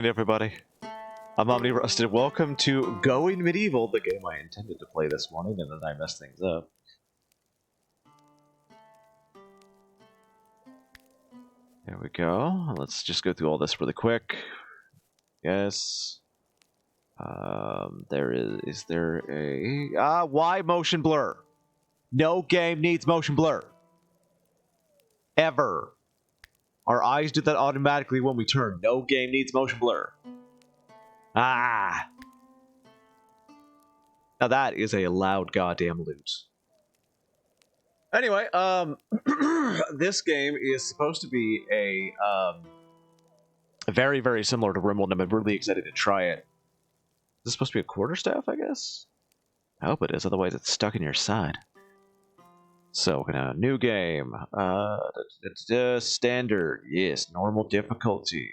Hey everybody, I'm Omni Rusted. Welcome to Going Medieval, the game I intended to play this morning, and then I messed things up. There we go. Let's just go through all this really quick. Yes. Is there a... why motion blur? No game needs motion blur. Ever. Our eyes do that automatically when we turn. No game needs motion blur. Ah! Now that is a loud goddamn loot. Anyway, this game is supposed to be a very, very similar to RimWorld, and I'm really excited to try it. Is this supposed to be a quarterstaff, I guess? I hope it is, otherwise it's stuck in your side. So, new game. Standard. Yes, normal difficulty.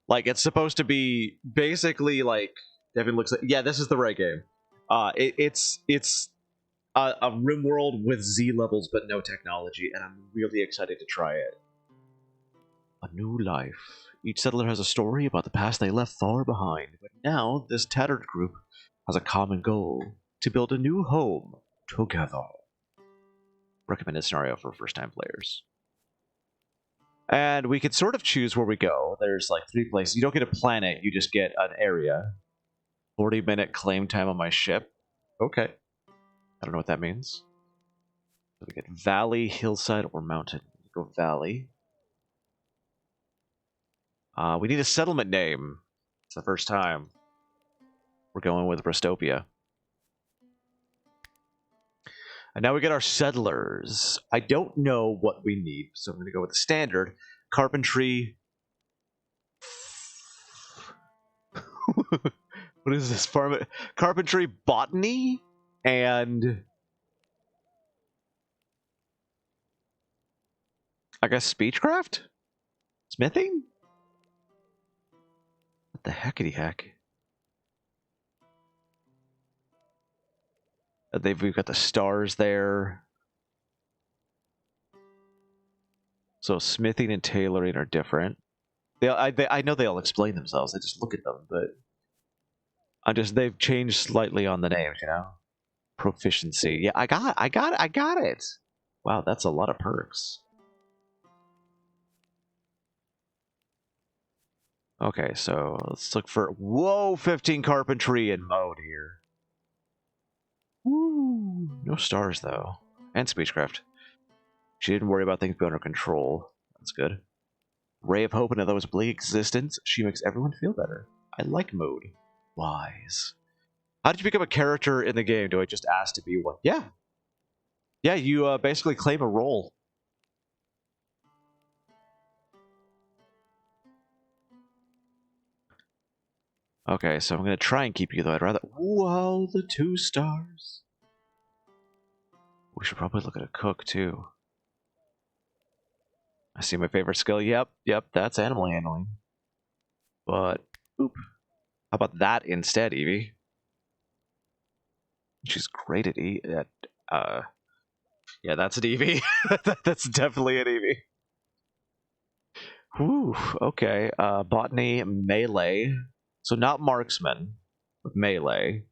Like, it's supposed to be basically like... Devin looks like... Yeah, this is the right game. It's a RimWorld with Z levels but no technology, and I'm really excited to try it. A new life. Each settler has a story about the past they left far behind, but now this tattered group has a common goal: to build a new home together. Recommended scenario for first-time players. And we can sort of choose where we go. There's like 3 places. You don't get a planet, you just get an area. 40-minute claim time on my ship. Okay. I don't know what that means. So we get valley, hillside, or mountain. Go valley. We need a settlement name. It's the first time. We're going with Restopia. And now we get our settlers. I don't know what we need, so I'm going to go with the standard. Carpentry. What is this? Carpentry, botany, and... I guess speechcraft? Smithing? What the heckity heck? We've got the stars there. So smithing and tailoring are different. I know they all explain themselves. I just look at them, but they've changed slightly on the names, you know. Proficiency. Yeah, I got it. Wow, that's a lot of perks. Okay, so let's look for... Whoa, 15 carpentry in mode here. Woo! No stars, though. And speechcraft. She didn't worry about things being under control. That's good. Ray of hope in otherwise bleak existence. She makes everyone feel better. I like mode. Wise. How did you become a character in the game? Do I just ask to be one? Yeah. Yeah, you basically claim a role. Okay, so I'm going to try and keep you, though. I'd rather... Whoa, the 2 stars. We should probably look at a cook, too. I see my favorite skill. Yep, that's animal handling. But, oop. How about that instead, Evie? She's great at yeah, that's an Evie. That's definitely an Evie. Whew, okay. Botany, melee. So not marksman, but melee.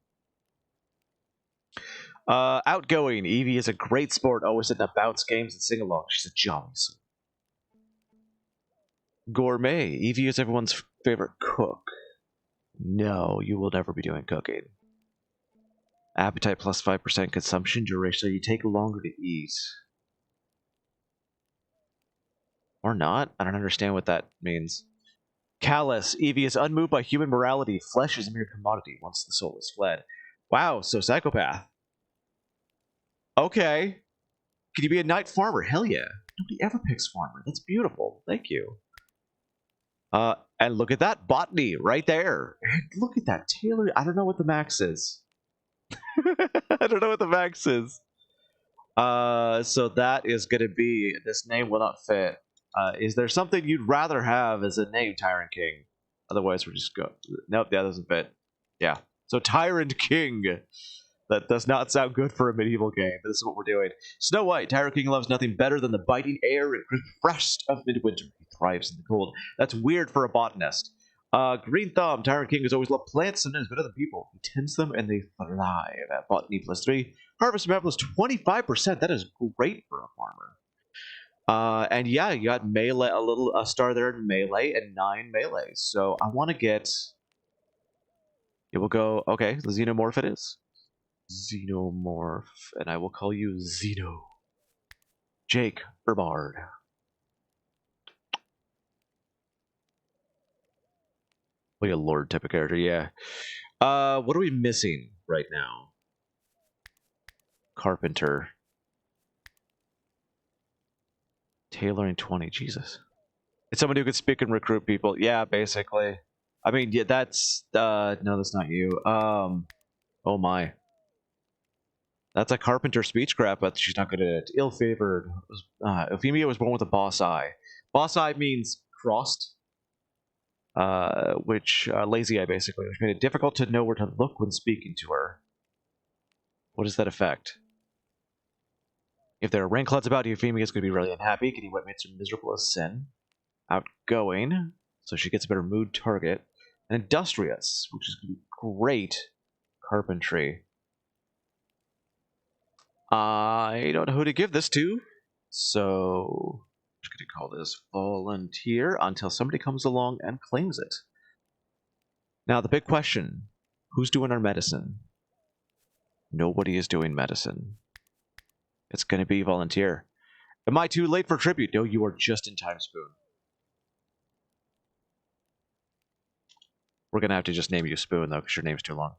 Outgoing. Evie is a great sport, always in bouts, games, and sing-along. She's a jolly soul. Gourmet. Evie is everyone's favorite cook. No, you will never be doing cooking. Appetite plus 5% consumption duration, so you take longer to eat. Or not? I don't understand what that means. Callous. Evie is unmoved by human morality. Flesh is a mere commodity once the soul is fled. Wow, so psychopath. Okay. Can you be a night farmer? Hell yeah. Nobody ever picks farmer. That's beautiful. Thank you. And look at that. Botany right there. Look at that. Taylor. I don't know what the max is. I don't know what the max is. So that is going to be... This name will not fit. Is there something you'd rather have as a name, Tyrant King? Otherwise, we're just go. Nope, that doesn't fit. Yeah. So Tyrant King. That does not sound good for a medieval game, but this is what we're doing. Snow White. Tyrant King loves nothing better than the biting air and crisp frost of midwinter. He thrives in the cold. That's weird for a botanist. Green Thumb, Tyrant King has always loved plants and is better than people. He tends them and they thrive. At Botany +3. Harvest map plus 25%. That is great for a farmer. And yeah, you got melee, a star there in melee and 9 melee. So I want to get. It will go. Okay, the Xenomorph it is. Xenomorph, and I will call you Xeno. Jake Herbard. Like a lord type of character, yeah. What are we missing right now? Carpenter. Tailoring 20, Jesus. It's somebody who could speak and recruit people. Yeah, basically. I mean, yeah, that's no, that's not you. Oh my. That's a carpenter speech crap, but she's not good at it. Ill-favored. Euphemia was born with a boss eye. Boss eye means crossed. Lazy eye basically, which made it difficult to know where to look when speaking to her. What does that affect? If there are rain clouds about, Euphemia is going to be really unhappy. Getting wet makes her miserable as sin. Outgoing, so she gets a better mood target. And industrious, which is going to be great. Carpentry. I don't know who to give this to, so I'm just going to call this volunteer until somebody comes along and claims it. Now, the big question, who's doing our medicine? Nobody is doing medicine. It's going to be volunteer. Am I too late for tribute? No, you are just in time, Spoon. We're going to have to just name you Spoon, though, because your name's too long.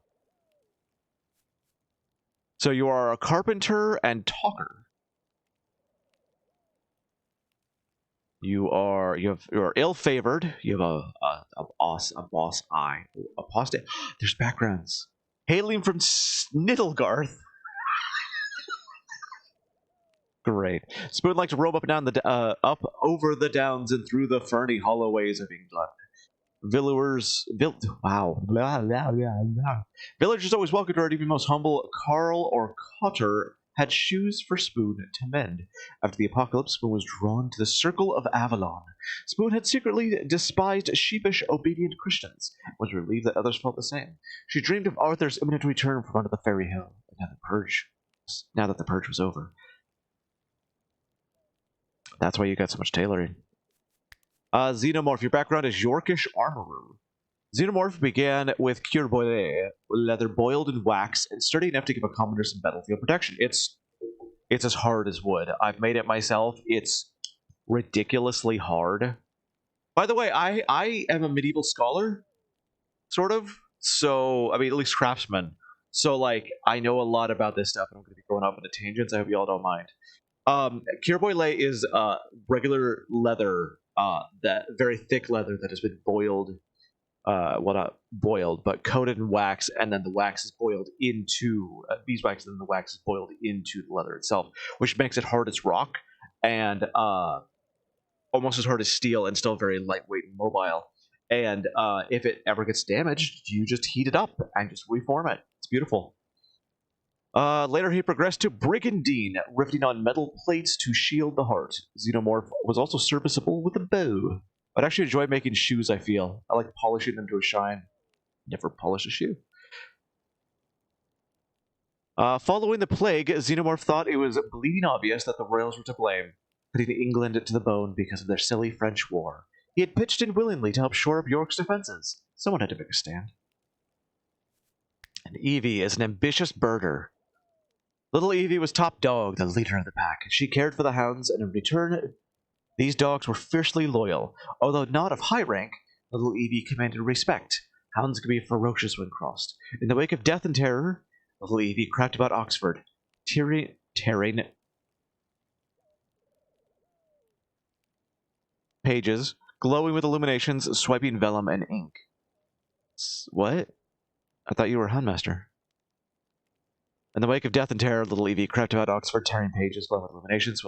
So you are a carpenter and talker. You're ill-favored. You have a boss eye. Apostate. There's backgrounds. Hailing from Snittlegarth. Great. Spoon likes to roam up and down up over the downs and through the ferny hollow ways of England. Villagers always welcomed her, and even most humble Carl or Cotter had shoes for Spoon to mend. After the apocalypse, Spoon was drawn to the circle of Avalon. Spoon had secretly despised sheepish, obedient Christians, and was relieved that others felt the same. She dreamed of Arthur's imminent return from under the fairy hill, and now that the purge was over. That's why you got so much tailoring. Xenomorph, your background is Yorkish armorer. Xenomorph began with cuir boilé, leather boiled in wax, and sturdy enough to give a commoner some battlefield protection. It's as hard as wood. I've made it myself. It's ridiculously hard. By the way, I am a medieval scholar, sort of. So, I mean, at least craftsman. So, like, I know a lot about this stuff, and I'm going to be going off into tangents. I hope you all don't mind. Cuir boilé is regular leather, that very thick leather that has been boiled, well, not boiled, but coated in wax, and then the wax is boiled into beeswax, and then the wax is boiled into the leather itself, which makes it hard as rock and almost as hard as steel, and still very lightweight and mobile. And if it ever gets damaged, you just heat it up and just reform it. It's beautiful. Later, he progressed to Brigandine, riveting on metal plates to shield the heart. Xenomorph was also serviceable with a bow. I'd actually enjoy making shoes, I feel. I like polishing them to a shine. Never polish a shoe. Following the plague, Xenomorph thought it was bleeding obvious that the royals were to blame, putting England to the bone because of their silly French war. He had pitched in willingly to help shore up York's defenses. Someone had to make a stand. And Evie is an ambitious birder. Little Evie was top dog, the leader of the pack. She cared for the hounds, and in return, these dogs were fiercely loyal. Although not of high rank, little Evie commanded respect. Hounds could be ferocious when crossed. In the wake of death and terror, little Evie cracked about Oxford, tearing pages, glowing with illuminations, swiping vellum and ink. What? I thought you were a Houndmaster. In the wake of death and terror, little Evie crept about Oxford, tearing pages, glowing with illuminations.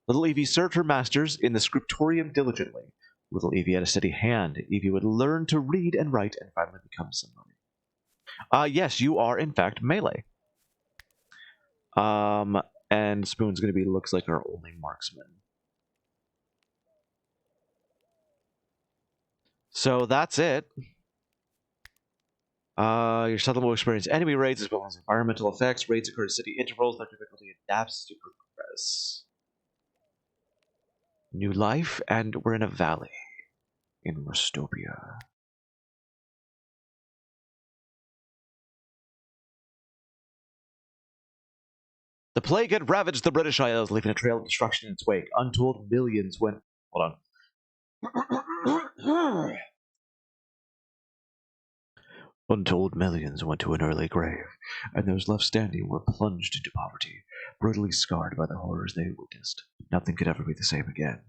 Little Evie served her masters in the scriptorium diligently. Little Evie had a steady hand. Evie would learn to read and write and finally become somebody. Yes, you are in fact melee. And Spoon's going to be looks like our only marksman. So that's it. Your settlement will experience enemy raids as well as environmental effects. Raids occur at city intervals. Their difficulty adapts to progress. New life, and we're in a valley in Restopia. The plague had ravaged the British Isles, leaving a trail of destruction in its wake. Untold millions went. Hold on. Untold millions went to an early grave, and those left standing were plunged into poverty, brutally scarred by the horrors they witnessed. Nothing could ever be the same again.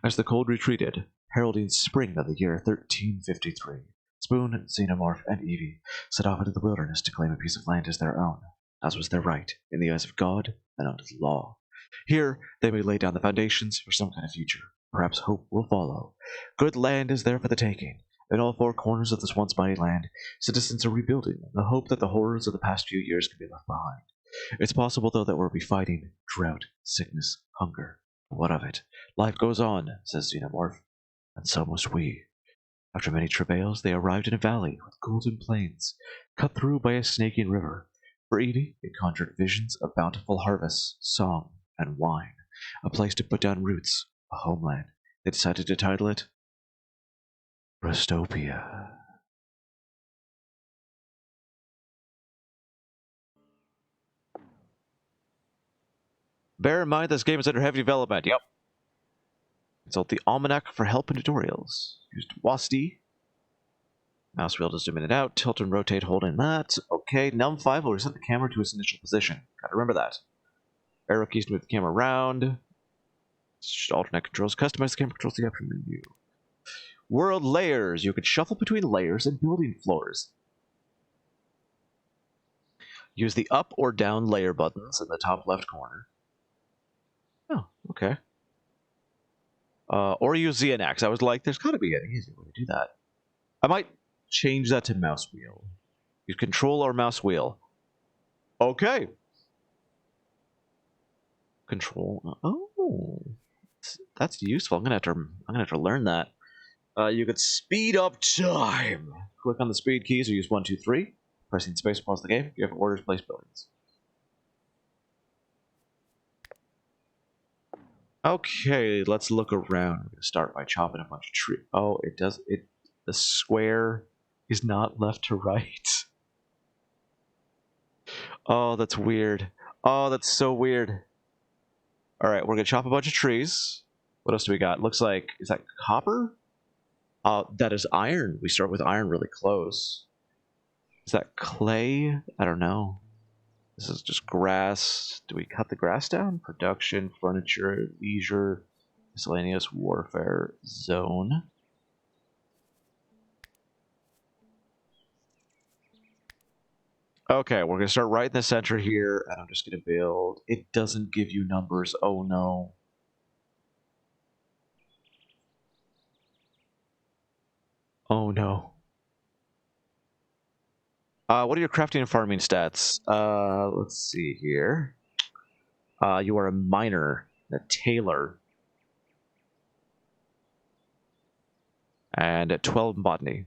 As the cold retreated, heralding spring of the year 1353, Spoon, Xenomorph, and Evie set off into the wilderness to claim a piece of land as their own, as was their right, in the eyes of God and under the law. Here, they may lay down the foundations for some kind of future. Perhaps hope will follow. Good land is there for the taking. In all four corners of this once mighty land, citizens are rebuilding in the hope that the horrors of the past few years can be left behind. It's possible, though, that we'll be fighting drought, sickness, hunger. What of it? Life goes on, says Xenomorph, and so must we. After many travails, they arrived in a valley with golden plains, cut through by a snaking river. For Evie, it conjured visions of bountiful harvests, song, and wine, a place to put down roots, a homeland. They decided to title it Restopia. Bear in mind this game is under heavy development. Yep. Consult the Almanac for help and tutorials. Used WASD. Mouse wheel to zoom in and out. Tilt and rotate holding that. Okay, num5 will reset the camera to its initial position. Gotta remember that. Arrow keys to move the camera around. Alternate controls. Customize the camera controls to the option menu. World layers. You can shuffle between layers and building floors. Use the up or down layer buttons in the top left corner. Oh, okay. Or use Z and X. I was like, there's gotta be an easy way to do that. I might change that to mouse wheel. Use control or mouse wheel. Okay. Control. Oh, that's useful. I'm gonna have to learn that. You could speed up time. Click on the speed keys or use 1, 2, 3. Pressing space pause the game. You have orders, place buildings. Okay, let's look around. We're gonna start by chopping a bunch of trees. Oh, it does it. The square is not left to right. Oh, that's weird. Oh, that's so weird. All right, we're gonna chop a bunch of trees. What else do we got? Looks like, is that copper? That is iron. We start with iron really close. Is that clay? I don't know. This is just grass. Do we cut the grass down? Production, furniture, leisure, miscellaneous warfare zone. Okay, we're gonna start right in the center here, and I'm just gonna build. It doesn't give you numbers. Oh no. Oh no. What are your crafting and farming stats? Let's see here. You are a miner, a tailor, and at 12 in botany.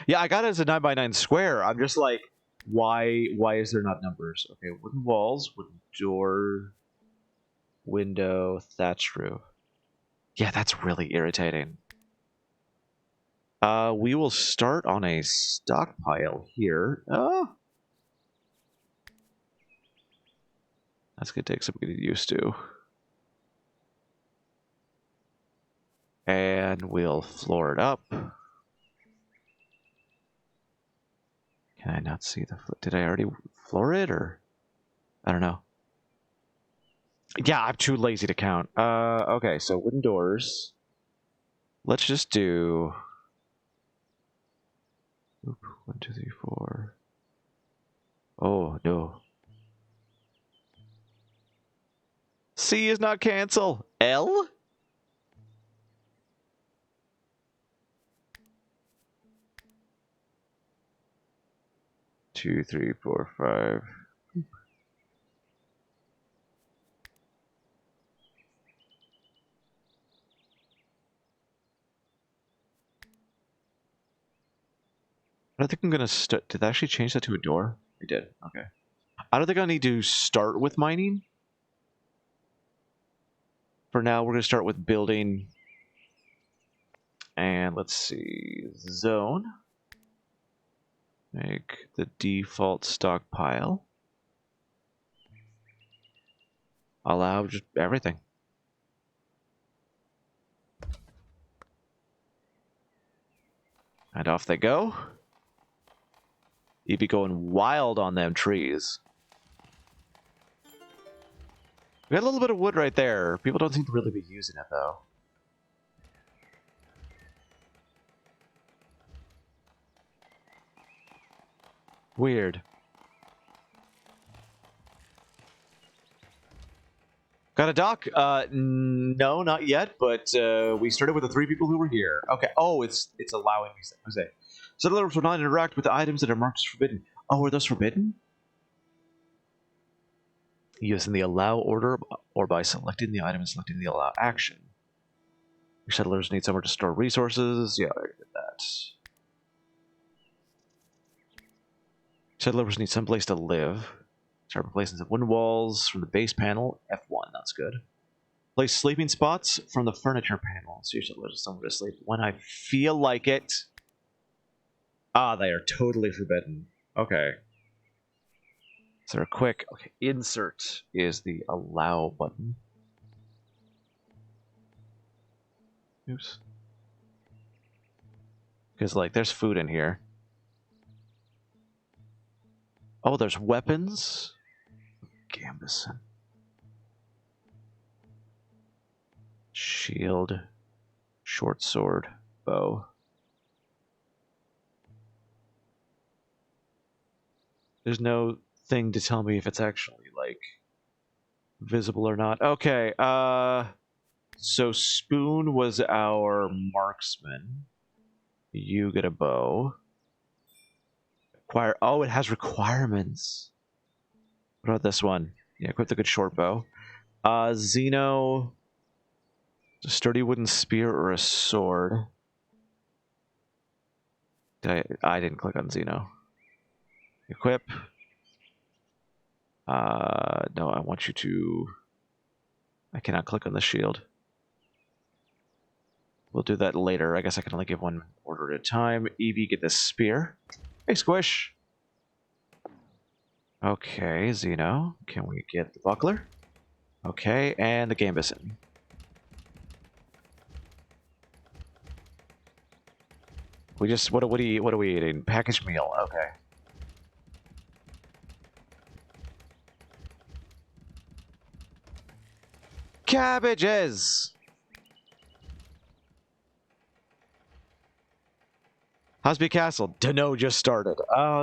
Yeah, I got it as a 9x9 square. I'm just like, why is there not numbers? Okay, wooden walls, wooden door, window, thatch roof. Yeah, that's really irritating. We will start on a stockpile here. That's gonna take some getting used to. And we'll floor it up. Can I not see the... Did I already floor it, or... I don't know. Yeah, I'm too lazy to count. Okay, so wooden doors. Let's just do... Oop, 1, 2, 3, 4. Oh, no. C is not cancel. L? Two, three, four, five. I don't think I'm gonna start. Did they actually change that to a door? It did. Okay. I don't think I need to start with mining. For now, we're gonna start with building. And let's see, zone. Make the default stockpile. Allow just everything. And off they go. You be going wild on them trees. We got a little bit of wood right there. People don't seem to really be using it, though. Weird. Got a dock? No, not yet, but we started with the 3 people who were here. Okay. Oh, it's allowing me. Jose. Settlers will not interact with the items that are marked as forbidden. Oh, are those forbidden? Using the allow order or by selecting the item and selecting the allow action. Your settlers need somewhere to store resources. Yeah, I already did that. Settlers need someplace to live. Start replacing some wooden walls from the base panel. F1, that's good. Place sleeping spots from the furniture panel. So your settlers have somewhere to sleep when I feel like it. Ah, they are totally forbidden. Okay. So a quick insert is the allow button. Oops. Because like there's food in here. Oh, there's weapons. Gambeson. Shield. Short sword. Bow. There's no thing to tell me if it's actually like visible or not. Okay, so Spoon was our marksman. You get a bow. Acquire. Oh, it has requirements. What about this one? Yeah, equip the good short bow. Xeno. A sturdy wooden spear or a sword. I didn't click on Xeno. Equip. No, I want you to... I cannot click on the shield. We'll do that later. I guess I can only give one order at a time. Evie, get this spear. Hey, Squish. Okay, Xeno. Can we get the buckler? Okay, and the Gambeson. We just... What are we eating? Packaged meal. Okay. Cabbages! Hosby Castle. Dunno just started.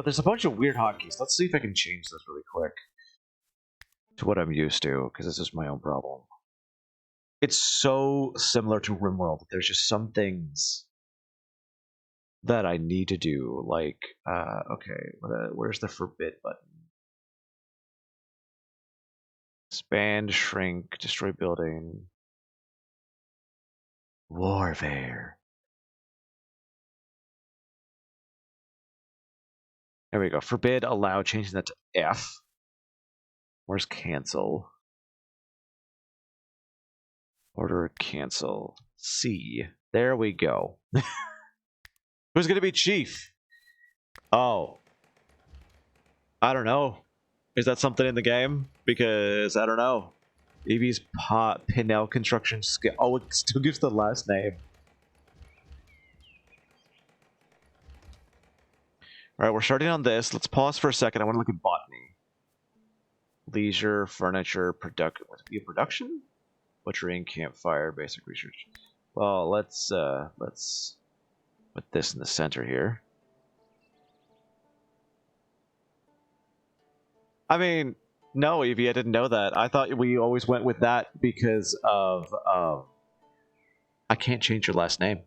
There's a bunch of weird hotkeys. Let's see if I can change this really quick to what I'm used to, because this is my own problem. It's so similar to RimWorld. There's just some things that I need to do, like, okay, where's the forbid button? Expand, shrink, destroy building. Warfare. There we go. Forbid, allow, changing that to F. Where's cancel? Order cancel. C. There we go. Who's gonna be chief? Oh. I don't know. Is that something in the game? Because I don't know. Evie's Pinel construction skill. Oh, it still gives the last name. Alright, we're starting on this. Let's pause for a second. I want to look at botany. Leisure, furniture, production? Butchering, campfire, basic research. Well, let's put this in the center here. I mean, no, Evie, I didn't know that. I thought we always went with that because of I can't change your last name.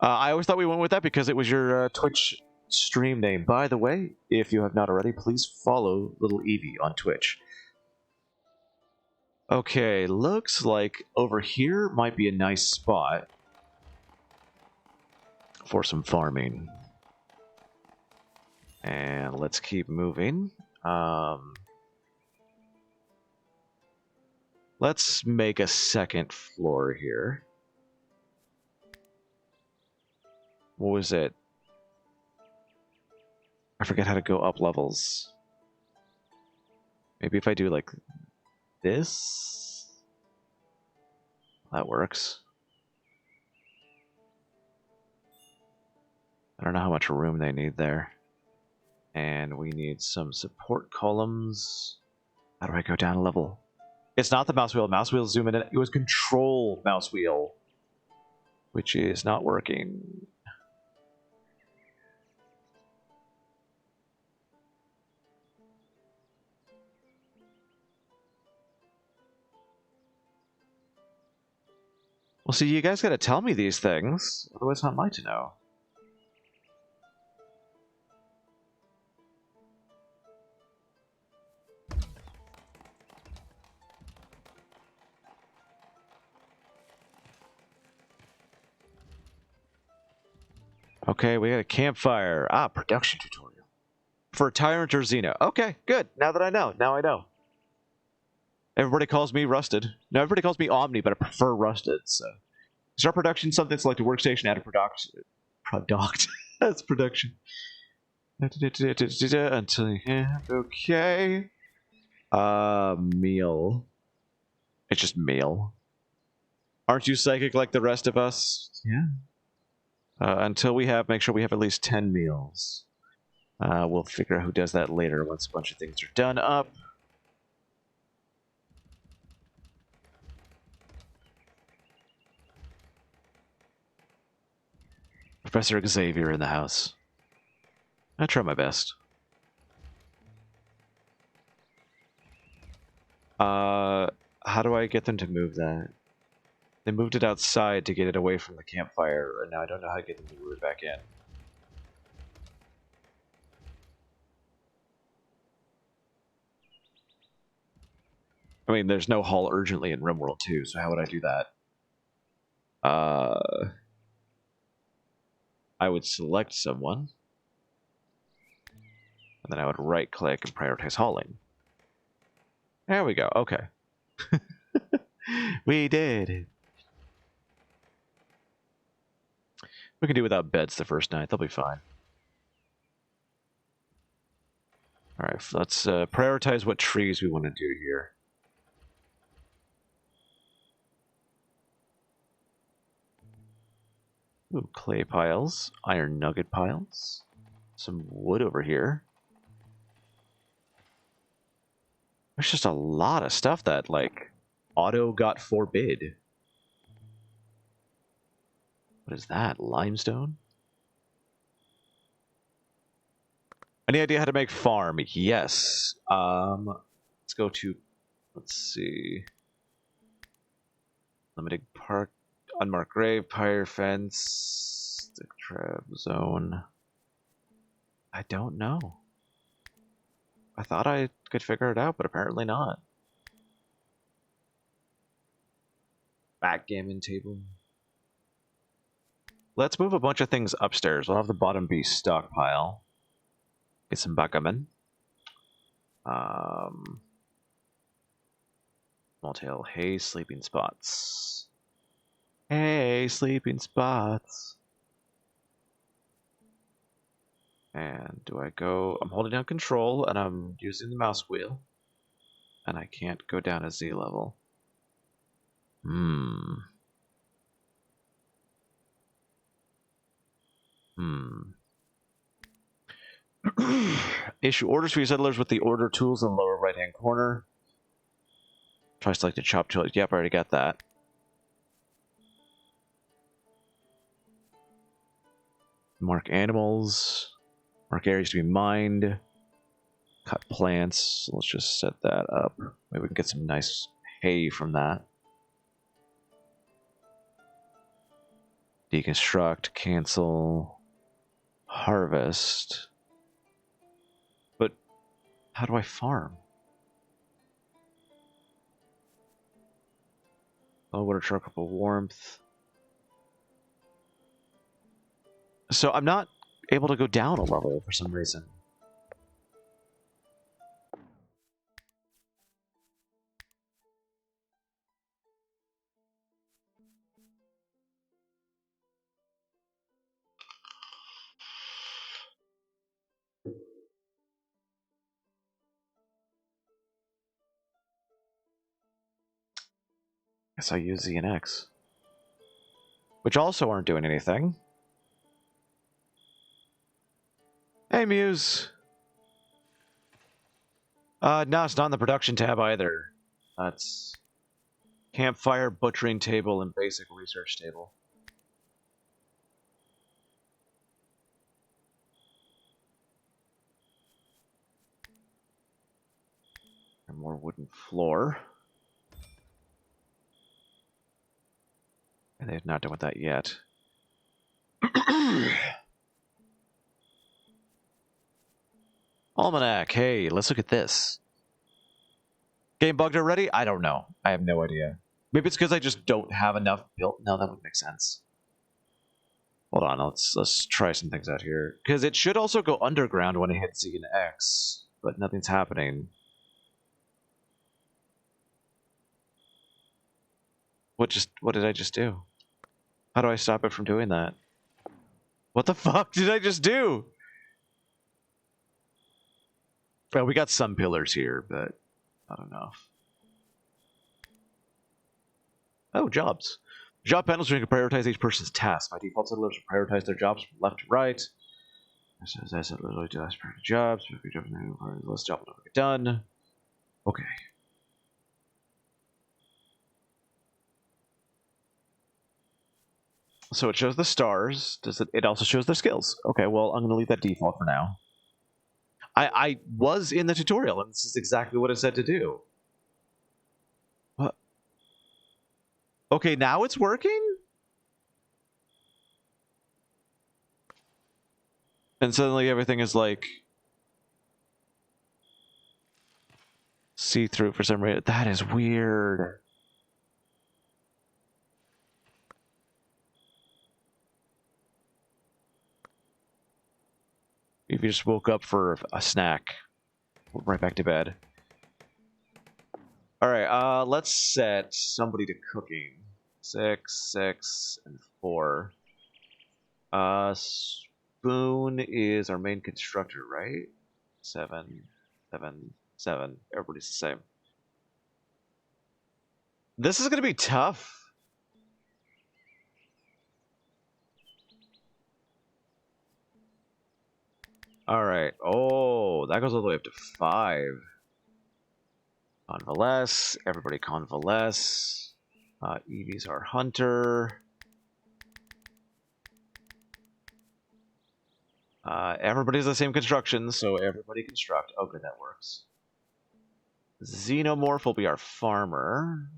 I always thought we went with that because it was your Twitch stream name. By the way, if you have not already, please follow Little Evie on Twitch. Okay, looks like over here might be a nice spot. for some farming. And let's keep moving. Let's make a second floor here. What was it? I forget how to go up levels. Maybe if I do like this? That works. I don't know how much room they need there. And we need some support columns. How do I go down a level? It's not the mouse wheel. Mouse wheel zoom in. It was control mouse wheel, which is not working. Well, see, you guys gotta tell me these things. Otherwise, how am I to know? Okay, we got a campfire. Ah, production tutorial. For Tyrant or Xeno. Okay, good. Now that I know. Now I know. Everybody calls me Rusted. No, everybody calls me Omni, but I prefer Rusted, so. Start production, something select a workstation, add a product. That's production. Until you have, okay. Meal. It's just meal. Aren't you psychic like the rest of us? Yeah. Until we have, make sure we have at least 10 meals. We'll figure out who does that later once a bunch of things are done up. Professor Xavier in the house. I try my best. How do I get them to move that? They moved it outside to get it away from the campfire, and now I don't know how to get them to move it back in. I mean, there's no hall urgently in RimWorld 2, so how would I do that? I would select someone, and then I would right-click and prioritize hauling. There we go, okay. We did it. We can do without beds the first night, they'll be fine. Alright, let's prioritize what trees we want to do here. Ooh, clay piles, iron nugget piles, some wood over here. There's just a lot of stuff that, like, auto got forbid. What is that? Limestone? Any idea how to make farm? Yes. Let's go to, let's see. Limited park, unmarked grave, pyre fence, stick trap zone. I don't know. I thought I could figure it out, but apparently not. Backgammon table. Let's move a bunch of things upstairs. We'll have the bottom be stockpile. Get some backgammon. Motel, hay, sleeping spots. Hey, sleeping spots. And do I go... I'm holding down control, and I'm using the mouse wheel. And I can't go down a Z level. Issue orders for your settlers with the order tools in the lower right-hand corner. Try select the chop tool. Yep, I already got that. Mark animals. Mark areas to be mined. Cut plants. Let's just set that up. Maybe we can get some nice hay from that. Deconstruct. Cancel. Harvest. But how do I farm? Low water truck up of warmth. So I'm not able to go down a level for some reason. Guess I use Z and X. Which also aren't doing anything. Hey, Muse! No, it's not in the production tab either. That's campfire, butchering table, and basic research table. And more wooden floor. And they've not done with that yet. Almanac, hey, let's look at this. Game bugged already? I don't know. I have no idea. Maybe it's because I just don't have enough built. No, that would make sense. Hold on, let's try some things out here. Because it should also go underground when it hits Z and X, but nothing's happening. What did I just do? How do I stop it from doing that? What the fuck did I just do? Well, we got some pillars here, but not enough. Oh, jobs. Job panels where you can prioritize each person's tasks. By default, settlers will prioritize their jobs from left to right. As I said, literally do ask for jobs. If you list job will never get done. Okay. So it shows the stars. Does it? It also shows their skills. Okay, well, I'm going to leave that default for now. I was in the tutorial, and this is exactly what it said to do. What? Okay, now it's working? And suddenly everything is like see-through for some reason. That is weird. If you just woke up for a snack, right back to bed. All right, let's set somebody to cooking. 6, 6, and 4. Spoon is our main constructor, right? 7, 7, 7. Everybody's the same. This is gonna be tough. Alright. Oh, that goes all the way up to 5. Convalesce. Everybody convalesce. Evie's our hunter. Everybody's the same construction, so everybody construct. Oh, good, that works. Xenomorph will be our farmer.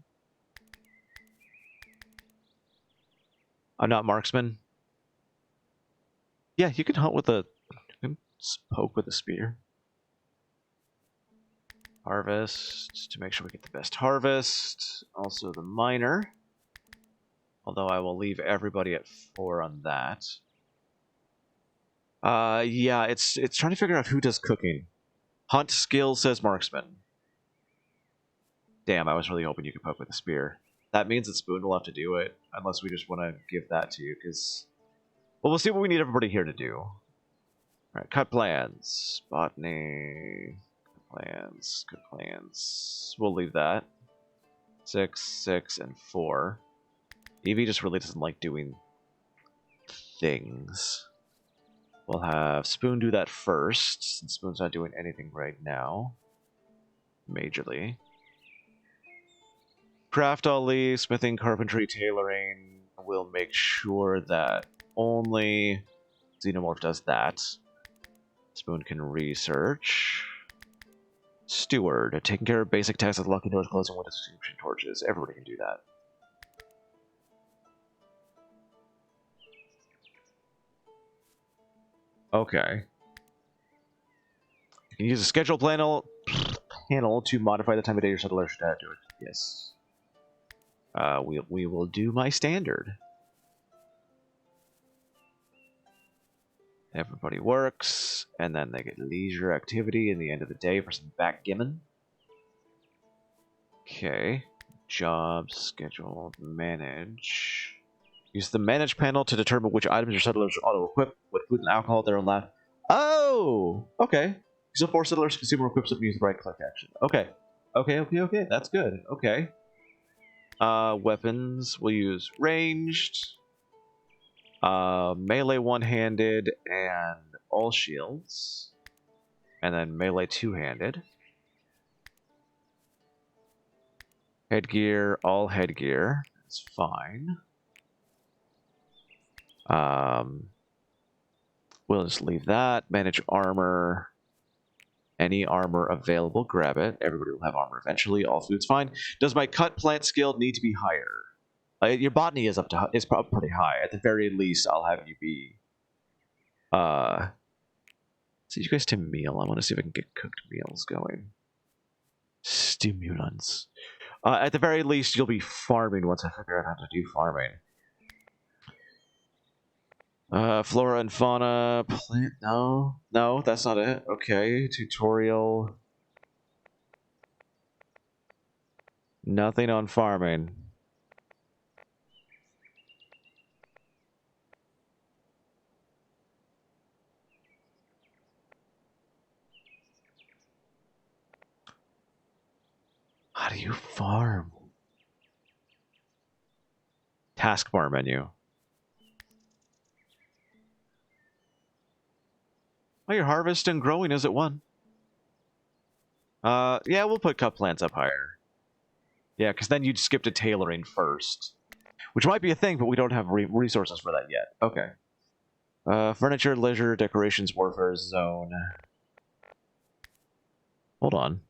I'm not marksman. Yeah, you can hunt with a... poke with a spear. Harvest, to make sure we get the best harvest. Also the miner. Although I will leave everybody at 4 on that. Yeah, it's trying to figure out who does cooking. Hunt skill says marksman. Damn, I was really hoping you could poke with a spear. That means that Spoon will have to do it, unless we just want to give that to you, because... Well, we'll see what we need everybody here to do. Alright, cut plans. Botany. Cut plans. We'll leave that. 6, 6, and 4. Evie just really doesn't like doing things. We'll have Spoon do that first, since Spoon's not doing anything right now. Majorly. Craft all leave, smithing, carpentry, tailoring. We'll make sure that only Xenomorph does that. Spoon can research. Steward, taking care of basic tasks like lucky doors, closing windows, extinguishing torches. Everybody can do that. Okay. You can use a schedule panel to modify the time of day your settler should add to it. Yes. We will do my standard. Everybody works, and then they get leisure activity in the end of the day for some backgammon. Okay. Jobs, schedule, manage. Use the manage panel to determine which items your settlers auto-equip with food and alcohol they're allowed. Oh! Okay. So 4 settlers consume or equip something using the right-click action. Okay. Okay. That's good. Okay. Weapons, we'll use ranged, melee one-handed, and all shields. And then melee two-handed. Headgear, all headgear. That's fine. We'll just leave that. Manage armor. Any armor available, grab it. Everybody will have armor eventually. All food's fine. Does my cut plant skill need to be higher? Your botany is probably pretty high. At the very least, I'll have you be. Send you guys to meal. I want to see if I can get cooked meals going. Stimulants. At the very least, you'll be farming once I figure out how to do farming. Flora and fauna, plant, no, that's not it. Okay, tutorial. Nothing on farming. How do you farm? Taskbar menu. Oh, your harvest and growing is at 1. Yeah, we'll put cut plants up higher. Yeah, because then you'd skip to tailoring first. Which might be a thing, but we don't have resources for that yet. Okay. Furniture, leisure, decorations, warfare zone. Hold on.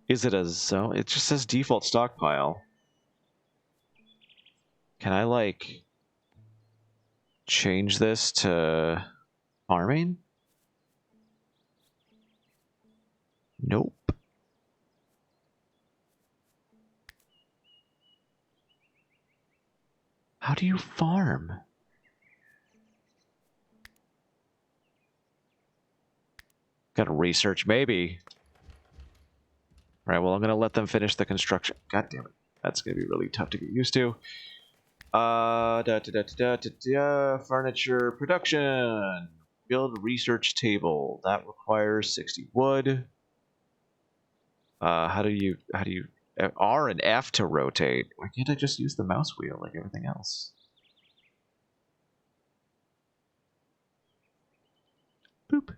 Is it a zone? It just says default stockpile. Can I, like, change this to farming? Nope. How do you farm? Gotta research, maybe. Alright, well, I'm gonna let them finish the construction. God damn it. That's gonna be really tough to get used to. Furniture production. Build research table. That requires 60 wood. How do you R and F to rotate? Why can't I just use the mouse wheel like everything else? Boop.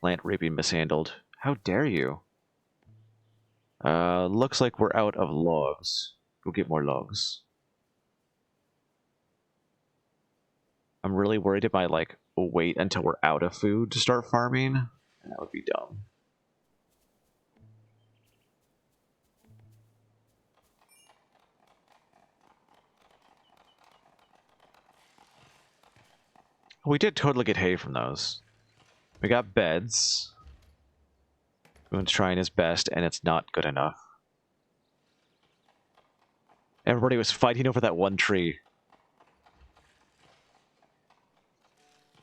Plant reaping mishandled. How dare you? Looks like we're out of logs. Go get more logs. I'm really worried it might, like, wait until we're out of food to start farming. That would be dumb. We did totally get hay from those. We got beds. Everyone's trying his best, and it's not good enough. Everybody was fighting over that one tree.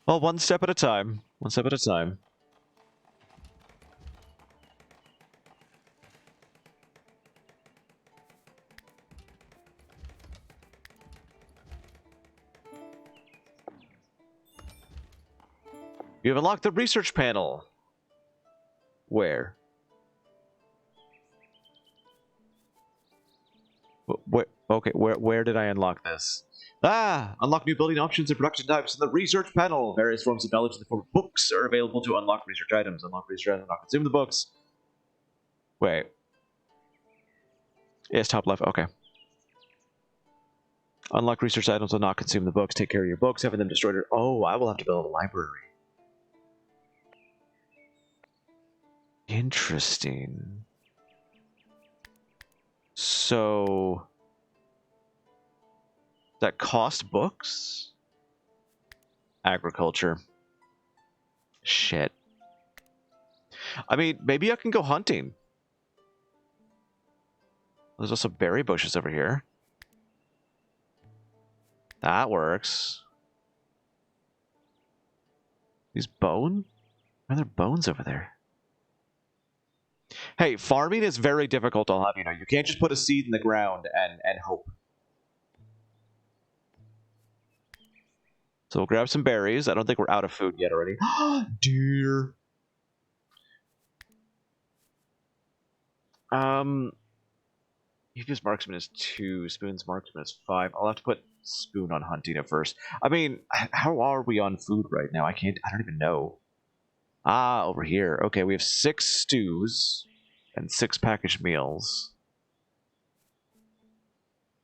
Well, one step at a time. One step at a time. You have unlocked the research panel. Where? Okay, where did I unlock this? Ah! Unlock new building options and production types in the research panel. Various forms of knowledge in the form of books are available to unlock research items. Unlock research items, not consume the books. Wait. Yes, top left, okay. Unlock research items will not consume the books. Take care of your books, having them destroyed. Oh, I will have to build a library. Interesting. So... that cost books? Agriculture. Shit. I mean, maybe I can go hunting. There's also berry bushes over here. That works. These bone? Why are there bones over there? Hey, farming is very difficult, I'll have you know. You can't just put a seed in the ground and hope. So we'll grab some berries. I don't think we're out of food yet already. Deer. Eva's marksman is 2. Spoon's marksman is 5. I'll have to put Spoon on hunting at first. I mean, how are we on food right now? I don't even know. Ah, over here. Okay, we have 6 stews and 6 packaged meals.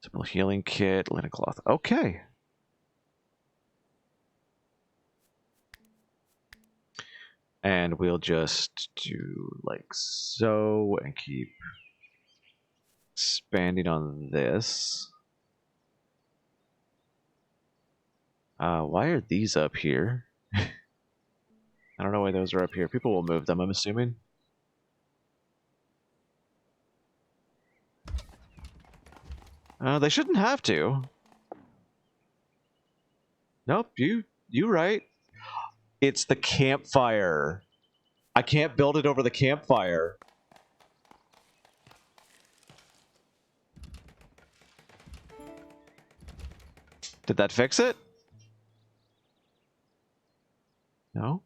Simple healing kit, linen cloth. Okay. And we'll just do like so and keep expanding on this. Why are these up here? I don't know why those are up here. People will move them, I'm assuming. They shouldn't have to. Nope, you right. It's the campfire. I can't build it over the campfire. Did that fix it? No?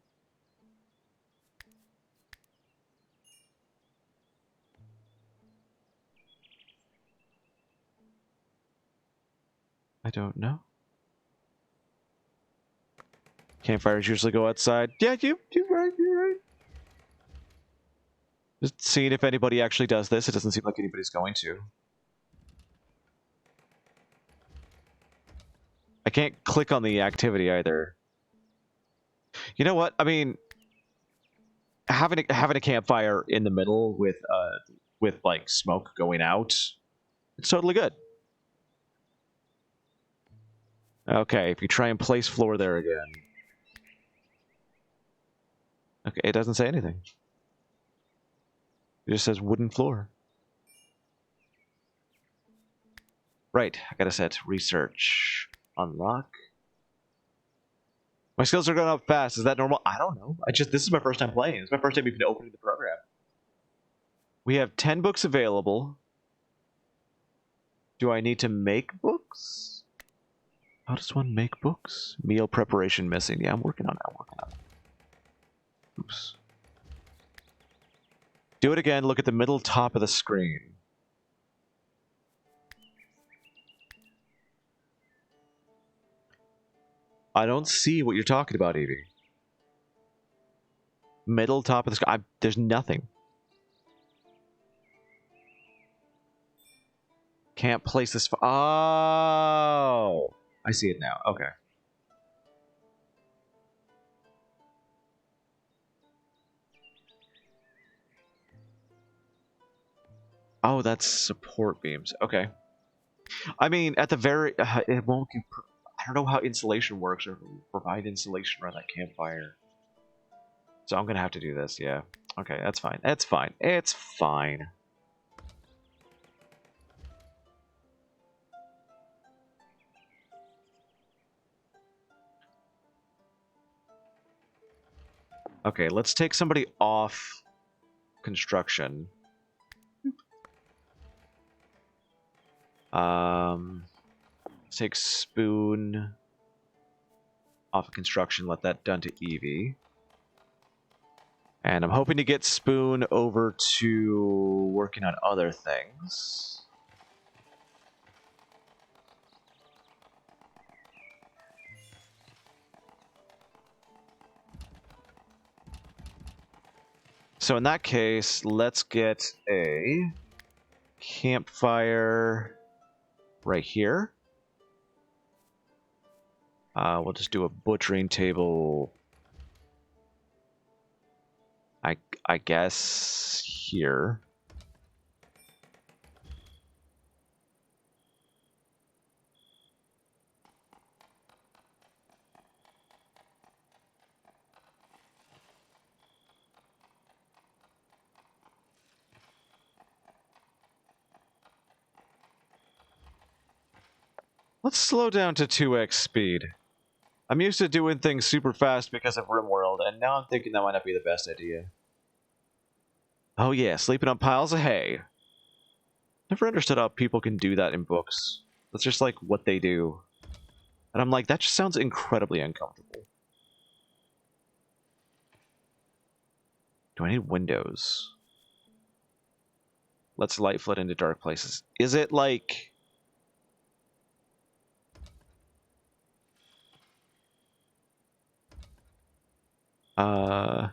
I don't know. Campfires usually go outside. Yeah, you're right, you're right. Just seeing if anybody actually does this. It doesn't seem like anybody's going to. I can't click on the activity either. You know what? I mean, having a campfire in the middle with like smoke going out, it's totally good. Okay, if you try and place floor there again. Okay, it doesn't say anything. It just says wooden floor. Right, I gotta set research. Unlock. My skills are going up fast. Is that normal? I don't know. This is my first time playing. It's my first time even opening the program. We have 10 books available. Do I need to make books? How does one make books? Meal preparation missing. Yeah, I'm working on it. Oops. Do it again. Look at the middle top of the screen. I don't see what you're talking about, Evie. Middle top of the screen. There's nothing. Can't place this. Oh, I see it now. Okay. Oh, that's support beams. Okay. I mean, at the very, it won't give. I don't know how insulation works or provide insulation around that campfire. So I'm gonna have to do this. Yeah. Okay, that's fine. It's fine. It's fine. Okay, let's take somebody off construction. Let's take Spoon off of construction. Let that done to Evie. And I'm hoping to get Spoon over to working on other things. So in that case, let's get a campfire right here. We'll just do a butchering table, I guess, here. Let's slow down to 2x speed. I'm used to doing things super fast because of RimWorld, and now I'm thinking that might not be the best idea. Oh yeah, sleeping on piles of hay. Never understood how people can do that in books. That's just like what they do. And I'm like, that just sounds incredibly uncomfortable. Do I need windows? Let's light flood into dark places. Is it like... Are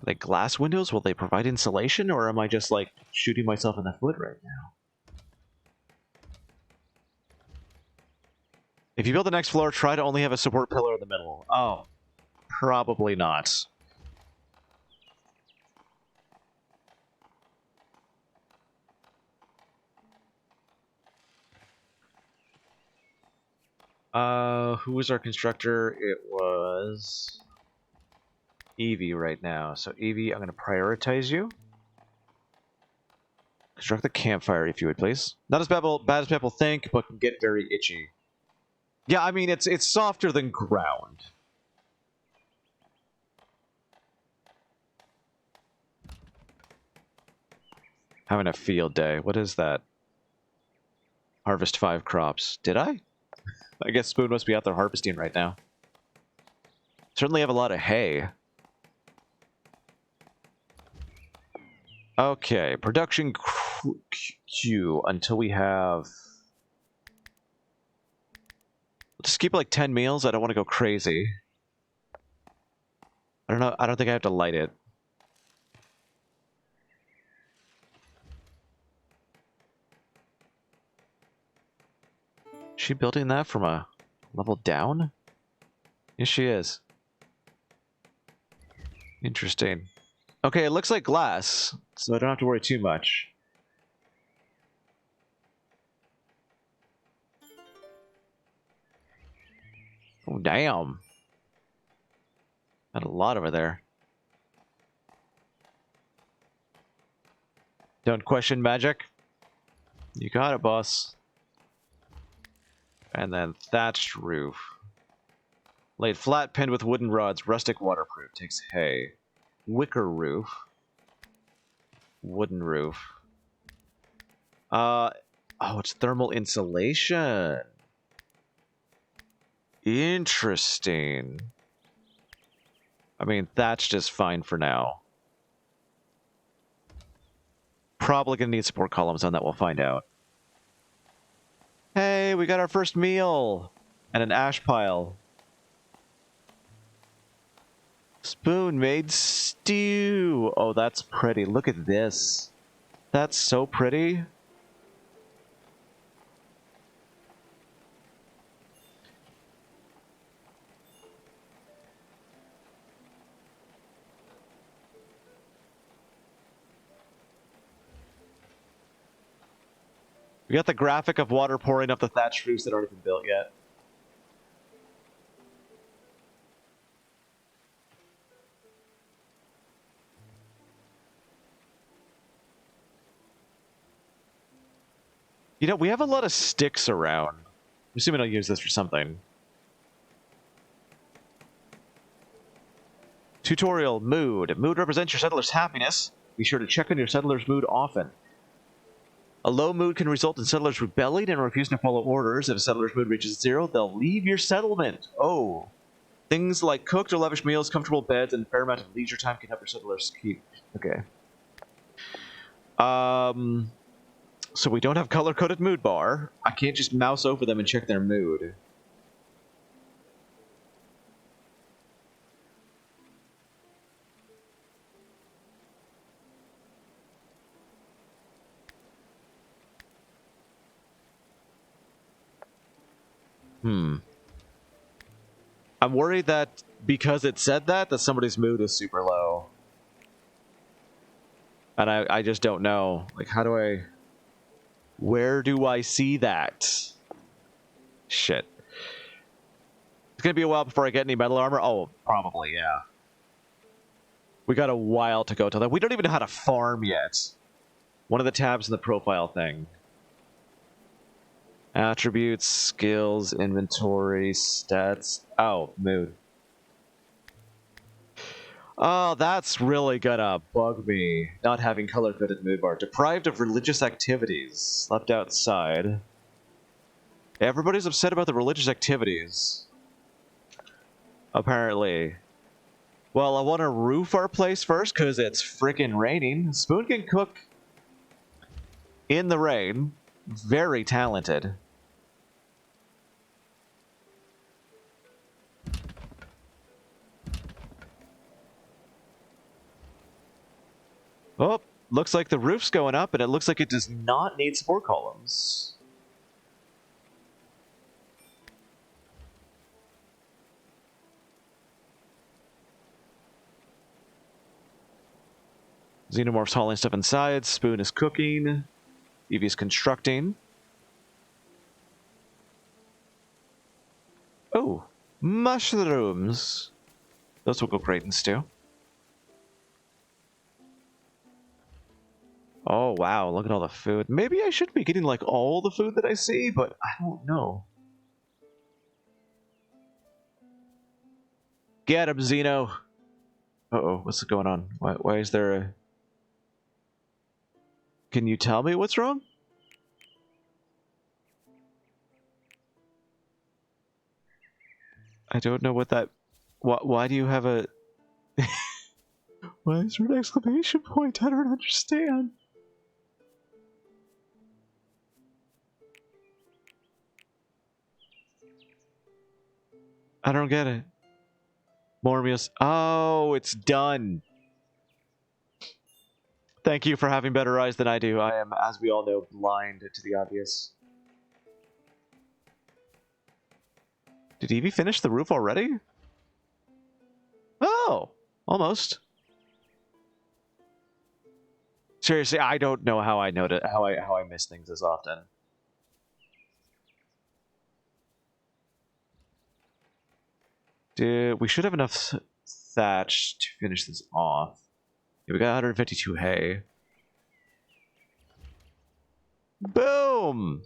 they glass windows? Will they provide insulation? Or am I just like shooting myself in the foot right now? If you build the next floor, try to only have a support pillar in the middle. Oh, probably not. Who was our constructor? It was Evie right now. So Evie, I'm going to prioritize you. Construct the campfire, if you would, please. Not as bad as people think, but can get very itchy. Yeah, I mean, it's softer than ground. Having a field day. What is that? Harvest 5 crops. Did I? I guess Spoon must be out there harvesting right now. Certainly have a lot of hay. Okay, production queue until we have... Let's just keep like 10 meals. I don't want to go crazy. I don't know. I don't think I have to light it. Is she building that from a level down? Yes, she is. Interesting. Okay, it looks like glass, so I don't have to worry too much. Oh, damn. Got a lot over there. Don't question magic. You got it, boss. And then thatched roof. Laid flat, pinned with wooden rods, rustic waterproof. Takes hay. Wicker roof. Wooden roof. Oh, it's thermal insulation. Interesting. I mean, that's just fine for now. Probably gonna need support columns on that, we'll find out. Hey, we got our first meal! And an ash pile. Spoon made stew! Oh, that's pretty. Look at this. That's so pretty. We got the graphic of water pouring up the thatched roofs that aren't even built yet. You know, we have a lot of sticks around. I'm assuming I'll use this for something. Tutorial, mood. Mood represents your settler's happiness. Be sure to check on your settler's mood often. A low mood can result in settlers rebelling and refusing to follow orders. If a settler's mood reaches 0, they'll leave your settlement. Oh. Things like cooked or lavish meals, comfortable beds, and a fair amount of leisure time can help your settlers keep... Okay. So we don't have color-coded mood bar. I can't just mouse over them and check their mood. I'm worried that because it said that somebody's mood is super low. And I just don't know. Like, how do I... Where do I see that? Shit. It's gonna be a while before I get any metal armor? Oh, probably, yeah. We got a while to go till that. We don't even know how to farm yet. One of the tabs in the profile thing. Attributes, skills, inventory, stats. Oh, mood. Oh, that's really gonna bug me. Not having color-coded mood bar. Deprived of religious activities. Left outside. Everybody's upset about the religious activities. Apparently. Well, I want to roof our place first because it's freaking raining. Spoon can cook in the rain. Very talented. Oh, looks like the roof's going up, and it looks like it does not need support columns. Xenomorph's hauling stuff inside. Spoon is cooking. Evie's constructing. Oh, mushrooms. Those will go great in stew. Oh, wow, look at all the food. Maybe I should be getting, like, all the food that I see, but I don't know. Get him, Xeno! Uh-oh, what's going on? Why is there a... Can you tell me what's wrong? I don't know what that... Why do you have a... Why is there an exclamation point? I don't understand. I don't get it. Morbius. Oh, it's done. Thank you for having better eyes than I do. I am, as we all know, blind to the obvious. Did Evie finish the roof already? Oh, almost. Seriously, I don't know how I noted how I miss things as often. Dude, we should have enough thatch to finish this off. Yeah, we got 152 hay. Boom!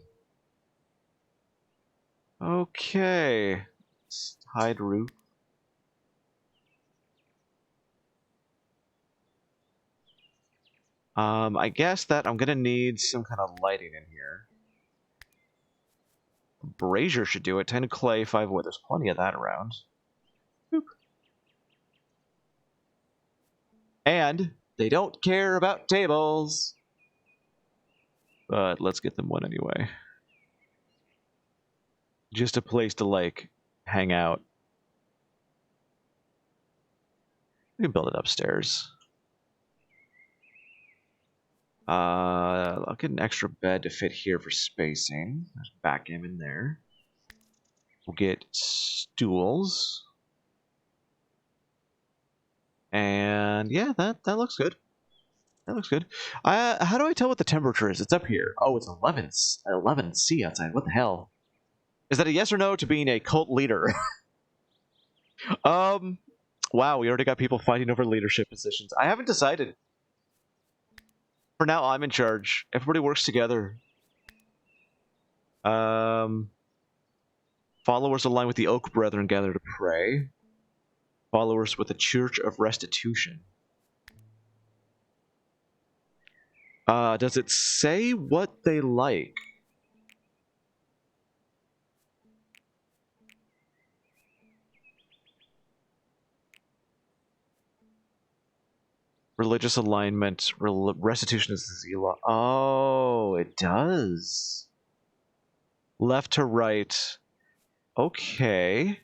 Okay. Let's hide roof. I guess that I'm gonna need some kind of lighting in here. Brazier should do it. 10 clay, 5 wood. There's plenty of that around. Boop. And they don't care about tables. But let's get them one anyway. Just a place to, like, hang out. We can build it upstairs. I'll get an extra bed to fit here for spacing. There's backgammon there. We'll get stools. And yeah, that looks good. That looks good. How do I tell what the temperature is? It's up here. Oh, it's 11 C outside. What the hell? Is that a yes or no to being a cult leader? Wow, we already got people fighting over leadership positions. I haven't decided. For now, I'm in charge. Everybody works together. Followers align with the Oak Brethren gather to pray. Followers with the Church of Restitution. Does it say what they like? Religious alignment. Restitution is the Z-law. Oh, it does. Left to right. Okay.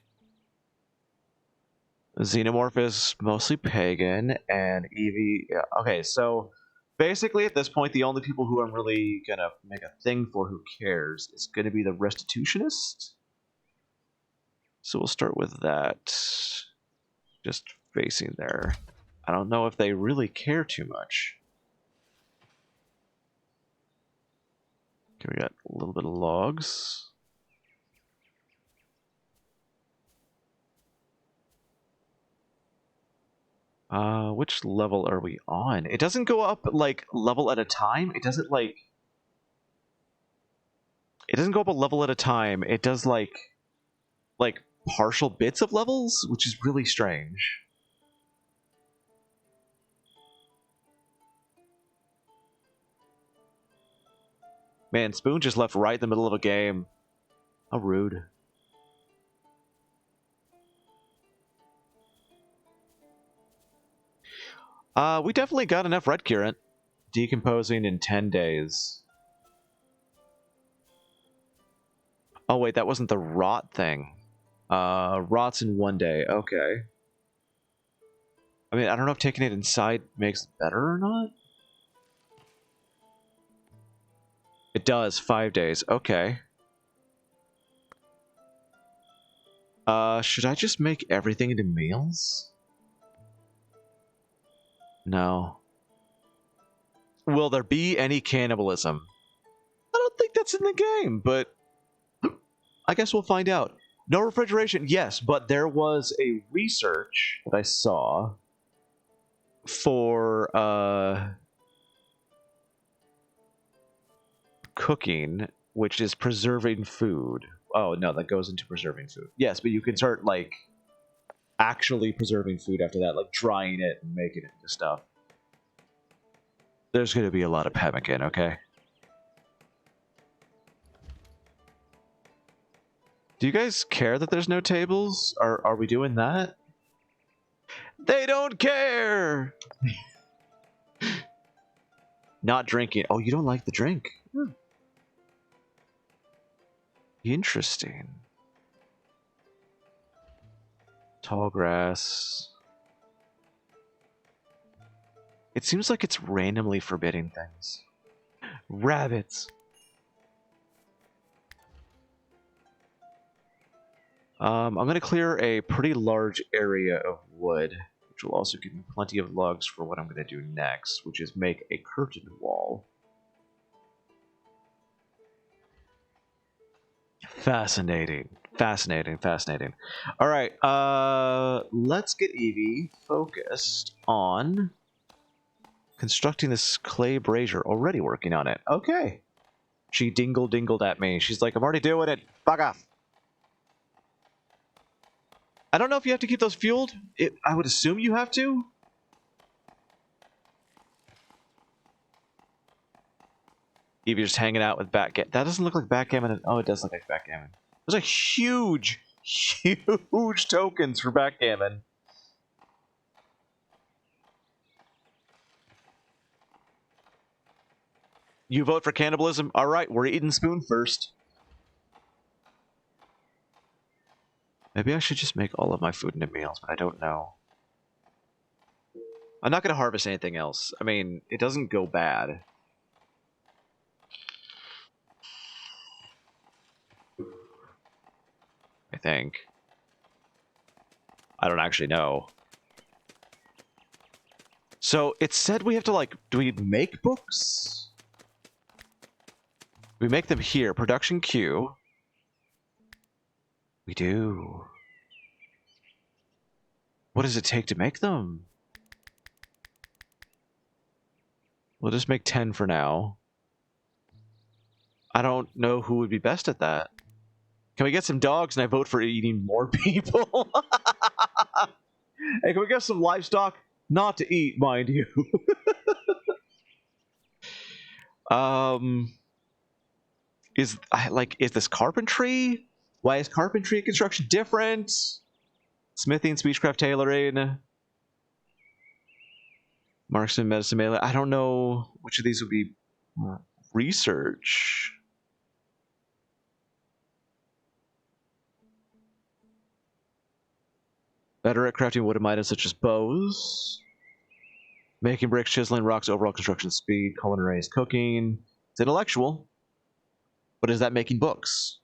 Xenomorph is mostly pagan, and Evie... Yeah, okay, so basically at this point, the only people who I'm really gonna make a thing for who cares is gonna be the Restitutionist. So we'll start with that. Just facing there. I don't know if they really care too much. Okay, we got a little bit of logs. Which level are we on? It doesn't go up, like, level at a time. It doesn't, like... It doesn't go up a level at a time. It does, like partial bits of levels, which is really strange. Man, Spoon just left right in the middle of a game. How rude. We definitely got enough red current. Decomposing in 10 days. Oh wait, that wasn't the rot thing. Rots in 1 day. Okay. I mean, I don't know if taking it inside makes it better or not. It does, 5 days. Okay. Should I just make everything into meals? No. Will there be any cannibalism? I don't think that's in the game, but I guess we'll find out. No refrigeration, yes, but there was a research that I saw for cooking, which is preserving food. Oh, no, that goes into preserving food. Yes, but you can start, like, actually preserving food after that, like drying it and making it into stuff. There's going to be a lot of pemmican, okay? Do you guys care that there's no tables? Are we doing that? They don't care! Not drinking. Oh, you don't like the drink? Hmm. Interesting. Tall grass. It seems like it's randomly forbidding things. Rabbits. I'm going to clear a pretty large area of wood, which will also give me plenty of logs for what I'm going to do next, which is make a curtain wall. Fascinating. Fascinating, fascinating. All right, let's get Evie focused on constructing this clay brazier. Already working on it. Okay. She dingled at me. She's like, I'm already doing it. Fuck off. I don't know if you have to keep those fueled. I would assume you have to. Evie just hanging out with backgammon. That doesn't look like backgammon. Oh, it does look like backgammon. Those are huge, huge tokens for backgammon. You vote for cannibalism? All right, we're eating Spoon first. Maybe I should just make all of my food into meals, but I don't know. I'm not going to harvest anything else. I mean, it doesn't go bad. I think. I don't actually know. So it said we have to, like, do we make books? We make them here. Production queue. We do. What does it take to make them? We'll just make 10 for now. I don't know who would be best at that. Can we get some dogs and I vote for eating more people? Hey, can we get some livestock? Not to eat, mind you. Is this carpentry? Why is carpentry and construction different? Smithing, speechcraft, tailoring, marksman, medicine, melee. I don't know which of these would be research. Better at crafting wooden items such as bows. Making bricks, chiseling rocks, overall construction speed, culinary is cooking. It's intellectual. But is that making books?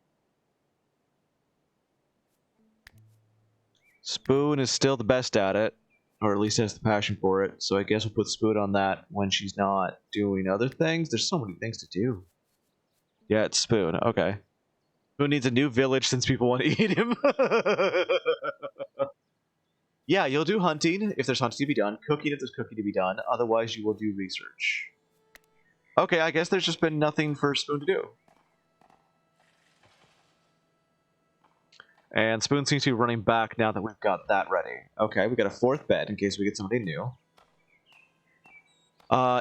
Spoon is still the best at it, or at least has the passion for it, so I guess we'll put Spoon on that when she's not doing other things. There's so many things to do. Yeah, it's Spoon. Okay. Spoon needs a new village since people want to eat him. Yeah, you'll do hunting if there's hunting to be done, cooking if there's cooking to be done. Otherwise, you will do research. Okay, I guess there's just been nothing for Spoon to do. And Spoon seems to be running back now that we've got that ready. Okay, we got a fourth bed in case we get somebody new.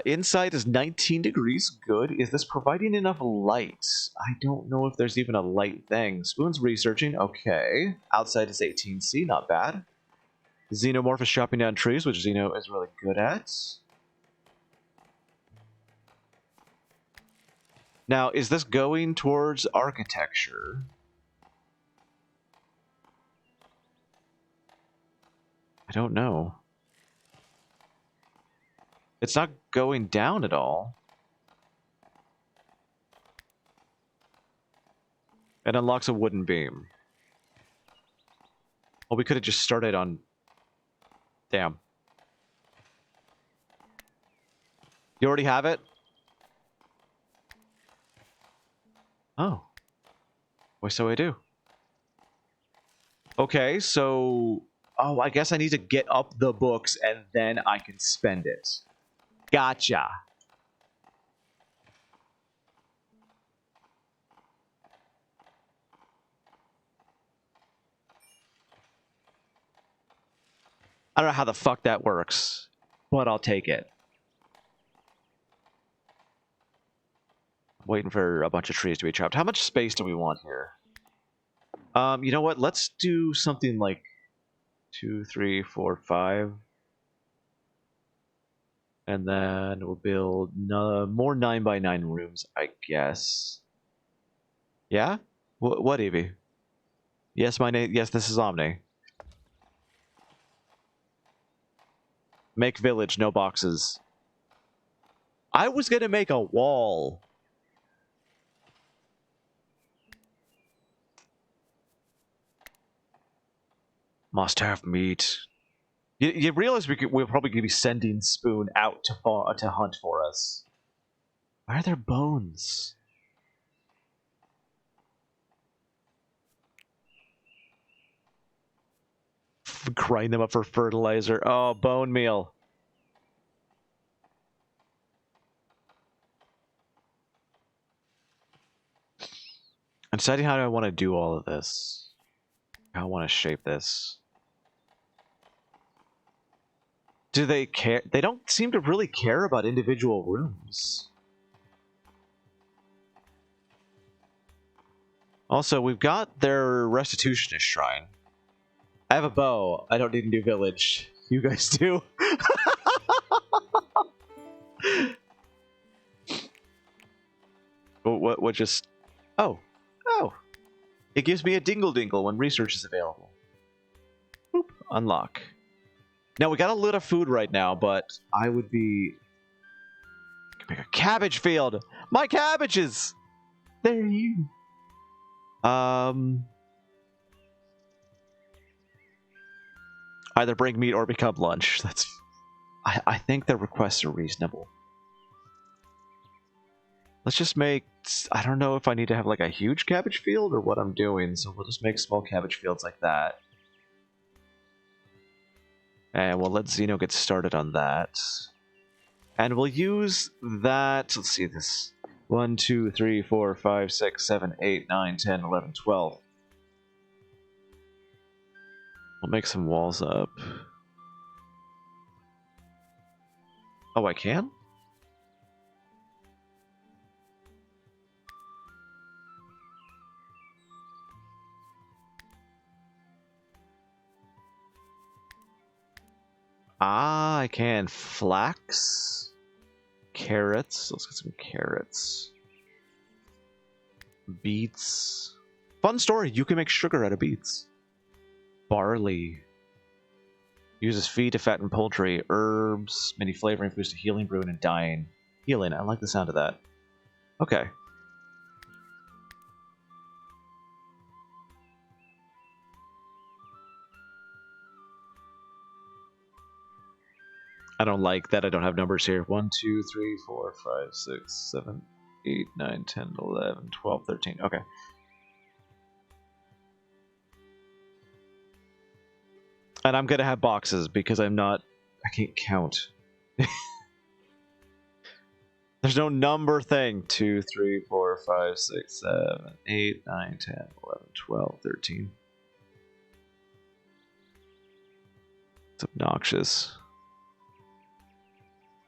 Inside is 19 degrees. Good. Is this providing enough light? I don't know if there's even a light thing. Spoon's researching. Okay. Outside is 18C. Not bad. Xenomorph is chopping down trees, which Xeno is really good at. Now, is this going towards architecture? I don't know. It's not going down at all. It unlocks a wooden beam. Well, we could have just started on... Damn. You already have it? Oh. Why, so I do. Okay, so... Oh, I guess I need to get up the books and then I can spend it. Gotcha. I don't know how the fuck that works, but I'll take it. Waiting for a bunch of trees to be chopped. How much space do we want here? You know what? Let's do something like 2, 3, 4, 5. And then we'll build more 9x9 rooms, I guess. Yeah? What, Evie? Yes, my name. Yes, this is Omni. Make village, no boxes. I was gonna make a wall. Must have meat. You realize we're probably gonna be sending Spoon out to hunt for us. Why are there bones? Grind them up for fertilizer. Oh, bone meal. I'm deciding how do I want to do all of this. How I want to shape this. Do they care? They don't seem to really care about individual rooms. Also, we've got their restitutionist shrine. I have a bow. I don't need a new village. You guys do. What just... Oh. Oh. It gives me a dingle-dingle when research is available. Boop. Unlock. Now, we got a lot of food right now, but I would be... I could make a cabbage field! My cabbages! They're you. Either bring meat or become lunch. That's... I think the requests are reasonable. Let's just make... I don't know if I need to have like a huge cabbage field or what I'm doing, so we'll just make small cabbage fields like that. And we'll let Xeno get started on that. And we'll use that... Let's see this. 1, 2, 3, 4, 5, 6, 7, 8, 9, 10, 11, 12. We'll make some walls up. Oh, I can? Ah, I can. Flax. Carrots. Let's get some carrots. Beets. Fun story. You can make sugar out of beets. Barley. Uses feed to fatten poultry. Herbs. Many flavoring foods to healing, brewing, and dyeing. Healing. I like the sound of that. Okay. I don't like that I don't have numbers here. 1, 2, 3, 4, 5, 6, 7, 8, 9, 10, 11, 12, 13. Okay. And I'm gonna have boxes because I can't count. There's no number thing. 2, 3, 4, 5, 6, 7, 8, 9, 10, 11, 12, 13. It's obnoxious.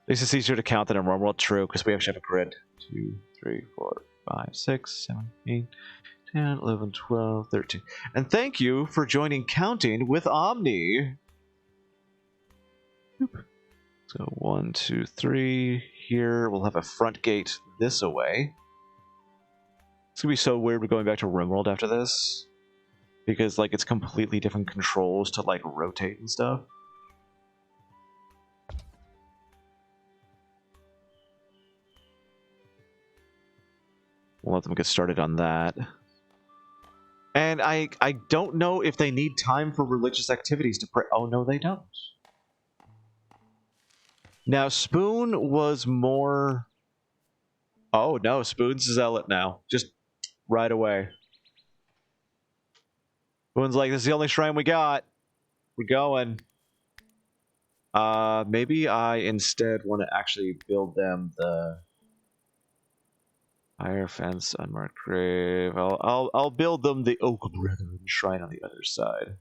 At least it's easier to count than in RimWorld. True, because we actually have a grid. 2, 3, 4, 5, 6, 7, 8, 10, 11, 12, 13. And thank you for joining Counting with Omni. So 1, 2, 3. Here we'll have a front gate this away. It's gonna be so weird we're going back to RimWorld after this. Because like it's completely different controls to like rotate and stuff. We'll let them get started on that. And I don't know if they need time for religious activities to pray. Oh, no, they don't. Now, Spoon was more... Oh, no, Spoon's a zealot now. Just right away. Spoon's like, this is the only shrine we got. We're going. Maybe I instead want to actually build them the... Fire fence, unmarked grave. I'll build them the Oak Brethren shrine on the other side.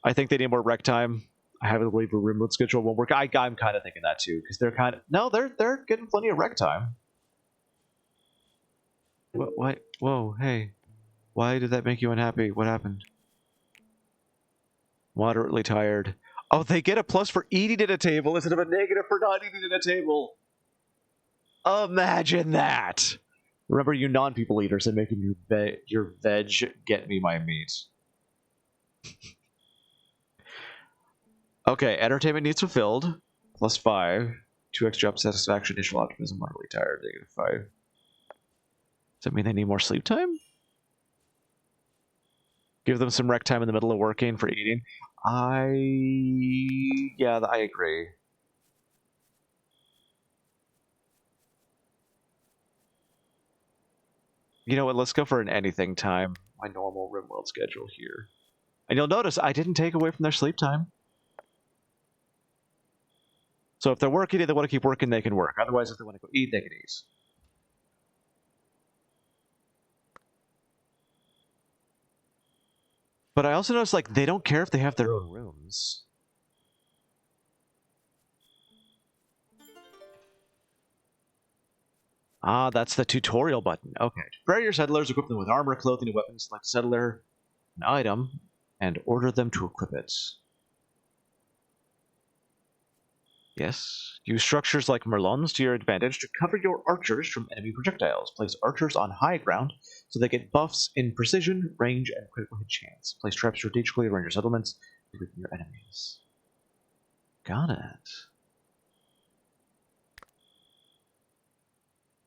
I think they need more rec time. I have to believe a RimWorld schedule won't work. I'm kind of thinking that too, because they're kind of they're getting plenty of rec time. What? Whoa, hey, why did that make you unhappy? What happened? Moderately tired. Oh, they get a plus for eating at a table instead of a negative for not eating at a table. Imagine that. Remember, you non-people eaters, and making your veg get me my meat. Okay, entertainment needs fulfilled. Plus 5. 2x job satisfaction, initial optimism, moderately tired, -5. Does that mean they need more sleep time? Give them some rec time in the middle of working for eating. Yeah, I agree. You know what, let's go for an anything time. My normal RimWorld schedule here. And you'll notice I didn't take away from their sleep time. So if they're working and they want to keep working, they can work. Otherwise, if they want to go eat, they can eat. But I also notice, like, they don't care if they have their own rooms. Ah, that's the tutorial button. Okay. Prepare your settlers, equip them with armor, clothing, and weapons. Select settler, an item, and order them to equip it. Yes. Use structures like merlons to your advantage to cover your archers from enemy projectiles. Place archers on high ground so they get buffs in precision, range, and critical hit chance. Place traps strategically around your settlements to weaken your enemies. Got it.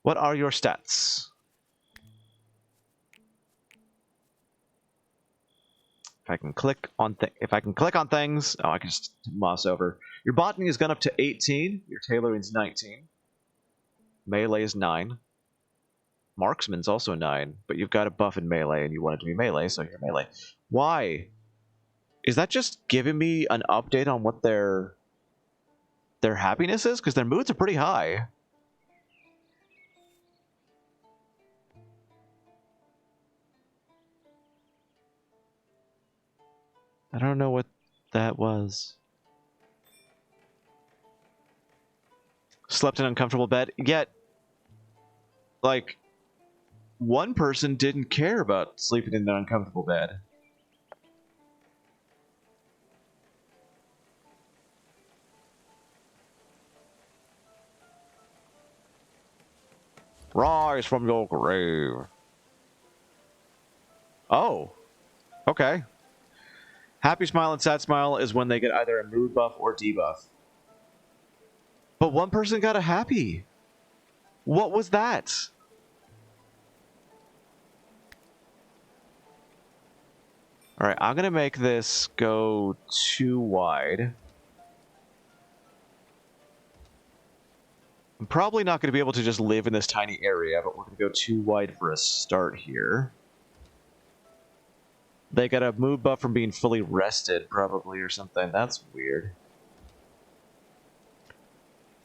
What are your stats? If I can click on things, oh, I can just mouse over. Your botany has gone up to 18. Your tailoring's 19. Melee is 9. Marksman's also 9, but you've got a buff in melee, and you want it to be melee, so you're melee. Why? Is that just giving me an update on what their happiness is? Because their moods are pretty high. I don't know what that was. Slept in an uncomfortable bed. Yet, like, one person didn't care about sleeping in an uncomfortable bed. Rise from your grave. Oh. Okay. Happy smile and sad smile is when they get either a mood buff or debuff. But one person got a happy. What was that? Alright, I'm going to make this go too wide. I'm probably not going to be able to just live in this tiny area, but we're going to go too wide for a start here. They got a mood buff from being fully rested, probably, or something. That's weird.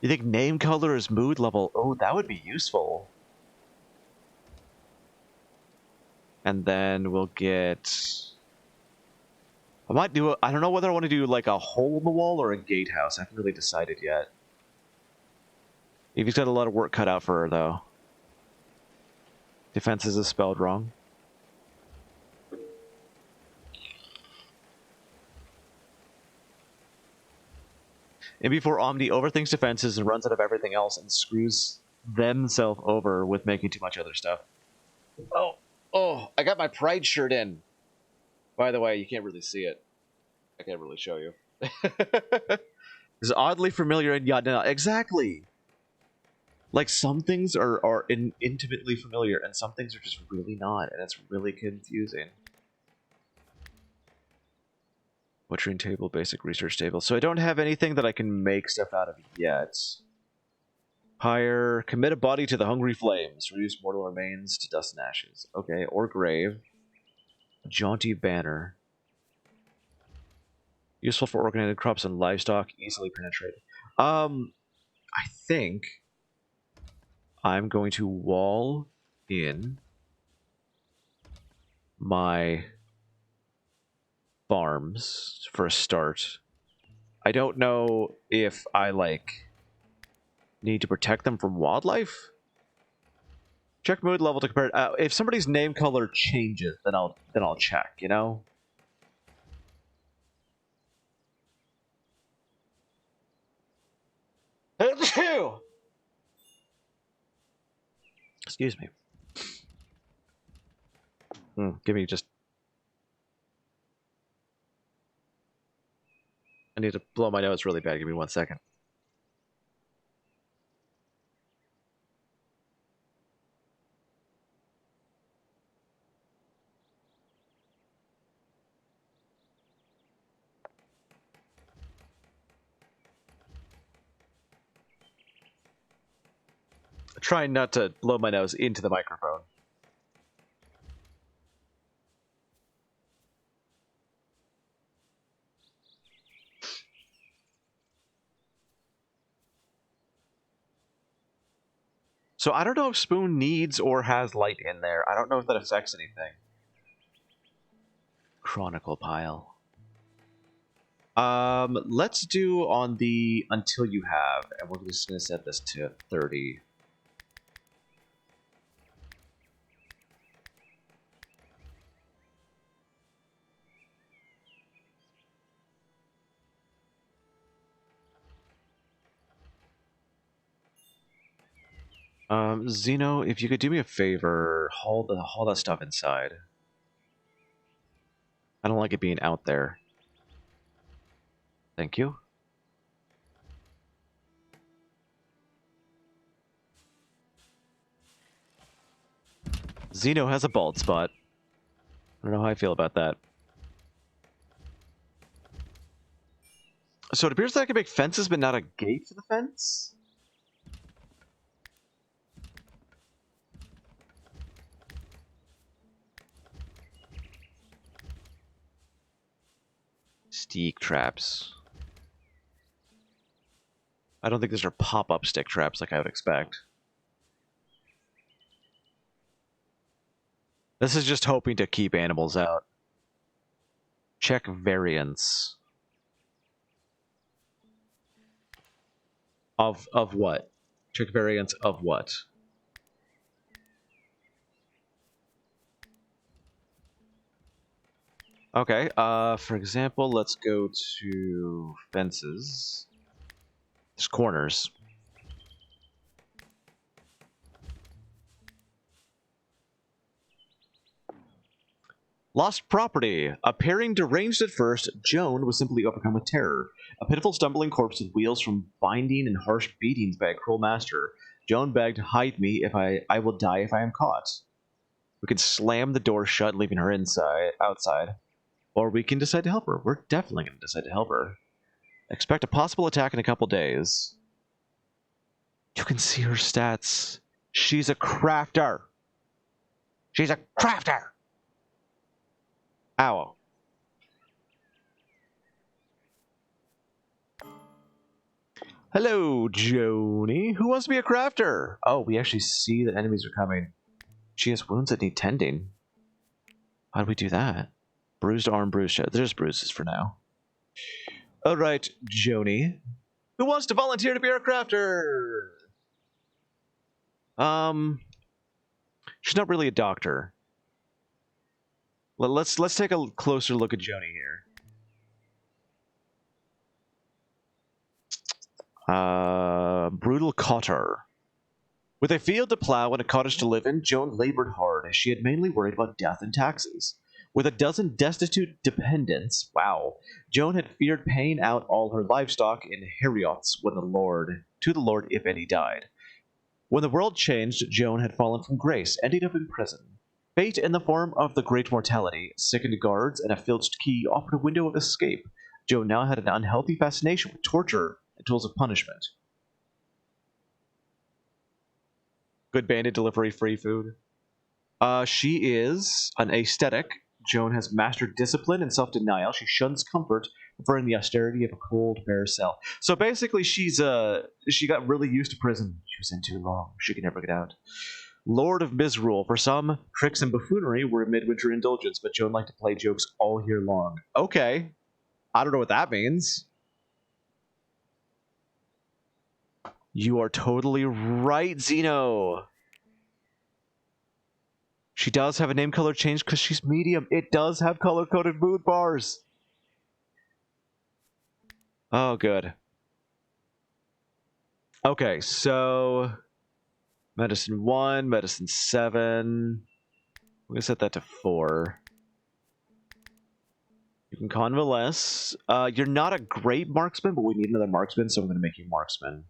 You think name color is mood level? Oh, that would be useful. And then we'll get... I might do I don't know whether I want to do like a hole in the wall or a gatehouse. I haven't really decided yet. Evie's got a lot of work cut out for her, though. Defenses is spelled wrong. And before Omni overthinks defenses and runs out of everything else and screws themselves over with making too much other stuff. Oh, I got my Pride shirt in. By the way, you can't really see it. I can't really show you. It's oddly familiar and yeah, no, exactly. Like some things are intimately familiar and some things are just really not, and it's really confusing. Butchering table, basic research table. So I don't have anything that I can make stuff out of yet. Hire, commit a body to the hungry flames. Reduce mortal remains to dust and ashes. Okay, or grave. Jaunty banner. Useful for organized crops and livestock. Easily penetrated. I think I'm going to wall in my farms for a start. I don't know if I need to protect them from wildlife. Check mood level to compare. If somebody's name color changes, then I'll check. You know. Excuse me. Give me just... I need to blow my nose really bad. Give me 1 second. Trying not to blow my nose into the microphone. So I don't know if Spoon needs or has light in there. I don't know if that affects anything. Chronicle pile. Let's do on the until you have, and we're just gonna set this to 30. Zeno, if you could do me a favor, haul that stuff inside. I don't like it being out there. Thank you. Zeno has a bald spot. I don't know how I feel about that. So it appears that I can make fences, but not a gate for the fence? Stick traps. I don't think these are pop-up stick traps like I would expect. This is just hoping to keep animals out. Check variance. Of what? Check variance of what? Okay, for example, let's go to fences. There's corners. Lost property. Appearing deranged at first, Joan was simply overcome with terror. A pitiful stumbling corpse with wheels from binding and harsh beatings by a cruel master. Joan begged, "Hide me, if I will die if I am caught." We can slam the door shut, leaving her outside. Or we can decide to help her. We're definitely going to decide to help her. Expect a possible attack in a couple days. You can see her stats. She's a crafter. She's a crafter! Ow. Hello, Joni. Who wants to be a crafter? Oh, we actually see that enemies are coming. She has wounds that need tending. How do we do that? Bruised arm, bruised chest. There's bruises for now. Alright, Joni. Who wants to volunteer to be our crafter? She's not really a doctor. Let's take a closer look at Joni here. Brutal cotter. With a field to plow and a cottage to live in, Joan labored hard, as she had mainly worried about death and taxes. With a dozen destitute dependents, wow, Joan had feared paying out all her livestock in heriots to the Lord if any died. When the world changed, Joan had fallen from grace, ending up in prison. Fate, in the form of the Great Mortality, sickened guards, and a filched key offered a window of escape. Joan now had an unhealthy fascination with torture and tools of punishment. Good bandit delivery, free food. She is an aesthetic. Joan has mastered discipline and self-denial. She shuns comfort, preferring the austerity of a cold, bare cell. So basically, she got really used to prison. She was in too long. She could never get out. Lord of Misrule. For some, tricks and buffoonery were a midwinter indulgence, but Joan liked to play jokes all year long. Okay. I don't know what that means. You are totally right, Zeno. She does have a name color change because she's medium. It does have color-coded mood bars. Oh, good. Okay, so medicine 1, medicine 7. We're going to set that to 4. You can convalesce. You're not a great marksman, but we need another marksman, so I'm going to make you marksman.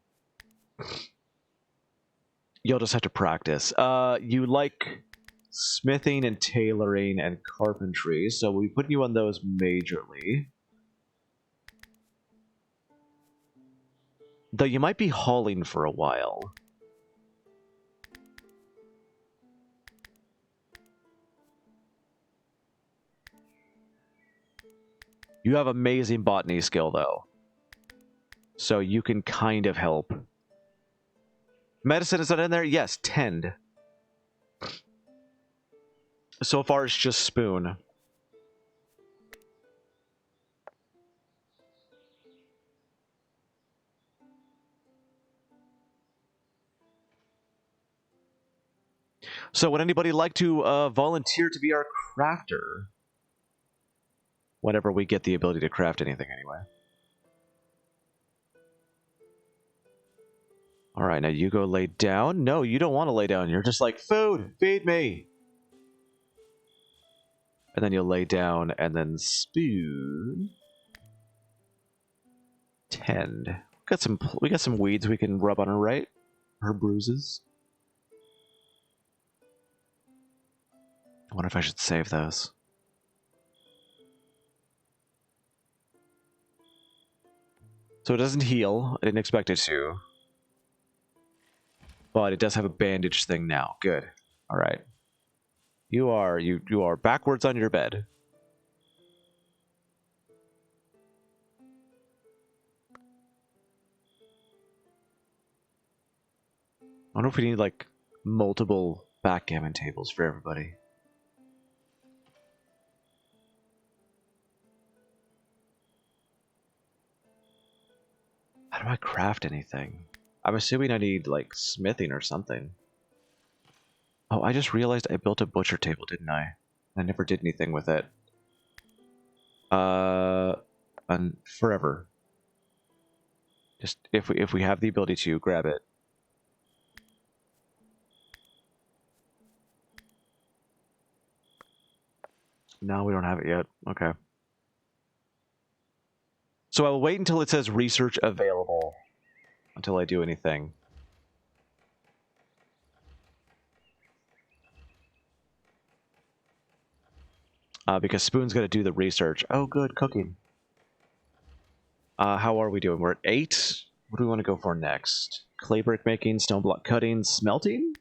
You'll just have to practice. You like smithing and tailoring and carpentry, so we put you on those majorly. Though you might be hauling for a while. You have amazing botany skill, though. So you can kind of help. Medicine is not in there? Yes, tend. So far, it's just spoon. So would anybody like to volunteer to be our crafter? Whenever we get the ability to craft anything, anyway. Alright, now you go lay down. No, you don't want to lay down. You're just like, food, feed me. And then you'll lay down and then spoon. Tend. We got some weeds we can rub on her, right? Her bruises. I wonder if I should save those. So it doesn't heal. I didn't expect it to. But it does have a bandage thing now. Good. Alright. You are backwards on your bed. I wonder if we need, like, multiple backgammon tables for everybody. How do I craft anything? I'm assuming I need, like, smithing or something. Oh, I just realized I built a butcher table, didn't I? I never did anything with it. And forever. Just, if we have the ability to, grab it. No, we don't have it yet. Okay. So I'll wait until it says research available until I do anything. Because Spoon's going to do the research. Oh, good, cooking. How are we doing? We're at 8. What do we want to go for next? Clay brick making, stone block cutting, smelting?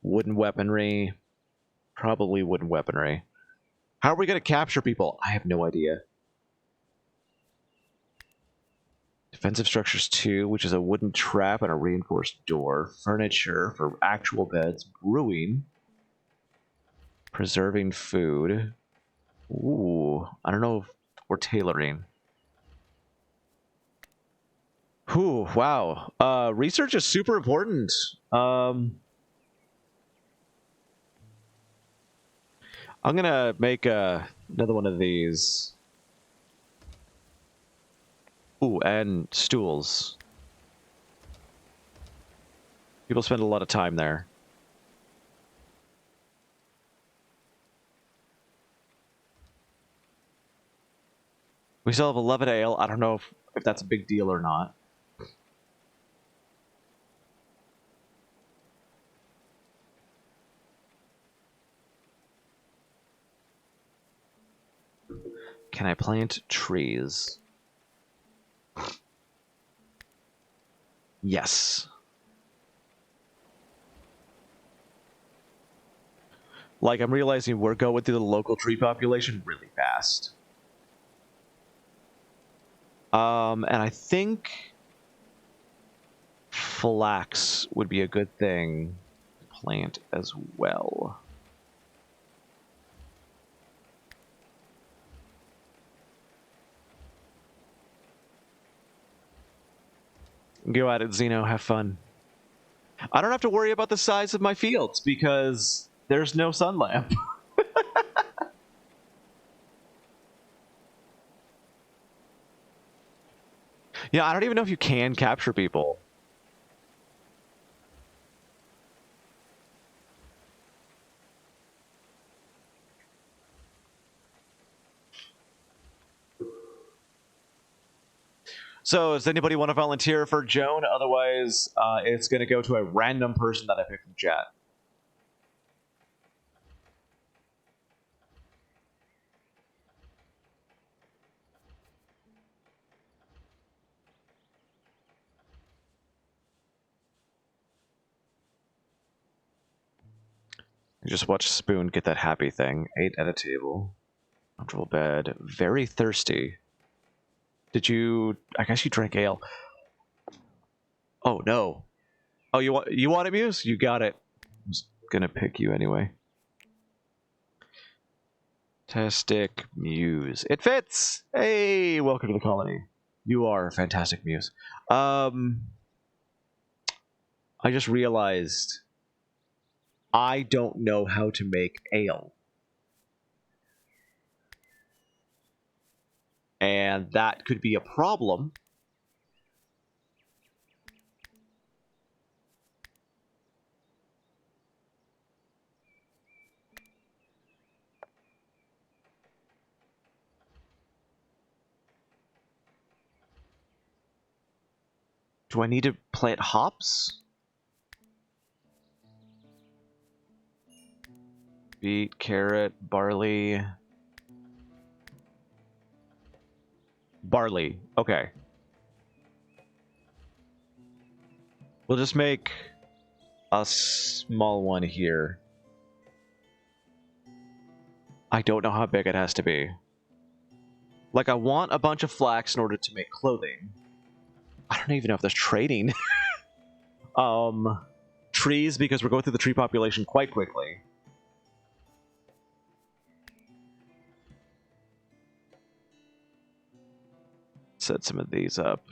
Wooden weaponry. Probably wooden weaponry. How are we going to capture people? I have no idea. Defensive structures 2, which is a wooden trap and a reinforced door. Furniture for actual beds. Brewing. Preserving food. Ooh, I don't know if we're tailoring. Ooh, wow. Research is super important. I'm gonna make another one of these. Ooh, and stools. People spend a lot of time there. We still have 11 ale. I don't know if that's a big deal or not. Can I plant trees? Yes. Like, I'm realizing we're going through the local tree population really fast. And I think flax would be a good thing to plant as well. Go at it, Zeno. Have fun. I don't have to worry about the size of my fields because there's no sun lamp. Yeah, I don't even know if you can capture people. So, does anybody want to volunteer for Joan? Otherwise, it's going to go to a random person that I picked from chat. Just watch Spoon get that happy thing. 8 at a table. Comfortable bed. Very thirsty. Did you... I guess you drank ale. Oh, no. Oh, you want it, Muse? You got it. I was gonna pick you anyway. Fantastic Muse. It fits! Hey, welcome to the colony. You are a fantastic Muse. I just realized I don't know how to make ale. And that could be a problem. Do I need to plant hops? Beet, carrot, barley. Barley. Okay. We'll just make a small one here. I don't know how big it has to be. Like, I want a bunch of flax in order to make clothing. I don't even know if there's trading. Trees, because we're going through the tree population quite quickly. Set some of these up.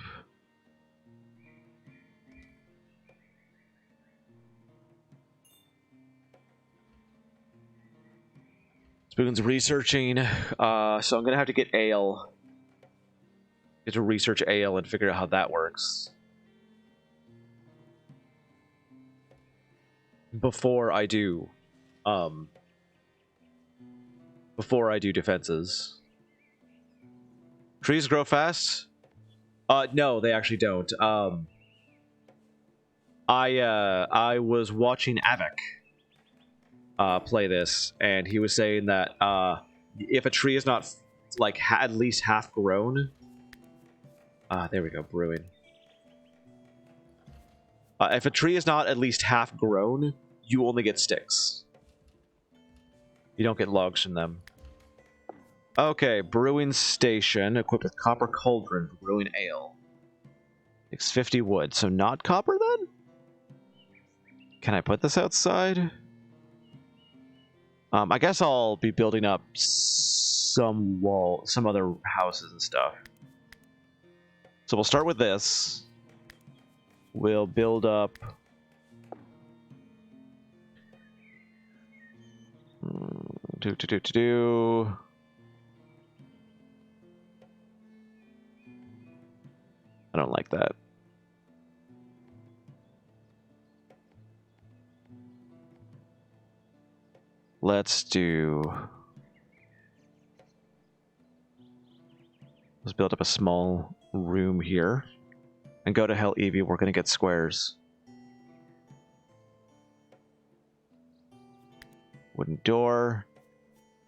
Spoon's researching, so I'm gonna have to get ale. Get to research ale and figure out how that works. Before I do defenses. Trees grow fast? No, they actually don't. I was watching Avik play this, and he was saying that if a tree is not like at least half grown, there we go, brewing. If a tree is not at least half grown, you only get sticks. You don't get logs from them. Okay, brewing station equipped with copper cauldron for brewing ale. Takes 50 wood, so not copper then? Can I put this outside? I guess I'll be building up some other houses and stuff. So we'll start with this. We'll build up. I don't like that. Let's build up a small room here. And go to hell, Evie. We're gonna get squares. Wooden door.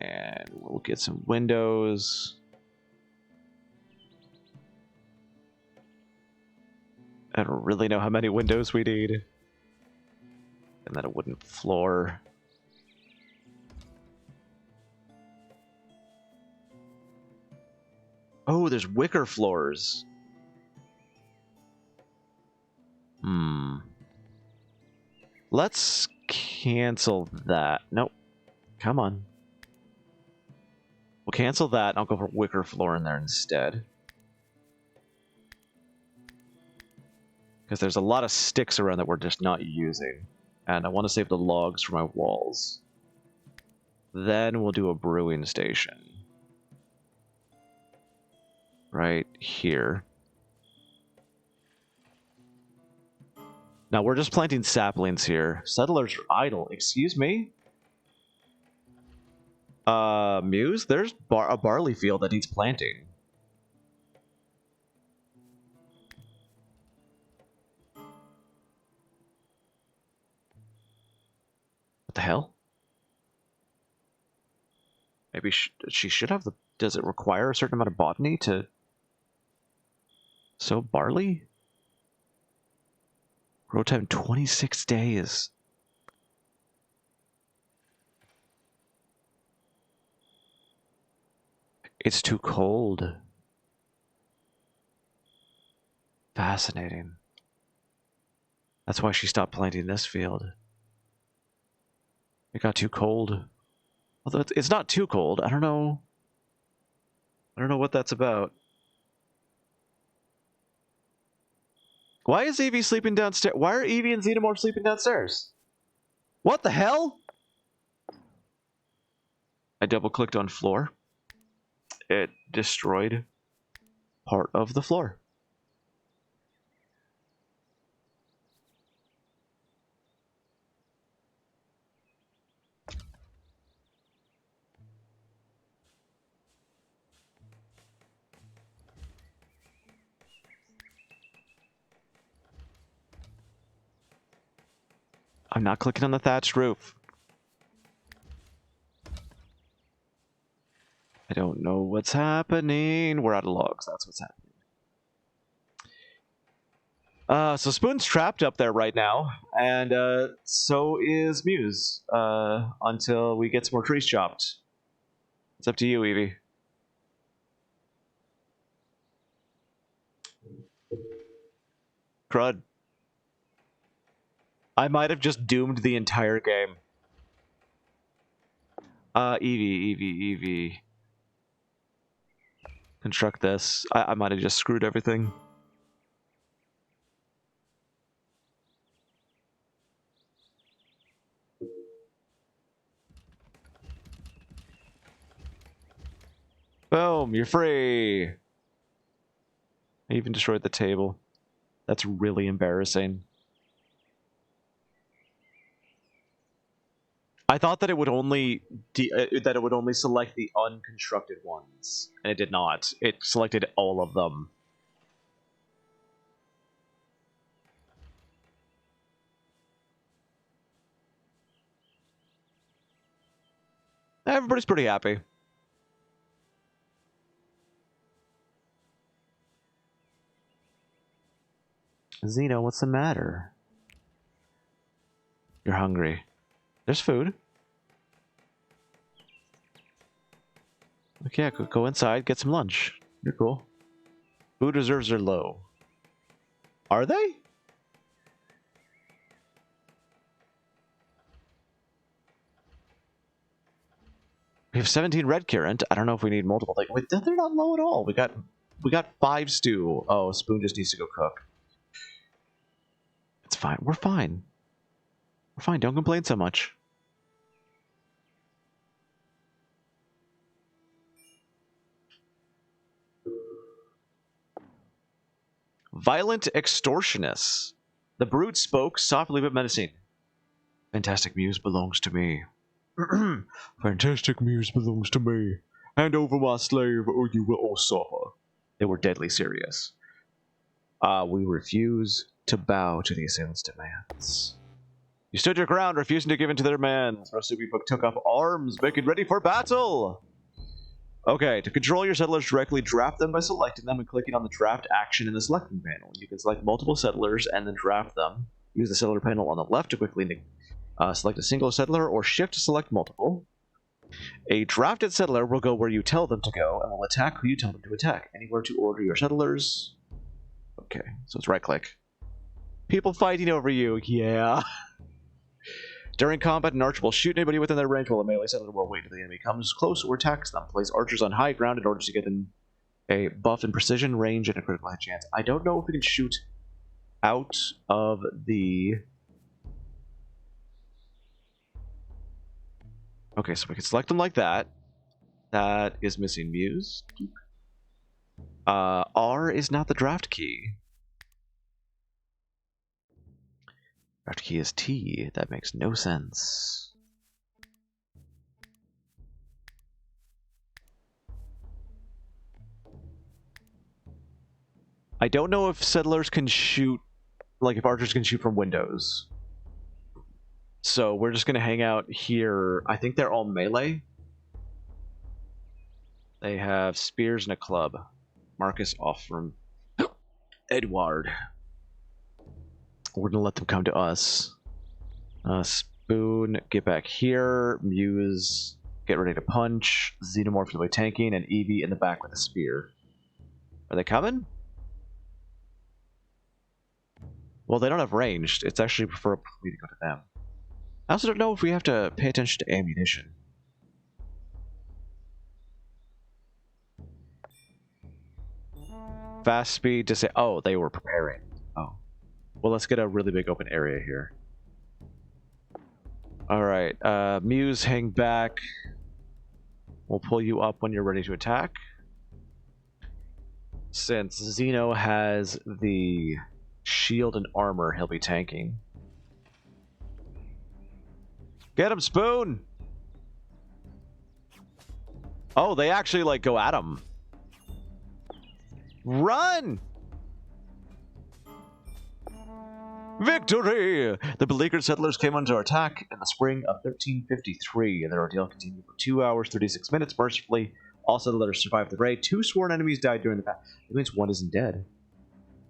And we'll get some windows. I don't really know how many windows we need. And then a wooden floor. Oh, there's wicker floors. Let's cancel that. Nope. Come on. We'll cancel that, and I'll go for wicker floor in there instead. Because there's a lot of sticks around that we're just not using. And I want to save the logs for my walls. Then we'll do a brewing station. Right here. Now we're just planting saplings here. Settlers are idle. Excuse me? Muse? There's a barley field that needs planting. What the hell? Maybe she should have the... Does it require a certain amount of botany to sow barley? Grow time 26 days. It's too cold. Fascinating. That's why she stopped planting this field. It got too cold. Although it's not too cold. I don't know. I don't know what that's about. Why is Evie sleeping downstairs? Why are Evie and Xenomorph sleeping downstairs? What the hell? I double-clicked on floor. It destroyed part of the floor. I'm not clicking on the thatched roof. I don't know what's happening. We're out of logs. That's what's happening. So Spoon's trapped up there right now, and so is Muse, until we get some more trees chopped. It's up to you, Evie. Crud. I might have just doomed the entire game. Evie. Construct this. I might have just screwed everything. Boom, you're free. I even destroyed the table. That's really embarrassing. I thought that it would only select the unconstructed ones, and it did not. It selected all of them. Everybody's pretty happy. Xeno, what's the matter? You're hungry. There's food. Yeah, go inside, get some lunch. You're cool. Food reserves are low. Are they? We have 17 red currant. I don't know if we need multiple. Like, wait, they're not low at all. We got 5 stew. Oh, Spoon just needs to go cook. It's fine. We're fine. We're fine. Don't complain so much. Violent extortionists. The brute spoke softly but menacing. Fantastic muse belongs to me. Fantastic muse belongs to me. Hand over my slave or you will all suffer. They were deadly serious. We refuse to bow to the assailants' demands. You stood your ground, refusing to give in to their demands. Rasubi took up arms, making ready for battle! Okay, to control your settlers directly, draft them by selecting them and clicking on the draft action in the selecting panel. You can select multiple settlers and then draft them. Use the settler panel on the left to quickly select a single settler, or shift to select multiple. A drafted settler will go where you tell them to go and will attack who you tell them to attack. Anywhere to order your settlers. Okay, so it's right click. People fighting over you, yeah. During combat, an archer will shoot anybody within their range while a melee settler will wait until the enemy comes close or attacks them. Place archers on high ground in order to get them a buff in precision, range, and a critical hit chance. I don't know if we can shoot out of the... Okay, so we can select them like that. That is missing Muse. R is not the draft key. Draft key is T. That makes no sense. I don't know if settlers can shoot, like if archers can shoot from windows. So we're just going to hang out here. I think they're all melee. They have spears and a club. Marcus off from Edward. We're going to let them come to us. Spoon, get back here. Muse, get ready to punch. Xenomorph away tanking. And Evie in the back with a spear. Are they coming? Well, they don't have ranged. It's actually preferable for me to go to them. I also don't know if we have to pay attention to ammunition. Fast speed to say... Oh, they were preparing. Oh. Well, let's get a really big open area here. Alright, Muse, hang back. We'll pull you up when you're ready to attack. Since Xeno has the shield and armor, he'll be tanking. Get him, Spoon! Oh, they actually, like, go at him. Run! Victory! The beleaguered settlers came under attack in the spring of 1353, and their ordeal continued for 2 hours, 36 minutes. Mercifully, all settlers survived the raid. 2 sworn enemies died during the battle. That means 1 isn't dead.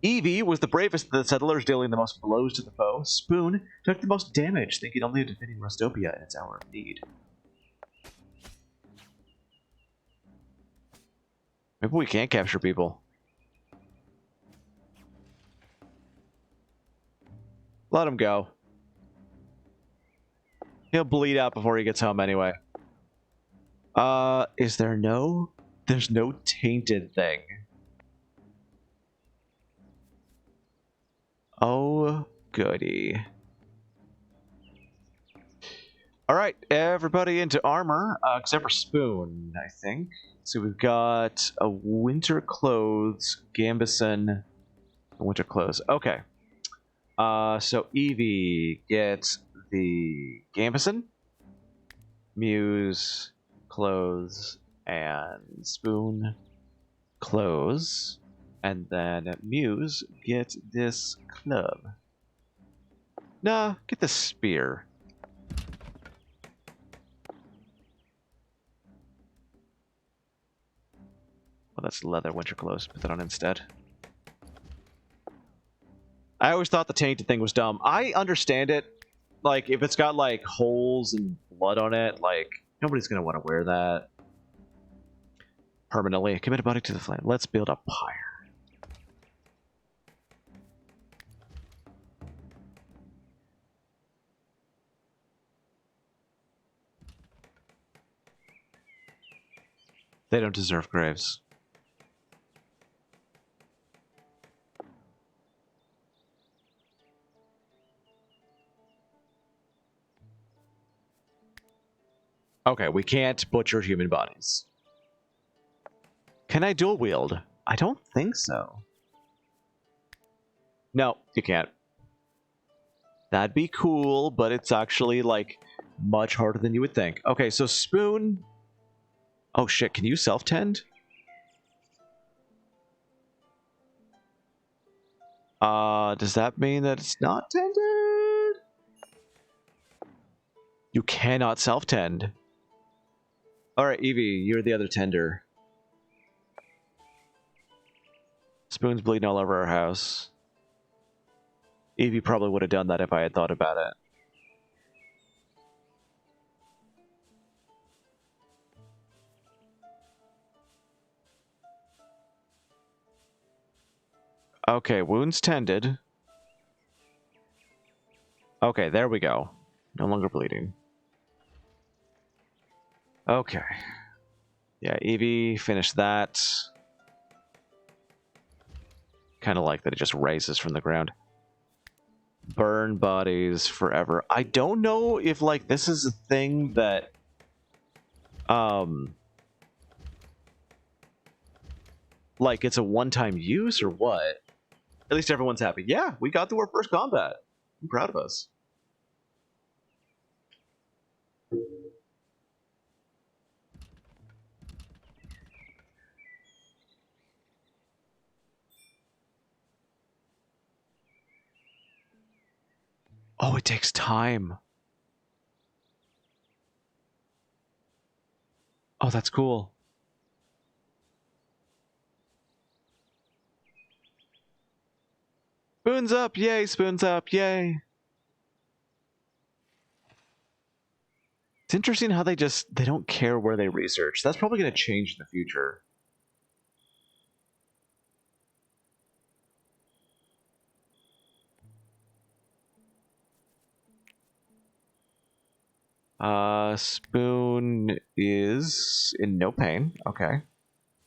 Evie was the bravest of the settlers, dealing the most blows to the foe. Spoon took the most damage, thinking only of defending Rustopia in its hour of need. Maybe we can't capture people. Let him go. He'll bleed out before he gets home anyway. Is there no... There's no tainted thing. Oh, goody. Alright, everybody into armor, except for Spoon, I think. So we've got a winter clothes, Gambison, winter clothes. Okay. So Evie gets the Gambison, Muse, clothes, and Spoon, clothes. And then Muse, get this club. Nah, get the spear. Well, that's leather winter clothes. Put that on instead. I always thought the tainted thing was dumb. I understand it. Like, if it's got, like, holes and blood on it, like, nobody's gonna want to wear that. permanently. Commit a body to the flame. Let's build a pyre. They don't deserve graves. Okay, we can't butcher human bodies. Can I dual wield? I don't think so. No, you can't. That'd be cool, but it's actually, like, much harder than you would think. Okay, so spoon... Oh shit, can you self-tend? Does that mean that it's not tended? You cannot self-tend. Alright, Evie, you're the other tender. Spoon's bleeding all over our house. Evie probably would have done that if I had thought about it. Okay, wounds tended. Okay, there we go. No longer bleeding. Okay. Yeah, Evie, finish that. Kind of like that it just rises from the ground. Burn bodies forever. I don't know if, like, this is a thing that... like, it's a one-time use or what? At least everyone's happy. Yeah, we got through our first combat. I'm proud of us. Oh, it takes time. Oh, that's cool. Spoons up, yay, spoons up, yay. It's interesting how they don't care where they research. That's probably going to change in the future. Spoon is in no pain. Okay.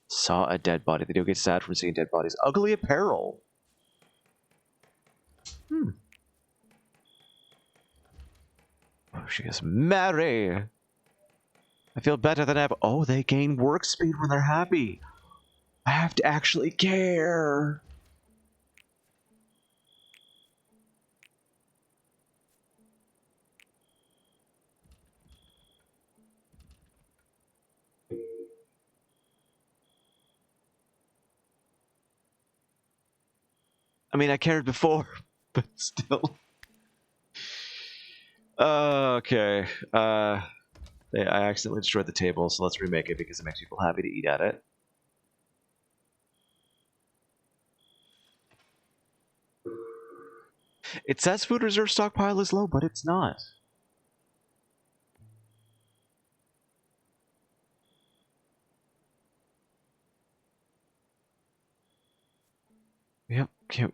Saw a dead body. They do get sad from seeing dead bodies. Ugly apparel. Oh, she is merry. I feel better than ever. Oh, they gain work speed when they're happy. I have to actually care. I mean, I cared before, but still. Okay. I accidentally destroyed the table, so let's remake it because it makes people happy to eat at it. It says food reserve stockpile is low, but it's not. Yep, cute.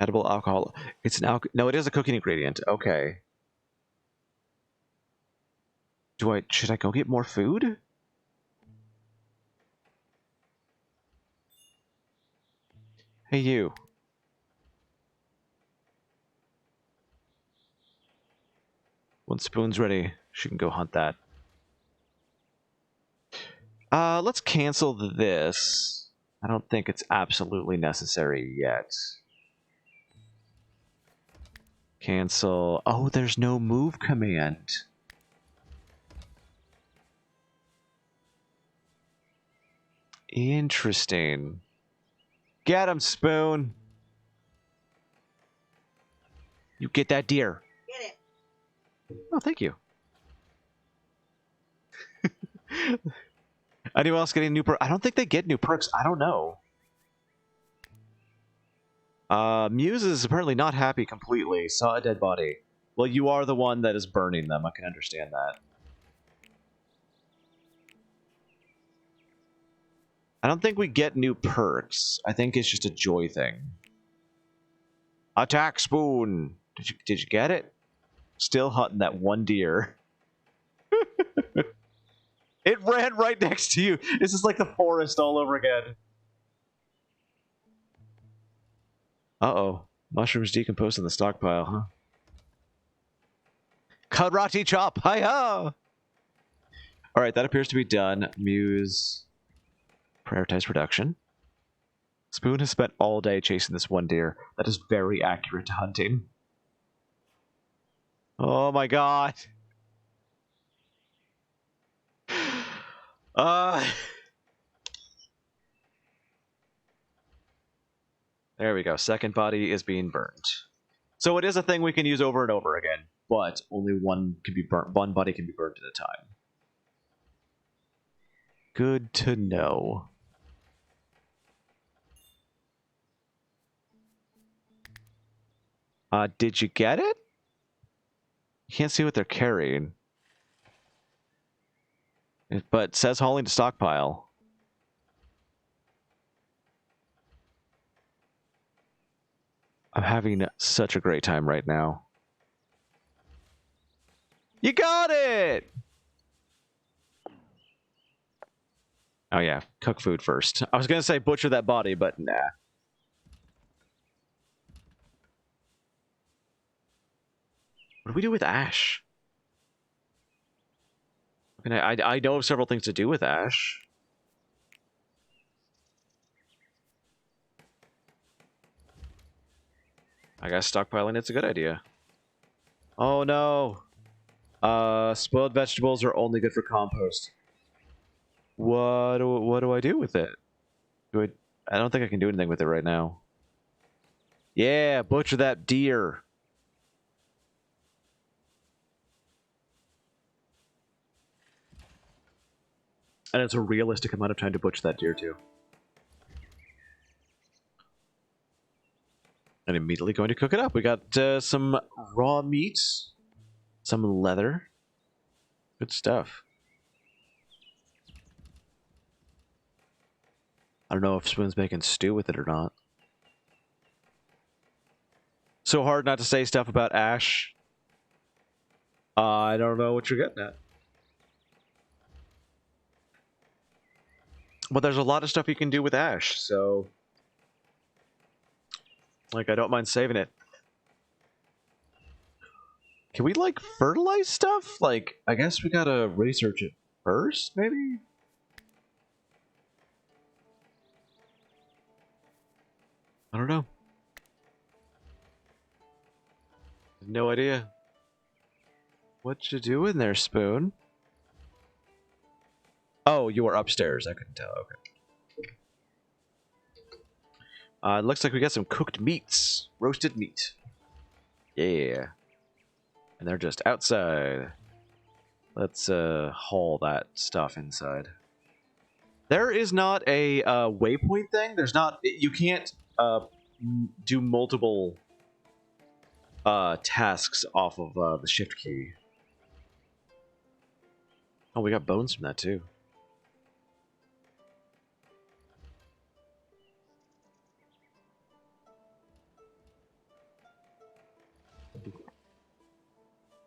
Edible alcohol. It's an no, it is a cooking ingredient. Okay. Should I go get more food? Hey, you. When Spoon's ready, she can go hunt that. Let's cancel this. I don't think it's absolutely necessary yet. Cancel. Oh, there's no move command. Interesting. Get him, Spoon. You get that deer. Get it. Oh, thank you. Anyone else getting new perks? I don't think they get new perks. I don't know. Muse is apparently not happy completely. Saw a dead body. Well, you are the one that is burning them. I can understand that. I don't think we get new perks. I think it's just a joy thing. Attack spoon. Did you get it? Still hunting that one deer. It ran right next to you. This is like the forest all over again. Uh-oh. Mushrooms decompose in the stockpile, huh? Karate chop! Hi-ha! Alright, that appears to be done. Muse. Prioritize production. Spoon has spent all day chasing this one deer. That is very accurate to hunting. Oh my god. There we go. Second body is being burned. So it is a thing we can use over and over again, but only one can be burnt. One body can be burned at a time. Good to know. Did you get it? You can't see what they're carrying. But it says hauling to stockpile. I'm having such a great time right now. You got it! Oh yeah, cook food first. I was gonna say butcher that body, but nah. What do we do with ash? I know of several things to do with ash. I guess stockpiling it's a good idea. Oh no. Spoiled vegetables are only good for compost. What do I do with it? I don't think I can do anything with it right now. Yeah, butcher that deer. And it's a realistic amount of time to butcher that deer too. And immediately going to cook it up. We got some raw meat, some leather. Good stuff. I don't know if Spoon's making stew with it or not. So hard not to say stuff about ash. I don't know what you're getting at. But there's a lot of stuff you can do with ash, so... Like, I don't mind saving it. Can we, like, fertilize stuff? Like, I guess we gotta research it first, maybe? I don't know. No idea. What you doing there, Spoon? Oh, you were upstairs. I couldn't tell. Okay. It looks like we got some cooked meats. Roasted meat. Yeah. And they're just outside. Let's haul that stuff inside. There is not a waypoint thing. There's not... You can't do multiple tasks off of the shift key. Oh, we got bones from that too.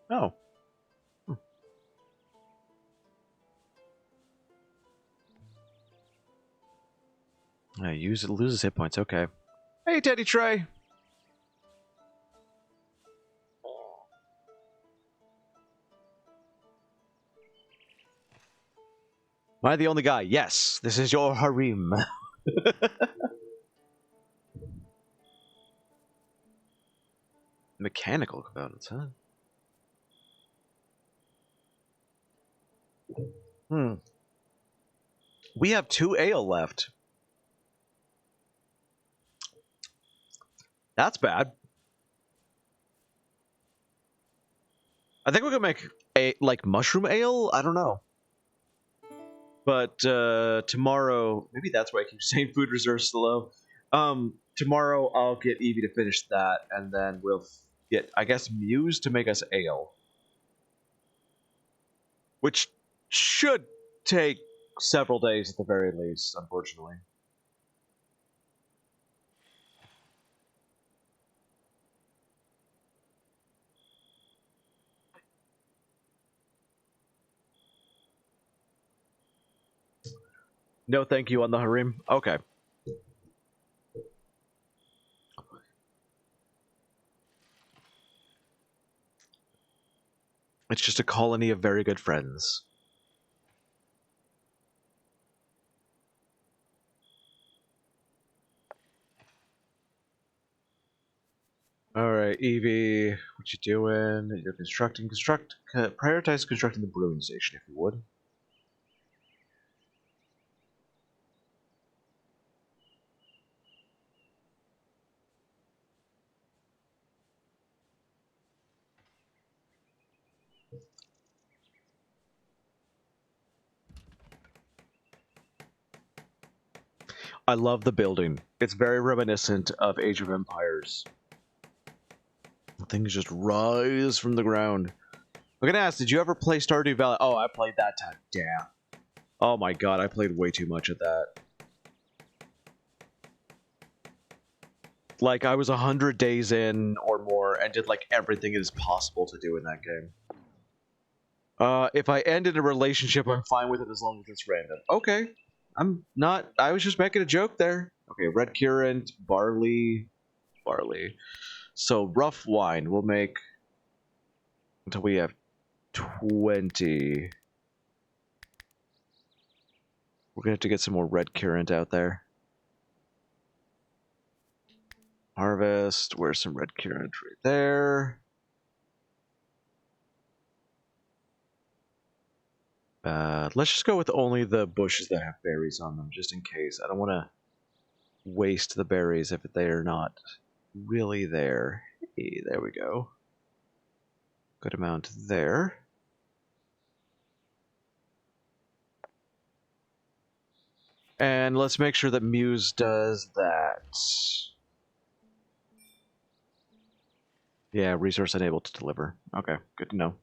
Oh. Loses hit points. Okay. Hey, Teddy Trey. Am I the only guy? Yes. This is your harem. Mechanical components, huh? We have 2 ale left. That's bad. I think we could make like mushroom ale. I don't know. But tomorrow, maybe that's why I keep saying food reserves so low. Tomorrow I'll get Evie to finish that, and then we'll get, I guess, Muse to make us ale, which should take several days at the very least, unfortunately. No thank you on the harem? Okay. It's just a colony of very good friends. Alright, Evie, what you doing? You're constructing. Prioritize constructing the brewing station, if you would. I love the building. It's very reminiscent of Age of Empires. Things just rise from the ground. I'm gonna ask, did you ever play Stardew Valley? Oh, I played that time. Damn. Oh my god, I played way too much of that. Like, I was 100 days in or more and did like everything it is possible to do in that game. If I ended a relationship, I'm fine with it as long as it's random. Okay. I'm not... I was just making a joke there. Okay, red currant, barley... Barley. So, rough wine. We'll make... until we have 20. We're gonna have to get some more red currant out there. Harvest. Where's some red currant? Right there. Let's just go with only the bushes that have berries on them, just in case. I don't want to waste the berries if they are not really there. Hey, there we go. Good amount there. And let's make sure that Muse does that. Yeah, resource unable to deliver. Okay, good to know.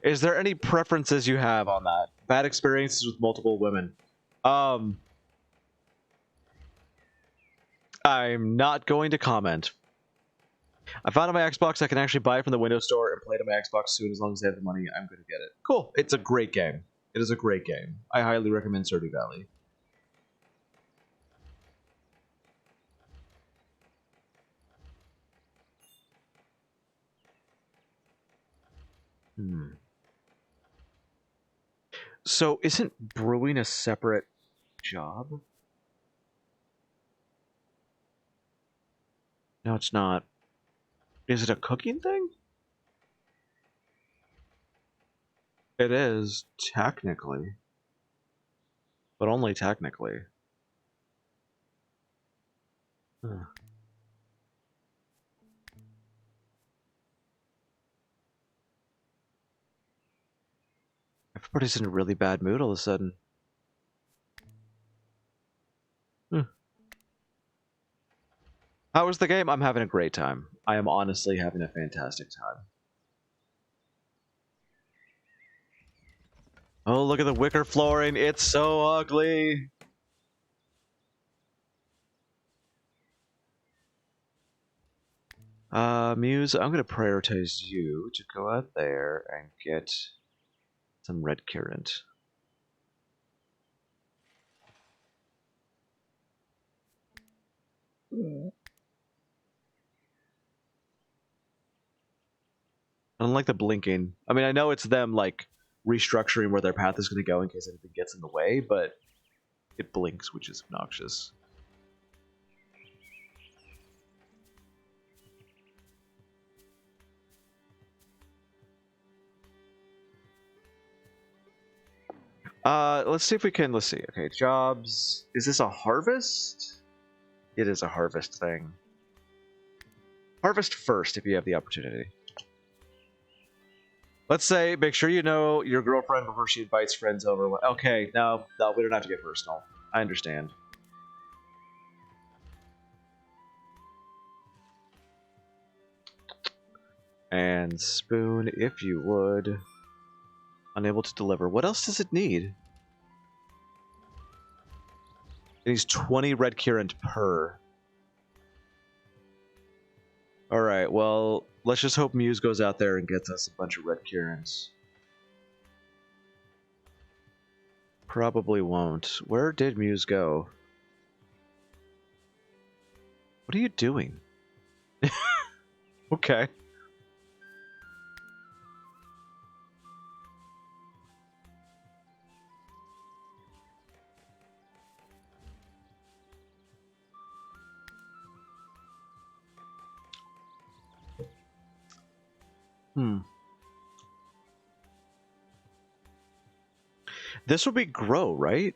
Is there any preferences you have on that? Bad experiences with multiple women. I'm not going to comment. I found on my Xbox I can actually buy it from the Windows Store and play it on my Xbox soon. As long as I have the money, I'm going to get it. Cool. It's a great game. It is a great game. I highly recommend Stardew Valley. So, isn't brewing a separate job? No, it's not. Is it a cooking thing? It is, technically. But only technically. Huh. Everybody's in a really bad mood all of a sudden. How was the game? I'm having a great time. I am honestly having a fantastic time. Oh, look at the wicker flooring. It's so ugly. Muse, I'm going to prioritize you to go out there and get some red currant. I don't like the blinking. I mean, I know it's them, like, restructuring where their path is going to go in case anything gets in the way, but it blinks, which is obnoxious. Let's see if we can, let's see. Okay, jobs. Is this a harvest? It is a harvest thing. Harvest first if you have the opportunity. Let's say, make sure you know your girlfriend before she invites friends over. Okay, no, we don't have to get personal. I understand. And spoon, if you would. Unable to deliver. What else does it need? It needs 20 red current per. Alright, well, let's just hope Muse goes out there and gets us a bunch of red currents. Probably won't. Where did Muse go? What are you doing? Okay. This would be grow, right?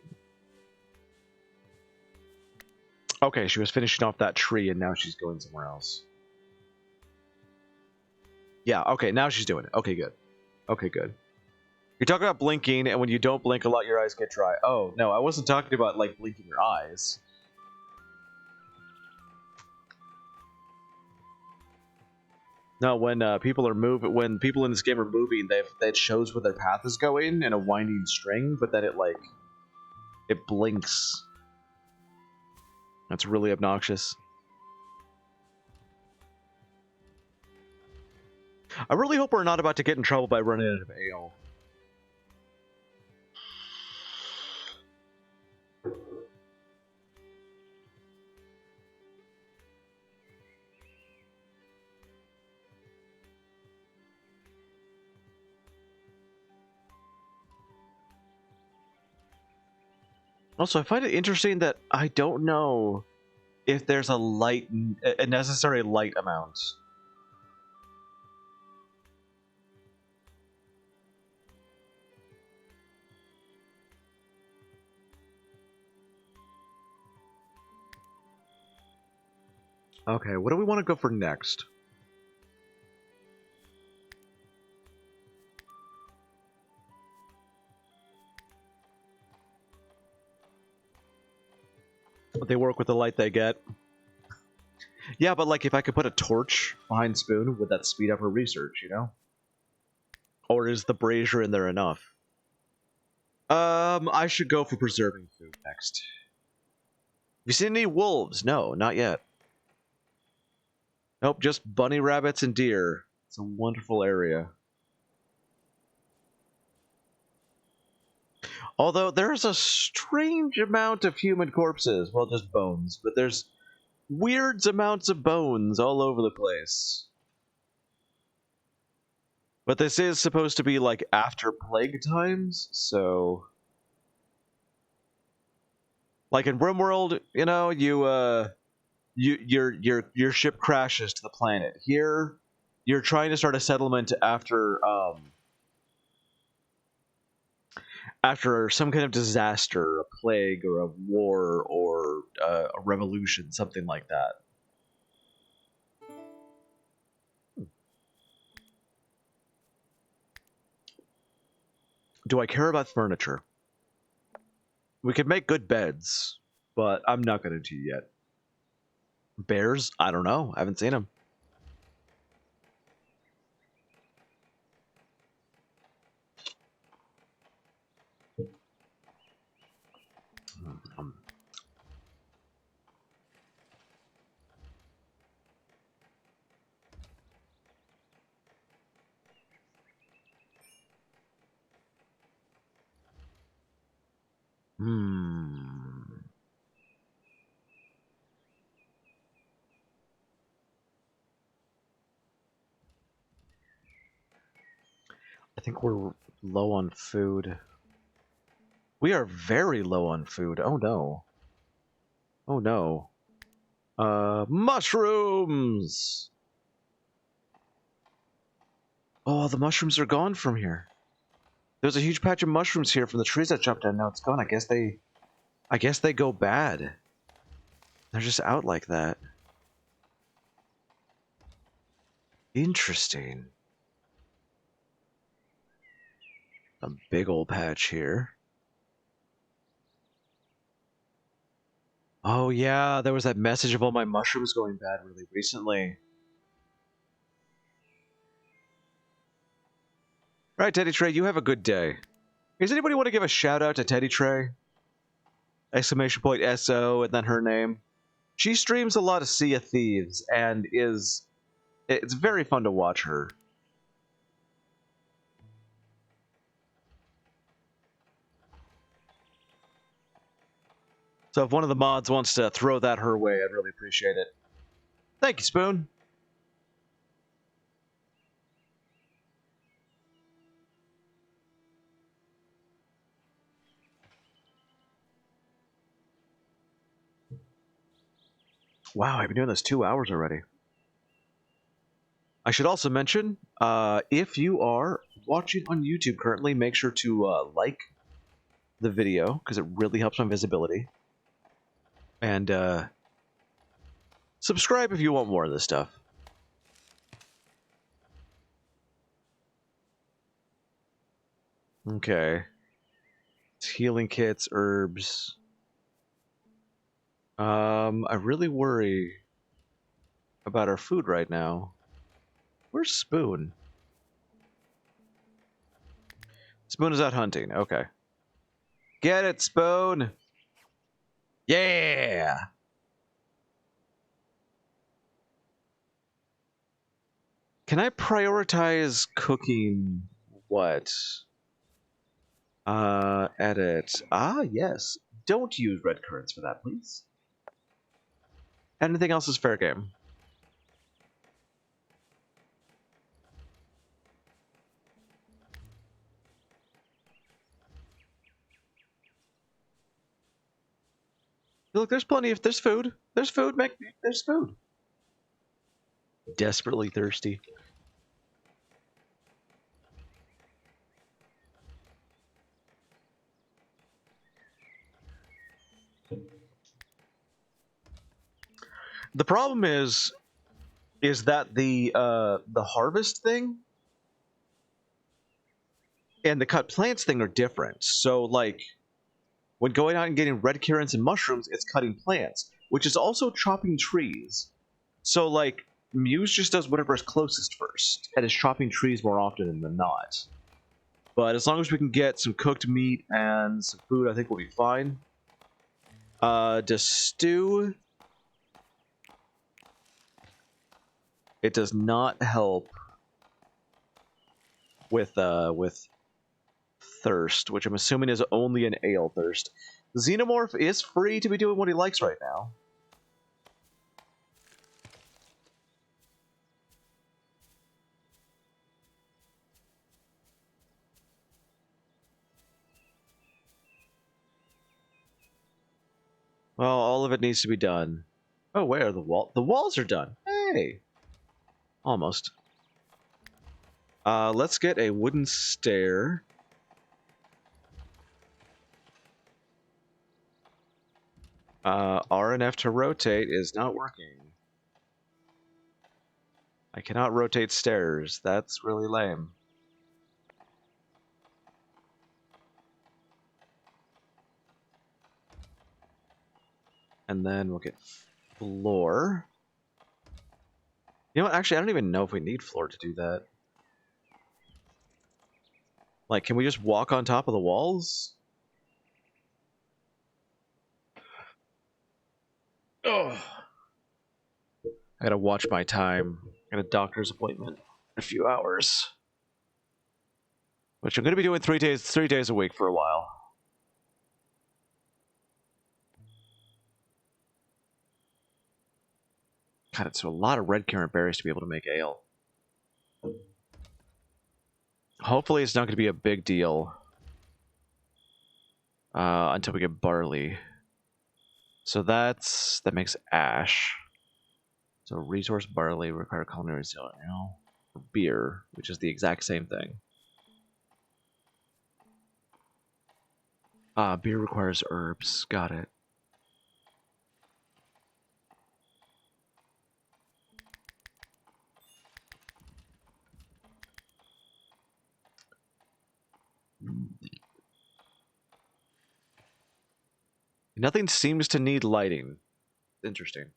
Okay, she was finishing off that tree and now she's going somewhere else. Yeah, okay, now she's doing it. Okay, good. Okay, good. You're talking about blinking, and when you don't blink a lot, your eyes get dry. Oh, no, I wasn't talking about, like, blinking your eyes. No, when people are when people in this game are moving, that shows where their path is going in a winding string, but then it blinks. That's really obnoxious. I really hope we're not about to get in trouble by running out of ale. Also, I find it interesting that I don't know if there's a necessary light amount. Okay, what do we want to go for next? They work with the light they get. Yeah, but like if I could put a torch behind Spoon, would that speed up her research, you know? Or is the brazier in there enough? I should go for preserving food next. Have you seen any wolves? No, not yet. Nope, just bunny rabbits and deer. It's a wonderful area. Although there's a strange amount of human corpses. Well, just bones. But there's weird amounts of bones all over the place. But this is supposed to be like after plague times, so... Like in RimWorld, you know, your ship crashes to the planet. Here, you're trying to start a settlement after some kind of disaster, a plague or a war or a revolution, something like that. Do I care about furniture? We could make good beds, but I'm not going to yet. Bears? I don't know. I haven't seen them. I think we're low on food. We are very low on food. Oh no. Oh no. Mushrooms! Oh, the mushrooms are gone from here. There's a huge patch of mushrooms here from the trees I chopped down. Now it's gone. I guess they go bad. They're just out like that. Interesting. A big old patch here. Oh yeah, there was that message of all my mushrooms going bad really recently. Alright, Teddy Trey, you have a good day. Does anybody want to give a shout out to Teddy Trey? Exclamation point SO and then her name. She streams a lot of Sea of Thieves and it's very fun to watch her. So if one of the mods wants to throw that her way, I'd really appreciate it. Thank you, Spoon. Wow, I've been doing this 2 hours already. I should also mention, if you are watching on YouTube currently, make sure to like the video, because it really helps my visibility. And subscribe if you want more of this stuff. Okay. It's healing kits, herbs. I really worry about our food right now. Where's Spoon? Spoon is out hunting. Okay. Get it, Spoon! Yeah! Can I prioritize cooking what? Edit. Ah, yes. Don't use red currants for that, please. Anything else is fair game. Look, there's plenty of... There's food. There's food, there's food. Desperately thirsty. The problem is that the harvest thing and the cut plants thing are different. So, like, when going out and getting red currants and mushrooms, it's cutting plants, which is also chopping trees. So, like, Muse just does whatever is closest first, and is chopping trees more often than not. But as long as we can get some cooked meat and some food, I think we'll be fine. To stew... It does not help with thirst, which I'm assuming is only an ale thirst. Xenomorph is free to be doing what he likes right now. Well, all of it needs to be done. Oh, where are the walls? The walls are done. Hey! Almost. Let's get a wooden stair. R and F to rotate is not working. I cannot rotate stairs. That's really lame. And then we'll get floor. You know what? Actually, I don't even know if we need floor to do that. Like, can we just walk on top of the walls? Oh. I gotta watch my time. I got a doctor's appointment in a few hours. Which I'm gonna be doing 3 days a week for a while. God, it's a lot of red currant berries to be able to make ale. Hopefully it's not going to be a big deal until we get barley. So that makes ash. So resource barley require culinary skill, or beer, which is the exact same thing. Beer requires herbs. Got it. Nothing seems to need lighting. Interesting.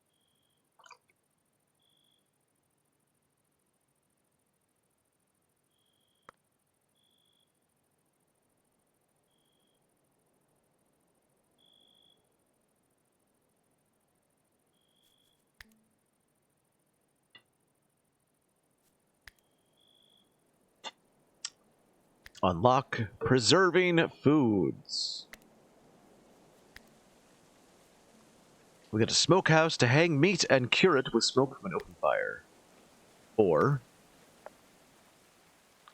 Unlock preserving foods. We get a smokehouse to hang meat and cure it with smoke from an open fire. Or,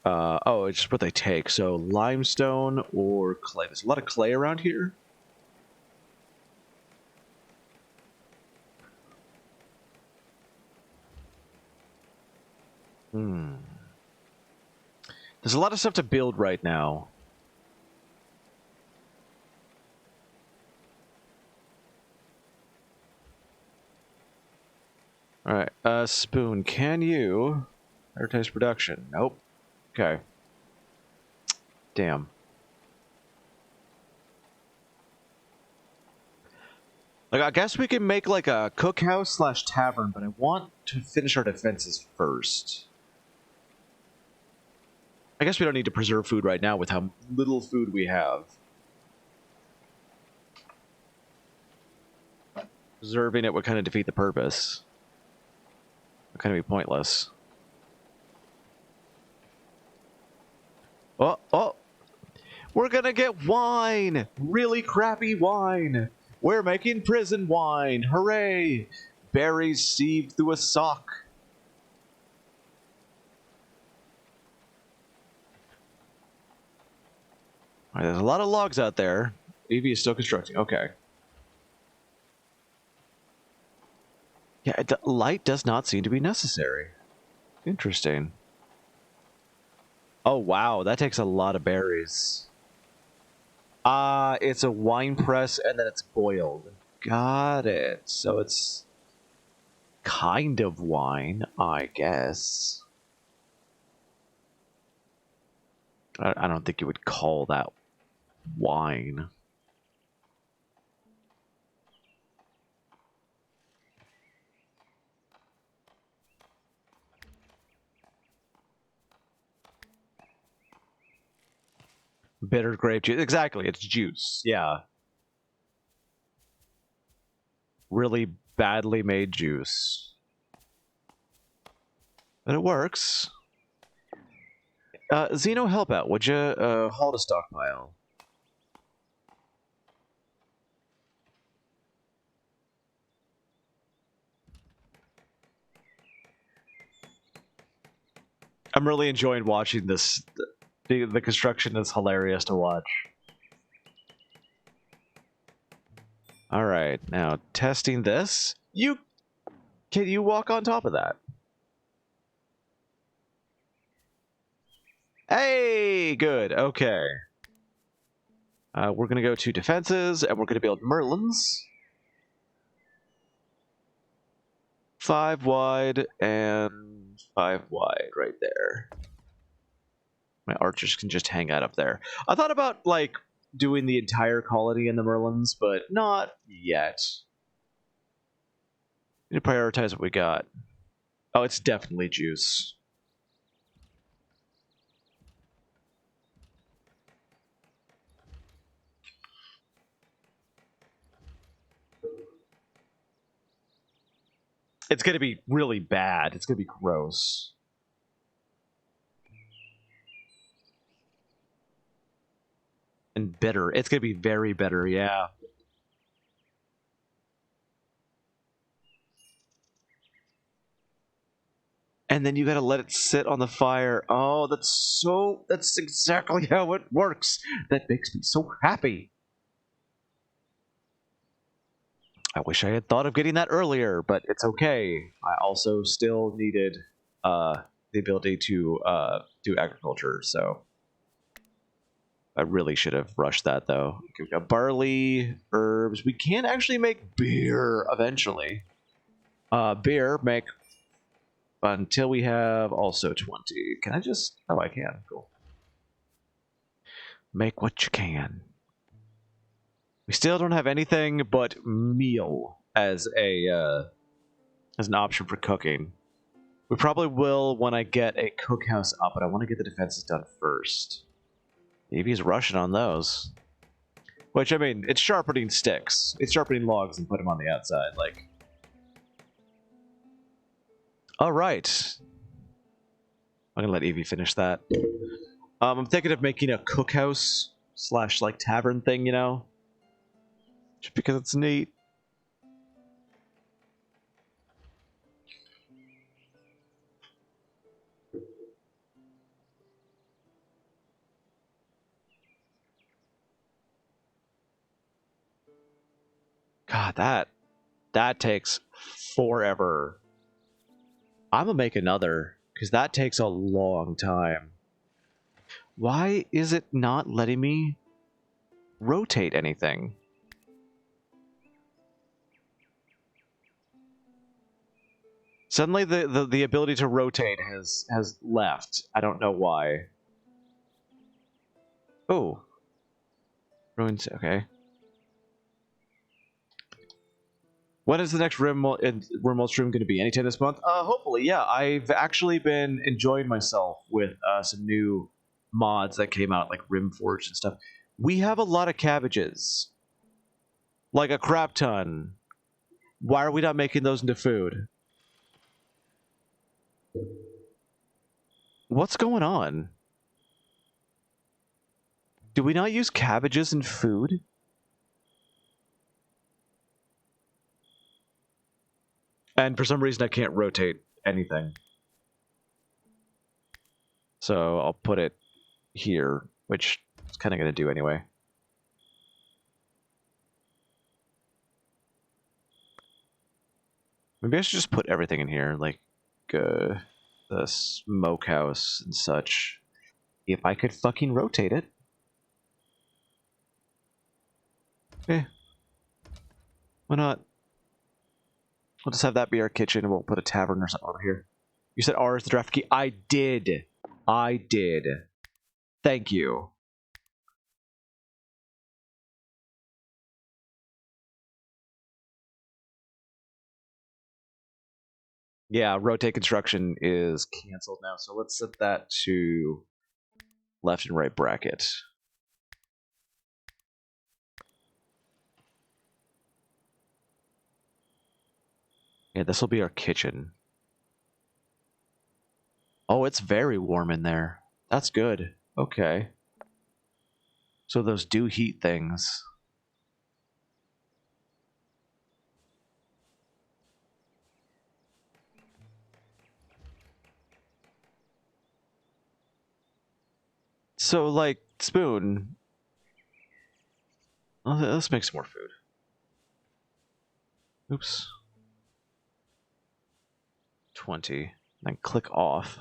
oh, it's just what they take. So limestone or clay. There's a lot of clay around here. There's a lot of stuff to build right now. Alright, Spoon, can you advertise production? Nope. Okay. Damn. Like, I guess we can make like a cookhouse slash tavern, but I want to finish our defenses first. I guess we don't need to preserve food right now with how little food we have. Preserving it would kind of defeat the purpose. It would kind of be pointless. Oh! We're gonna get wine! Really crappy wine! We're making prison wine! Hooray! Berries sieved through a sock. Alright, there's a lot of logs out there. Evie is still constructing. Okay. Yeah, light does not seem to be necessary. Interesting. Oh, wow. That takes a lot of berries. It's a wine press and then it's boiled. Got it. So it's kind of wine, I guess. I don't think you would call that wine. Bitter grape juice. Exactly, it's juice. Yeah. Really badly made juice. But it works. Xeno, help out, would you? Haul the stockpile. I'm really enjoying watching this. The construction is hilarious to watch. Alright, now testing this. Can you walk on top of that? Hey, good, okay. We're gonna go to defenses, and we're gonna build Merlins. 5 wide and 5 wide right there. My archers can just hang out up there. I thought about, like, doing the entire colony in the Merlins, but not yet. Need to prioritize what we got. Oh, it's definitely juice. It's gonna be really bad. It's gonna be gross. And bitter. It's gonna be very bitter, yeah. And then you gotta let it sit on the fire. Oh, that's exactly how it works. That makes me so happy. I wish I had thought of getting that earlier, but it's okay. I also still needed the ability to do agriculture, so I really should have rushed that, though. Okay, we've got barley, herbs. We can actually make beer eventually. Beer, make until we have also 20. Can I just... Oh, I can. Cool. Make what you can. We still don't have anything but meal as an option for cooking. We probably will when I get a cookhouse up, but I want to get the defenses done first. Maybe he's rushing on those. Which, I mean, it's sharpening sticks. It's sharpening logs and put them on the outside, like... Alright. I'm gonna let Evie finish that. I'm thinking of making a cookhouse / like tavern thing, you know, just because it's neat. God, that takes forever. I'm gonna make another because that takes a long time. Why is it not letting me rotate anything? Suddenly the ability to rotate has left. I don't know why. Oh. Ruins, okay. When is the next RimWorld stream going to be? Anytime this month? Hopefully, yeah. I've actually been enjoying myself with some new mods that came out, like RimForged and stuff. We have a lot of cabbages. Like a crap ton. Why are we not making those into food? What's going on? Do we not use cabbages in food? And for some reason I can't rotate anything. So I'll put it here, which it's kind of going to do anyway. Maybe I should just put everything in here, like the smokehouse and such. If I could fucking rotate it. Eh. Why not? We'll just have that be our kitchen and we'll put a tavern or something over here. You said R is the draft key? I did. I did. Thank you. Yeah, rotate construction is canceled now, so let's set that to left and right bracket. Yeah, this will be our kitchen. Oh, it's very warm in there. That's good. Okay. So those do heat things. So, like, spoon. Let's make some more food. Oops. 20. Then click off.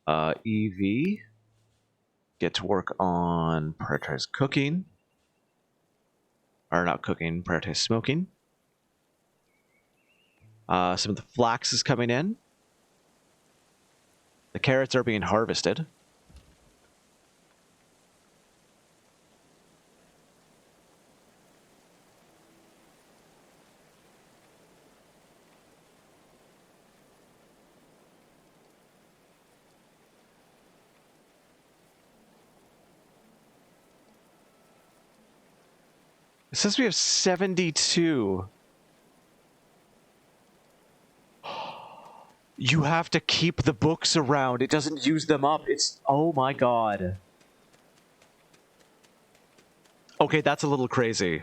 EV. Get to work on prioritize cooking. Or not cooking, prioritize smoking. Some of the flax is coming in. The carrots are being harvested. It says we have 72. You have to keep the books around. It doesn't use them up. It's... Oh my god. Okay, that's a little crazy.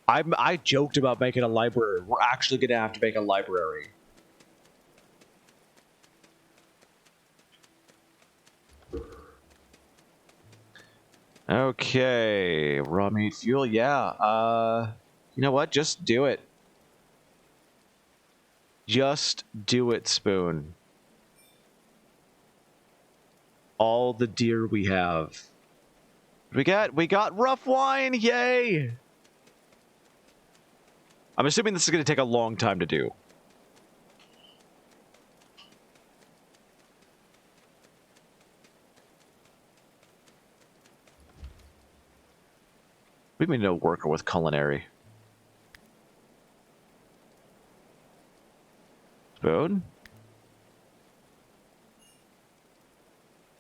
I joked about making a library. We're actually going to have to make a library. Okay, raw meat fuel, yeah. You know what? Just do it. Just do it, Spoon. All the deer we have. We got rough wine, yay! I'm assuming this is going to take a long time to do. We may know worker with culinary. Spoon?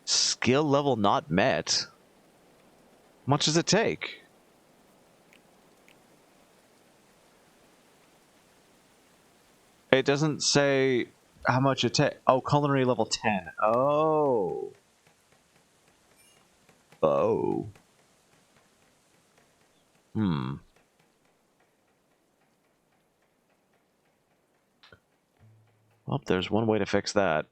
Skill level not met? How much does it take? It doesn't say how much it takes. Oh, culinary level 10. Oh. Oh. Hmm. Well, there's one way to fix that.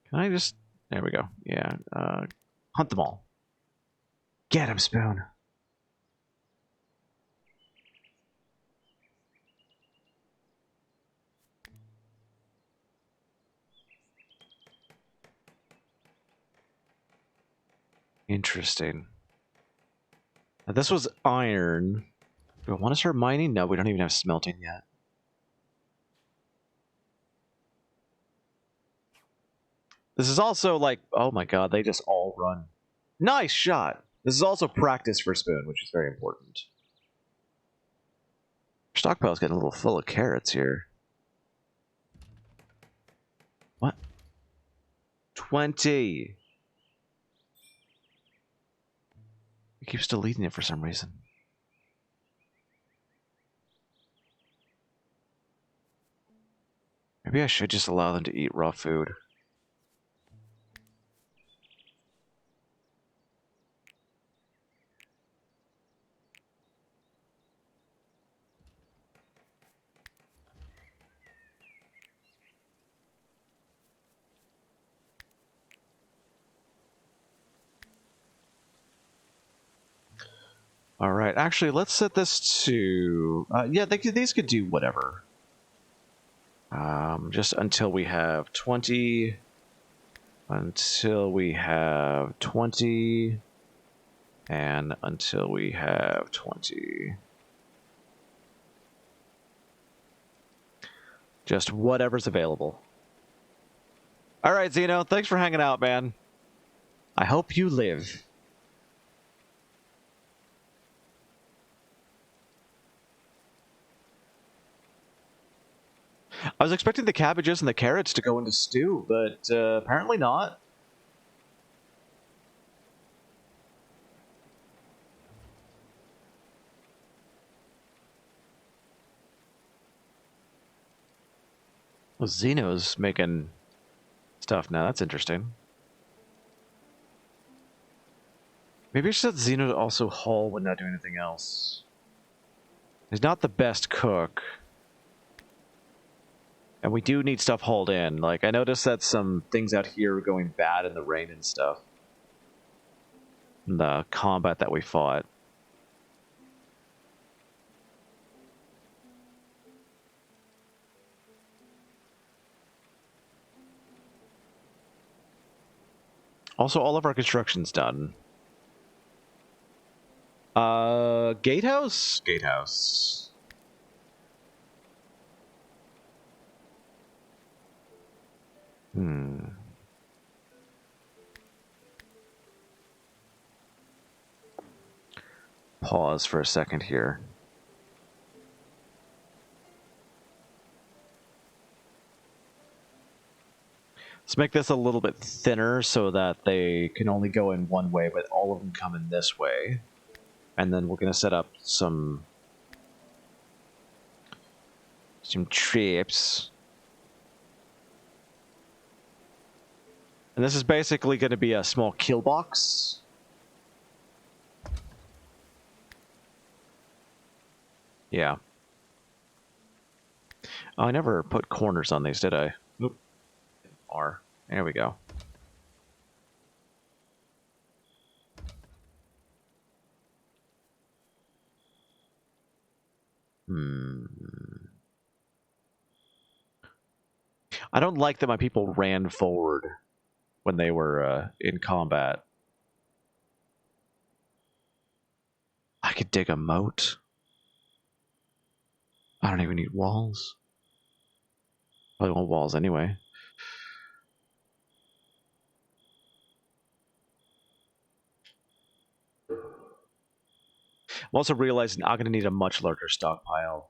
Can I just... There we go. Yeah. Hunt them all. Get him, Spoon. Interesting. Now, this was iron. Do I want to start mining? No, we don't even have smelting yet. This is also like... Oh my god, they just all run. Nice shot! This is also practice for Spoon, which is very important. Stockpile's getting a little full of carrots here. What? 20! It keeps deleting it for some reason. Maybe I should just allow them to eat raw food. Alright, actually, let's set this to... yeah, these could do whatever. Just until we have 20... Until we have 20... And until we have 20... Just whatever's available. Alright, Zeno, thanks for hanging out, man. I hope you live. I was expecting the cabbages and the carrots to go into stew, but apparently not. Well, Zeno's making stuff now. That's interesting. Maybe I should set Zeno to also haul when not doing anything else. He's not the best cook. And we do need stuff hauled in. Like, I noticed that some things out here are going bad in the rain and stuff. In the combat that we fought. Also, all of our construction's done. Gatehouse? Gatehouse. Pause for a second here. Let's make this a little bit thinner so that they can only go in one way, but all of them come in this way. And then we're going to set up some trips. And this is basically going to be a small kill box. Yeah. Oh, I never put corners on these, did I? Nope. R. There we go. I don't like that my people ran forward when they were in combat. I could dig a moat. I don't even need walls. I don't want walls anyway. I'm also realizing I'm going to need a much larger stockpile.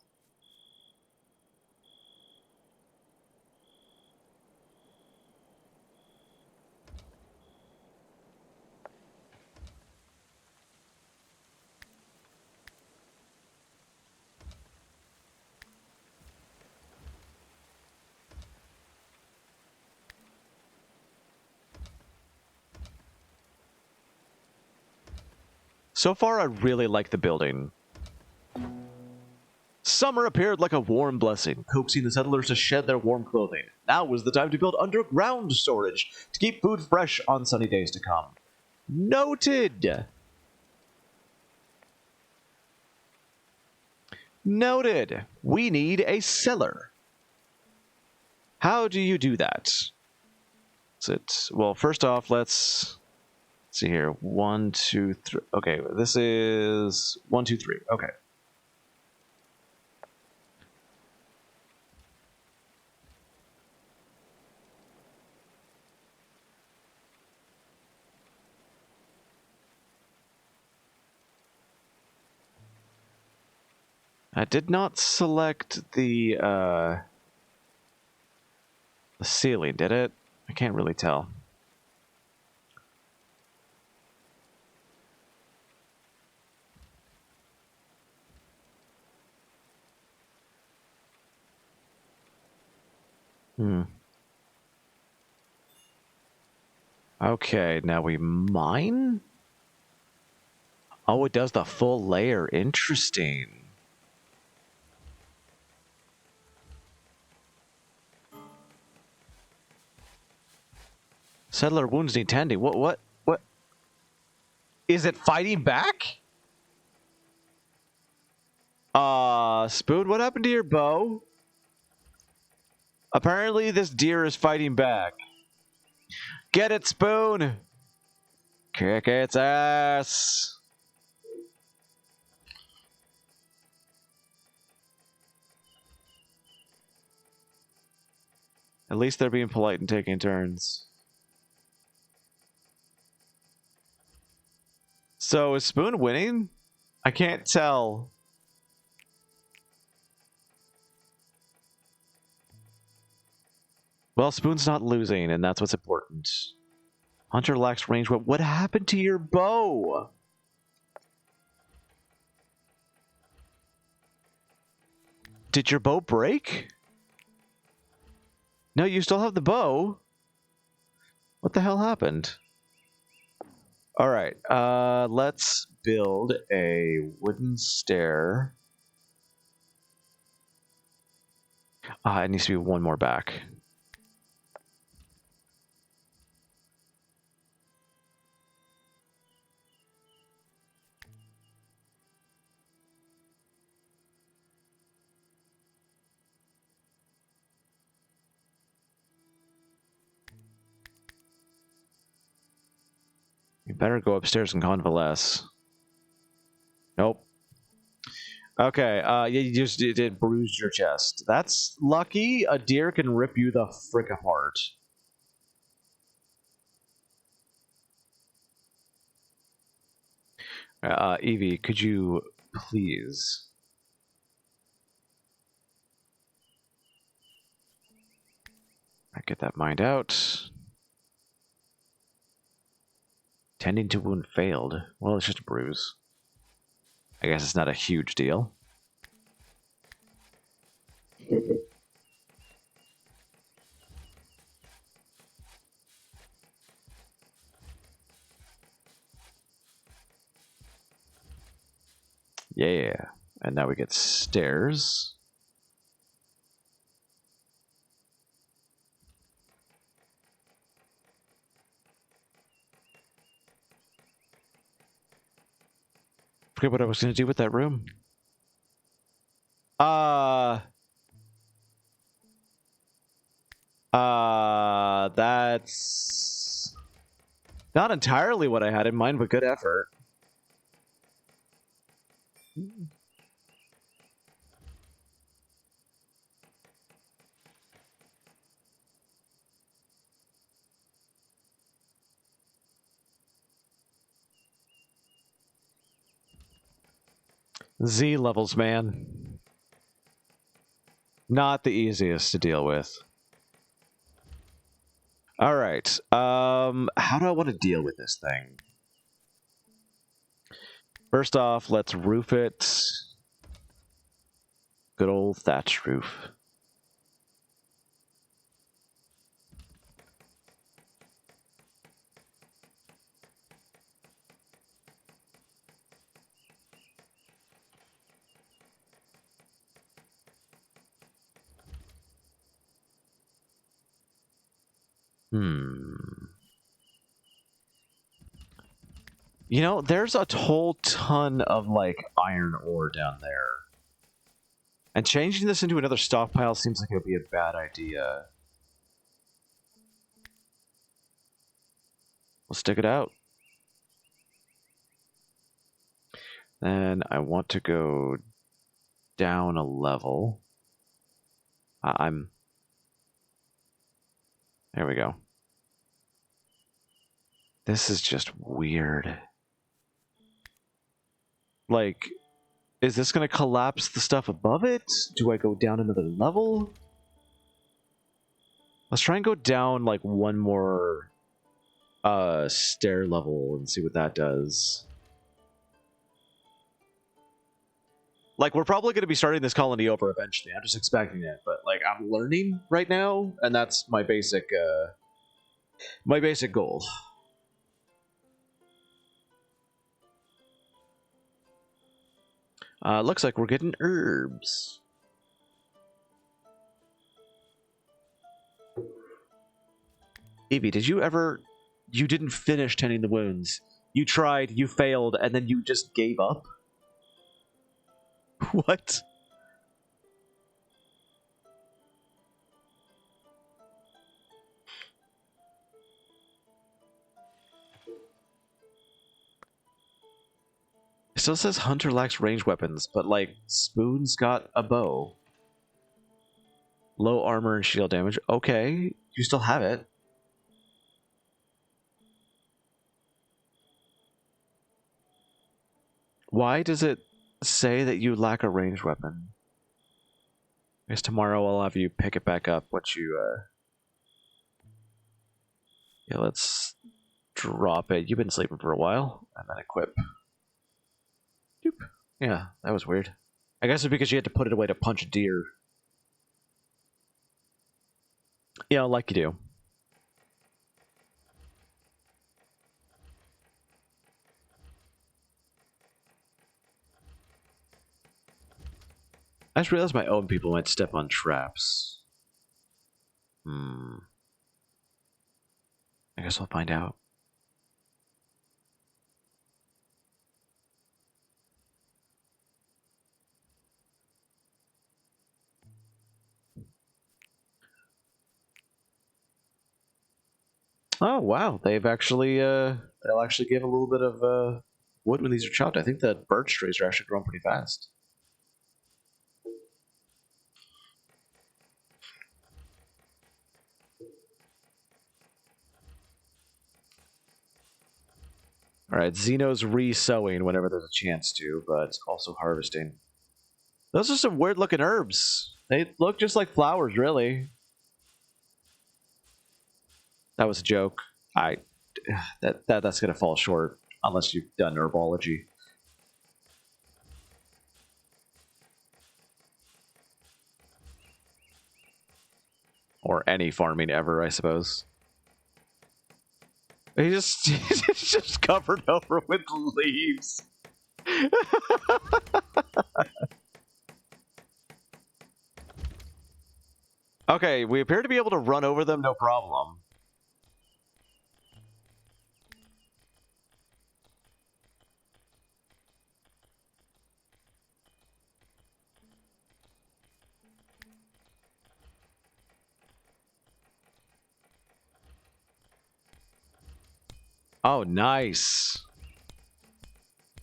So far, I really like the building. Summer appeared like a warm blessing, coaxing the settlers to shed their warm clothing. Now was the time to build underground storage to keep food fresh on sunny days to come. Noted! Noted! We need a cellar. How do you do that? Is it... Well, first off, let's see here. 1, 2, 3... Okay, this is 1, 2, 3. Okay. I did not select the ceiling, did it? I can't really tell. Okay, now we mine? Oh, it does the full layer. Interesting. Settler wounds need tending. What? Is it fighting back? Spoon, what happened to your bow? Apparently this deer is fighting back. Get it, Spoon! Kick its ass! At least they're being polite and taking turns. So, is Spoon winning? I can't tell. Well, Spoon's not losing, and that's what's important. Hunter lacks range. What happened to your bow? Did your bow break? No, you still have the bow. What the hell happened? Alright, let's build a wooden stair. It needs to be one more back. You better go upstairs and convalesce. Nope. Okay, yeah, you did bruise your chest. That's lucky. A deer can rip you the frick apart. Evie, could you please... get that mined out. Tending to wound failed. Well, it's just a bruise. I guess it's not a huge deal. Yeah. And now we get stairs. Forget what I was going to do with that room. That's not entirely what I had in mind, but good effort. Z levels, man. Not the easiest to deal with. Alright, how do I want to deal with this thing? First off, let's roof it. Good old thatch roof. Hmm. You know, there's a whole ton of, like, iron ore down there. And changing this into another stockpile seems like it would be a bad idea. We'll stick it out. Then I want to go down a level. There we go. This is just weird. Like, is this going to collapse the stuff above it? Do I go down another level? Let's try and go down, like, one more stair level and see what that does. Like, we're probably going to be starting this colony over eventually. I'm just expecting it, but, like, I'm learning right now, and that's my basic goal. Looks like we're getting herbs. Evie, did you ever... You didn't finish tending the wounds. You tried, you failed, and then you just gave up? What? It still says Hunter lacks ranged weapons, but, like, Spoon's got a bow. Low armor and shield damage. Okay, you still have it. Why does it say that you lack a ranged weapon? I guess tomorrow I'll have you pick it back up once you, Yeah, let's drop it. You've been sleeping for a while. And then equip. Doop. Yeah, that was weird. I guess it's because you had to put it away to punch a deer. Yeah, like you do. I just realized my own people might step on traps. I guess we'll find out. Oh wow, they'll actually give a little bit of wood when these are chopped. I think the birch trees are actually growing pretty fast. Alright, Xeno's re-sowing whenever there's a chance to, but also harvesting. Those are some weird looking herbs. They look just like flowers, really. That was a joke. That's gonna fall short unless you've done herbology. Or any farming ever, I suppose. He's just covered over with leaves. Okay, we appear to be able to run over them, no problem. Oh, nice.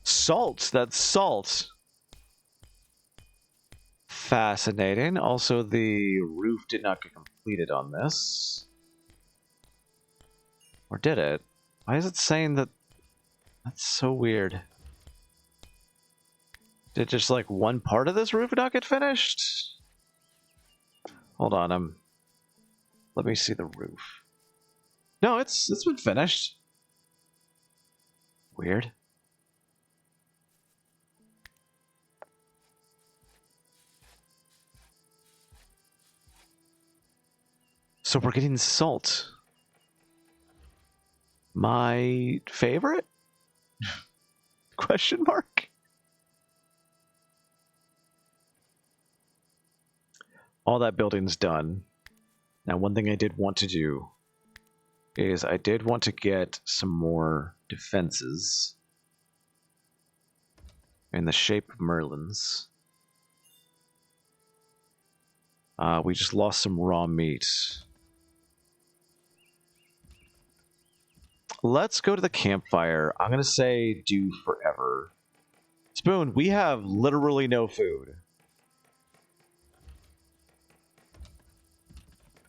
Salt. That's salt. Fascinating. Also, the roof did not get completed on this. Or did it? Why is it saying that? That's so weird. Did just like one part of this roof not get finished? Hold on, let me see the roof. No, it's been finished. Weird. So we're getting salt. My favorite? Question mark? All that building's done. Now, one thing I did want to do is I did want to get some more defenses in the shape of Merlins. We just lost some raw meat. Let's go to the campfire. I'm going to say do forever. Spoon, we have literally no food.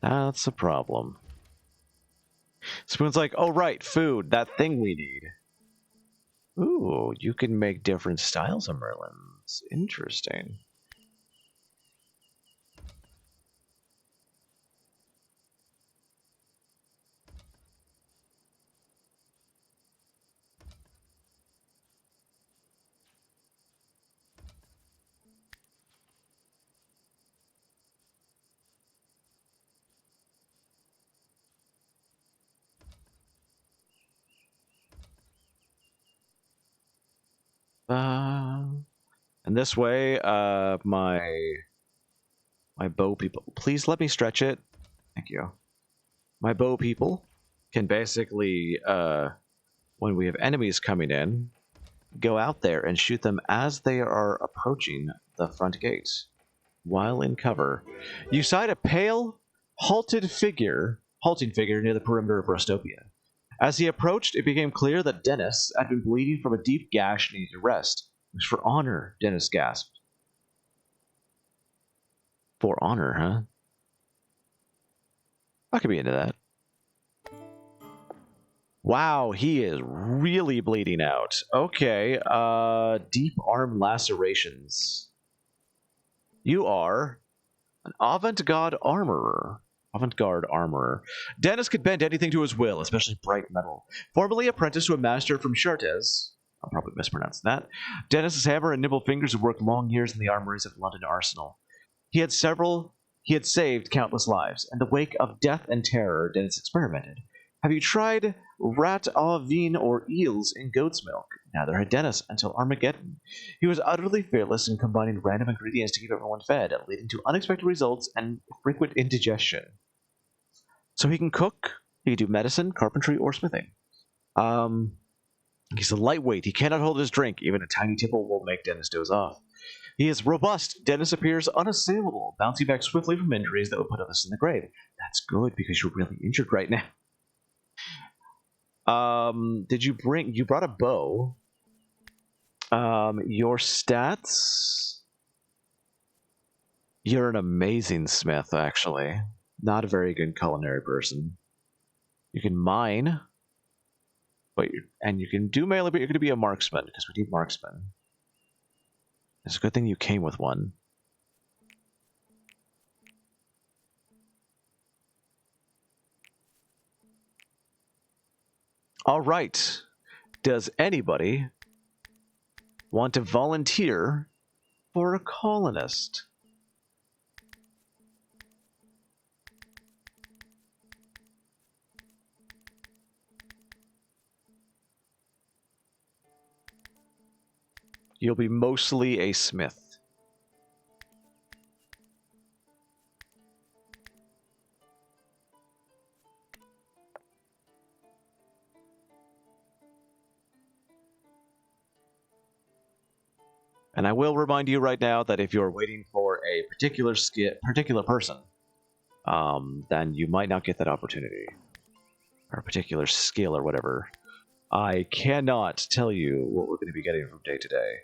That's a problem. Spoon's like, oh right, food, that thing we need. Ooh, you can make different styles of Merlins. Interesting. And this way, my bow people, please let me stretch it. Thank you. My bow people can basically, when we have enemies coming in, go out there and shoot them as they are approaching the front gate. While in cover, you sight a pale, halting figure near the perimeter of Rostopia. As he approached, it became clear that Dennis had been bleeding from a deep gash and needed rest. It was for honor, Dennis gasped. For honor, huh? I could be into that. Wow, he is really bleeding out. Okay, deep arm lacerations. You are an avant-garde armorer. Avant-garde armorer. Dennis could bend anything to his will, especially bright metal. Formerly apprenticed to a master from Chartes, I'll probably mispronounce that, Dennis's hammer and nimble fingers have worked long years in the armories of London Arsenal. He had saved countless lives. In the wake of death and terror, Dennis experimented. Have you tried rat au vin or eels in goat's milk? Neither had Dennis until Armageddon. He was utterly fearless in combining random ingredients to keep everyone fed, leading to unexpected results and frequent indigestion. So he can cook, he can do medicine, carpentry, or smithing. He's a lightweight. He cannot hold his drink. Even a tiny tipple will make Dennis doze off. He is robust. Dennis appears unassailable, bouncing back swiftly from injuries that would put others in the grave. That's good, because you're really injured right now. You brought a bow. Your stats? You're an amazing smith, actually. Not a very good culinary person. You can mine, and you can do melee, but you're going to be a marksman, because we need marksmen. It's a good thing you came with one. All right. Does anybody want to volunteer for a colonist? You'll be mostly a smith. And I will remind you right now that if you're waiting for a particular person, then you might not get that opportunity. Or a particular skill or whatever. I cannot tell you what we're going to be getting from day to day.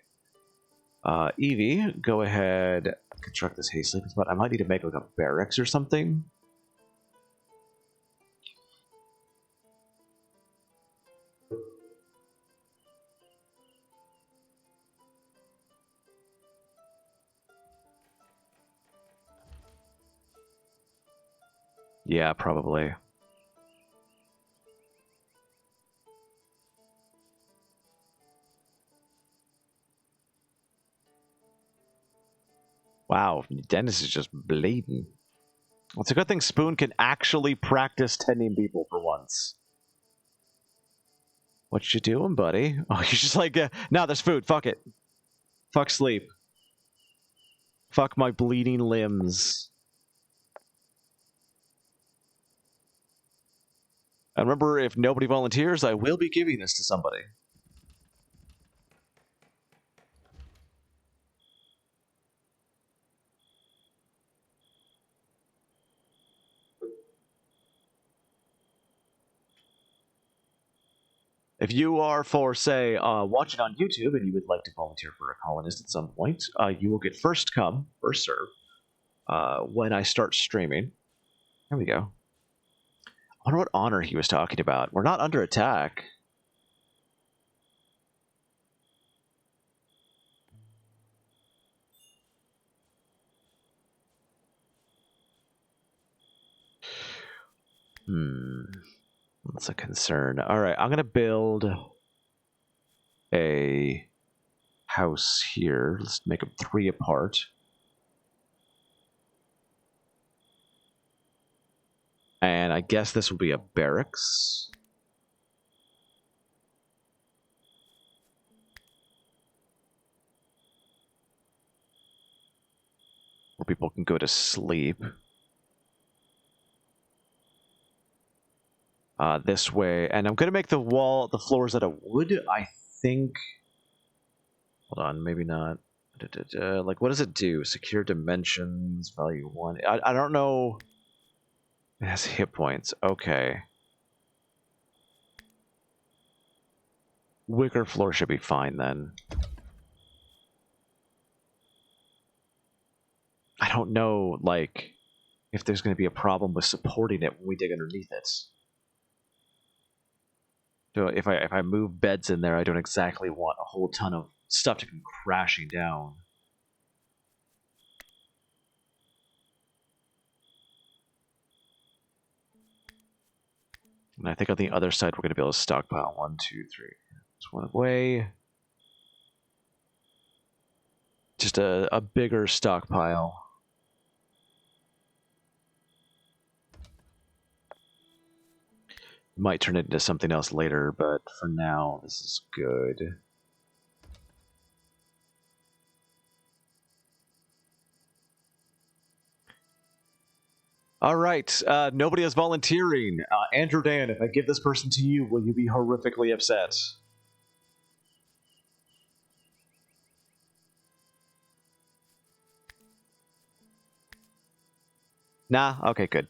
Evie, go ahead, construct this hay sleeping spot. I might need to make like a barracks or something. Yeah, probably. Wow, Dennis is just bleeding. Well, it's a good thing Spoon can actually practice tending people for once. What you doing, buddy? Oh, you're just like, no, there's food. Fuck it. Fuck sleep. Fuck my bleeding limbs. And remember, if nobody volunteers, I will be giving this to somebody. If you are for, say, watching on YouTube and you would like to volunteer for a colonist at some point, you will get first come, first serve when I start streaming. There we go. I wonder what honor he was talking about. We're not under attack. That's a concern. All right, I'm going to build a house here. Let's make them 3 apart. And I guess this will be a barracks. Where people can go to sleep. This way. And I'm going to make the floors out of wood, I think. Hold on, maybe not. Like, what does it do? Secure dimensions, value 1. I don't know. It has hit points. Okay. Wicker floor should be fine then. I don't know, like, if there's going to be a problem with supporting it when we dig underneath it. So if I move beds in there, I don't exactly want a whole ton of stuff to come crashing down. And I think on the other side, we're going to be able to stockpile 1, 2, 3. There's one away. Just a bigger stockpile. Might turn it into something else later, but for now, this is good. All right, nobody is volunteering. Andrew Dan, if I give this person to you, will you be horrifically upset? Nah? Okay, good.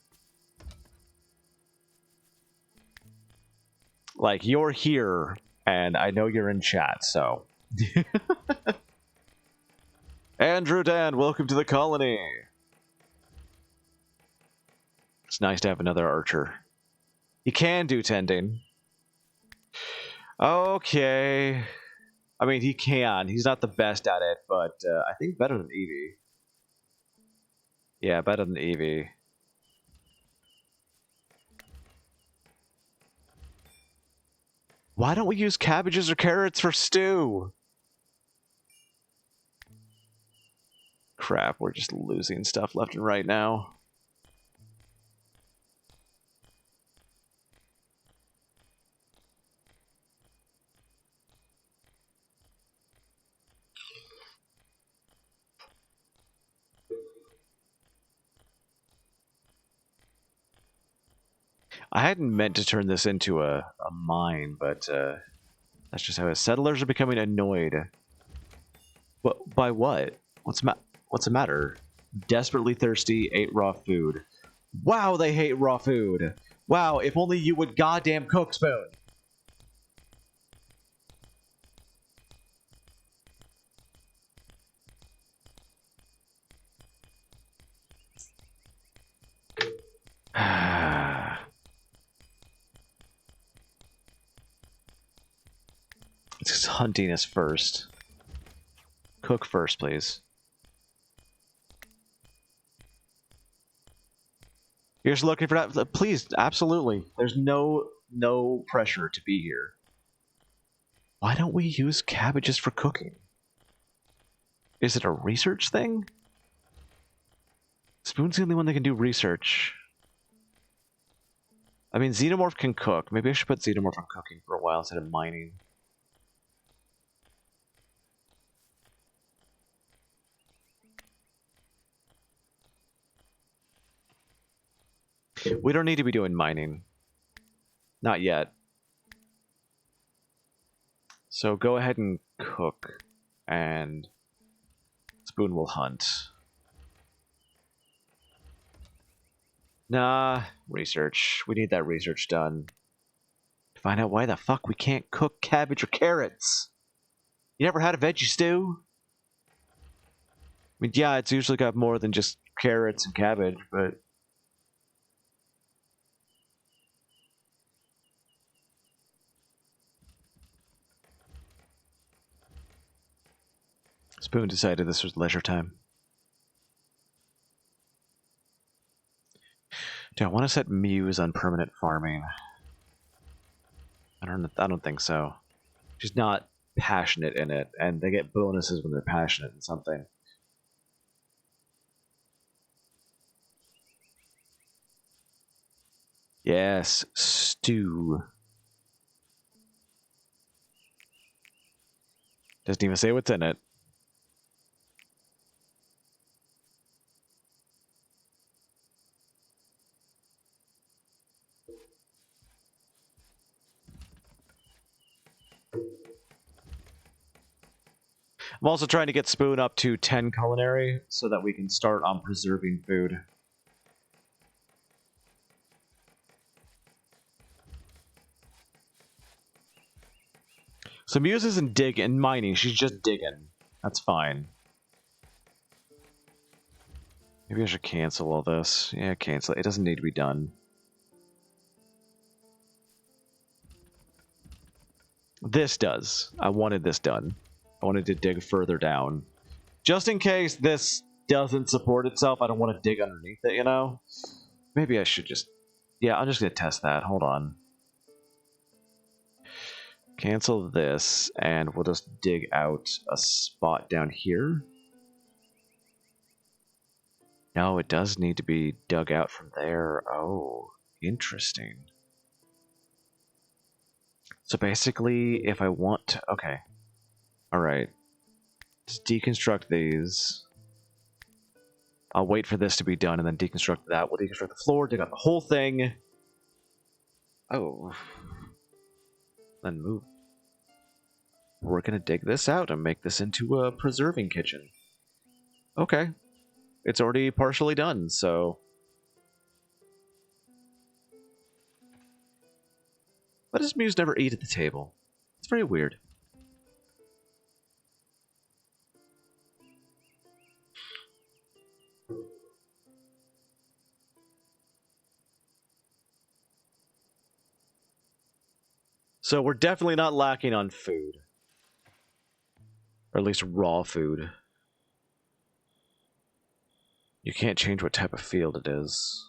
Like, you're here, and I know you're in chat, so... Andrew Dan, welcome to the colony! It's nice to have another archer. He can do tending. Okay. I mean, he can. He's not the best at it, but I think better than Evie. Yeah, better than Evie. Why don't we use cabbages or carrots for stew? Crap, we're just losing stuff left and right now. I hadn't meant to turn this into a mine, but that's just how it is. Settlers are becoming annoyed. But by what? What's the matter? Desperately thirsty, ate raw food. Wow, they hate raw food. Wow, if only you would goddamn cook, Spoon. It's hunting us first. Cook first, please. You're just looking for that? Please, absolutely. There's no pressure to be here. Why don't we use cabbages for cooking? Is it a research thing? Spoon's the only one that can do research. I mean, Xenomorph can cook. Maybe I should put Xenomorph on cooking for a while instead of mining. We don't need to be doing mining. Not yet. So go ahead and cook, and Spoon will hunt. Nah, research. We need that research done. To find out why the fuck we can't cook cabbage or carrots. You never had a veggie stew? I mean, yeah, it's usually got more than just carrots and cabbage, but... Spoon decided this was leisure time. Do I want to set Muse on permanent farming? I don't think so. She's not passionate in it, and they get bonuses when they're passionate in something. Yes, stew. Doesn't even say what's in it. I'm also trying to get Spoon up to 10 culinary so that we can start on preserving food. So Muse isn't digging, mining, she's just digging. That's fine. Maybe I should cancel all this. Yeah, cancel it. It doesn't need to be done. This does. I wanted this done. I wanted to dig further down. Just in case this doesn't support itself, I don't want to dig underneath it, you know? Maybe I should just... Yeah, I'm just going to test that. Hold on. Cancel this, and we'll just dig out a spot down here. No, it does need to be dug out from there. Oh, interesting. So basically, if I want to... Okay. Alright. Just deconstruct these. I'll wait for this to be done and then deconstruct that. We'll deconstruct the floor, dig out the whole thing. Oh. Then move. We're gonna dig this out and make this into a preserving kitchen. Okay. It's already partially done, so... Why does Muse never eat at the table? It's very weird. So we're definitely not lacking on food. Or at least raw food. You can't change what type of field it is.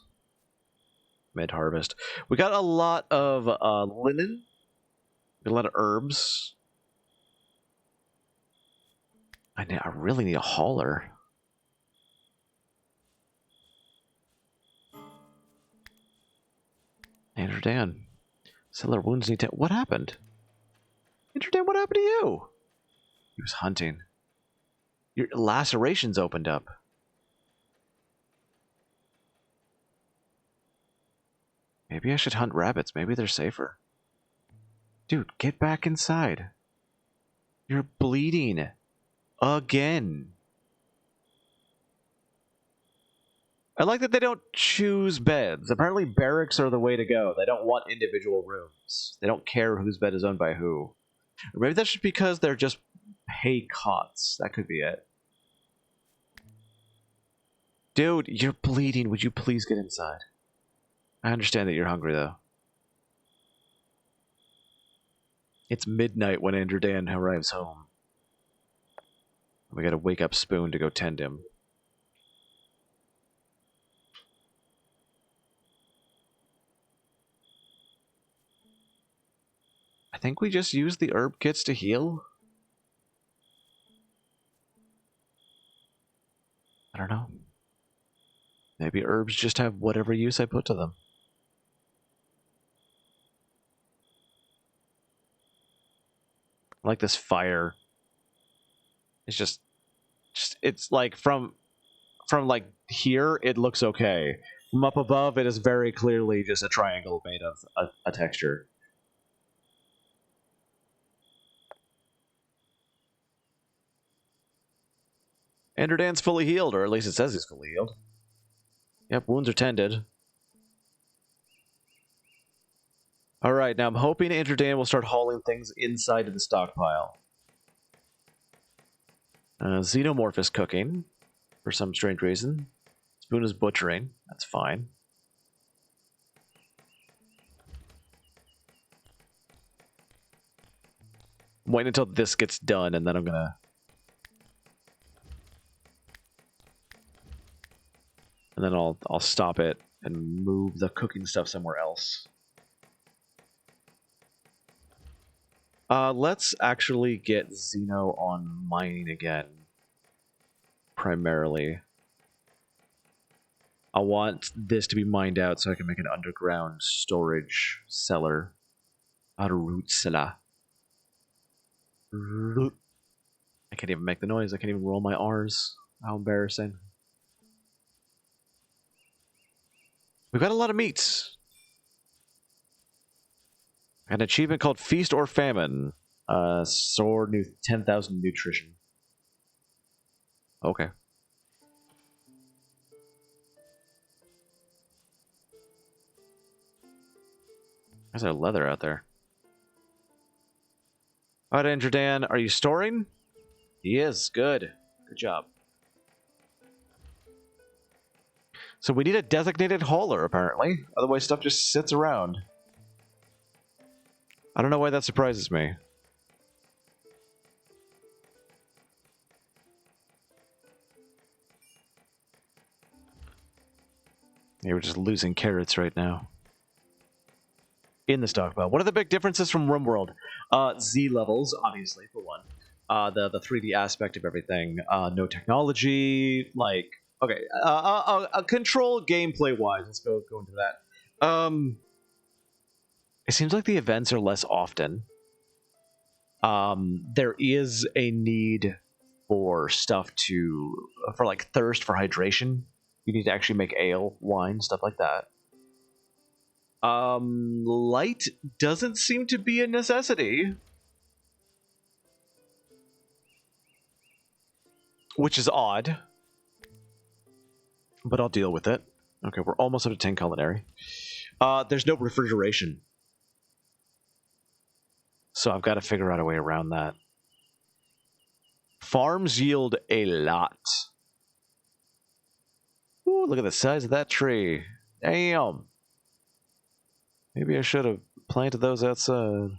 Mid-harvest. We got a lot of linen. A lot of herbs. I really need a hauler. Andrew Dan. Cellar wounds need to... What happened? Andrew Dan, what happened to you? He was hunting. Your lacerations opened up. Maybe I should hunt rabbits. Maybe they're safer. Dude, get back inside. You're bleeding. Again. I like that they don't choose beds. Apparently barracks are the way to go. They don't want individual rooms. They don't care whose bed is owned by who. Or maybe that's just because they're just hay cots. That could be it. Dude, you're bleeding. Would you please get inside? I understand that you're hungry, though. It's midnight when Andrew Dan arrives home. We gotta wake up Spoon to go tend him. I think we just use the herb kits to heal? I don't know. Maybe herbs just have whatever use I put to them. I like this fire. It's just it's like from like here it looks okay. From up above, it is very clearly just a triangle made of a texture. Enderdan's fully healed, or at least it says he's fully healed. Yep, wounds are tended. Alright, now I'm hoping Enderdan will start hauling things inside of the stockpile. Xenomorph is cooking, for some strange reason. Spoon is butchering, that's fine. I'm waiting until this gets done, and then I'm gonna... And then I'll stop it and move the cooking stuff somewhere else. Let's actually get Xeno on mining again. Primarily. I want this to be mined out so I can make an underground storage cellar. A root cellar. I can't even make the noise. I can't even roll my R's. How embarrassing. We've got a lot of meats. An achievement called Feast or Famine. Soar new 10,000 nutrition. Okay. There's a leather out there. Alright, Enderdan, are you storing? He is. Good. Good job. So we need a designated hauler, apparently. Otherwise, stuff just sits around. I don't know why that surprises me. Yeah, we're just losing carrots right now. In the stockpile. What are the big differences from RimWorld? Z levels, obviously, for one. The 3D aspect of everything. No technology, like... Okay, control gameplay-wise. Let's go into that. It seems like the events are less often. There is a need for stuff to... For, like, thirst, for hydration. You need to actually make ale, wine, stuff like that. Light doesn't seem to be a necessity. Which is odd. But I'll deal with it. Okay, we're almost up to 10 culinary. There's no refrigeration. So I've got to figure out a way around that. Farms yield a lot. Ooh, look at the size of that tree. Damn. Maybe I should have planted those outside. And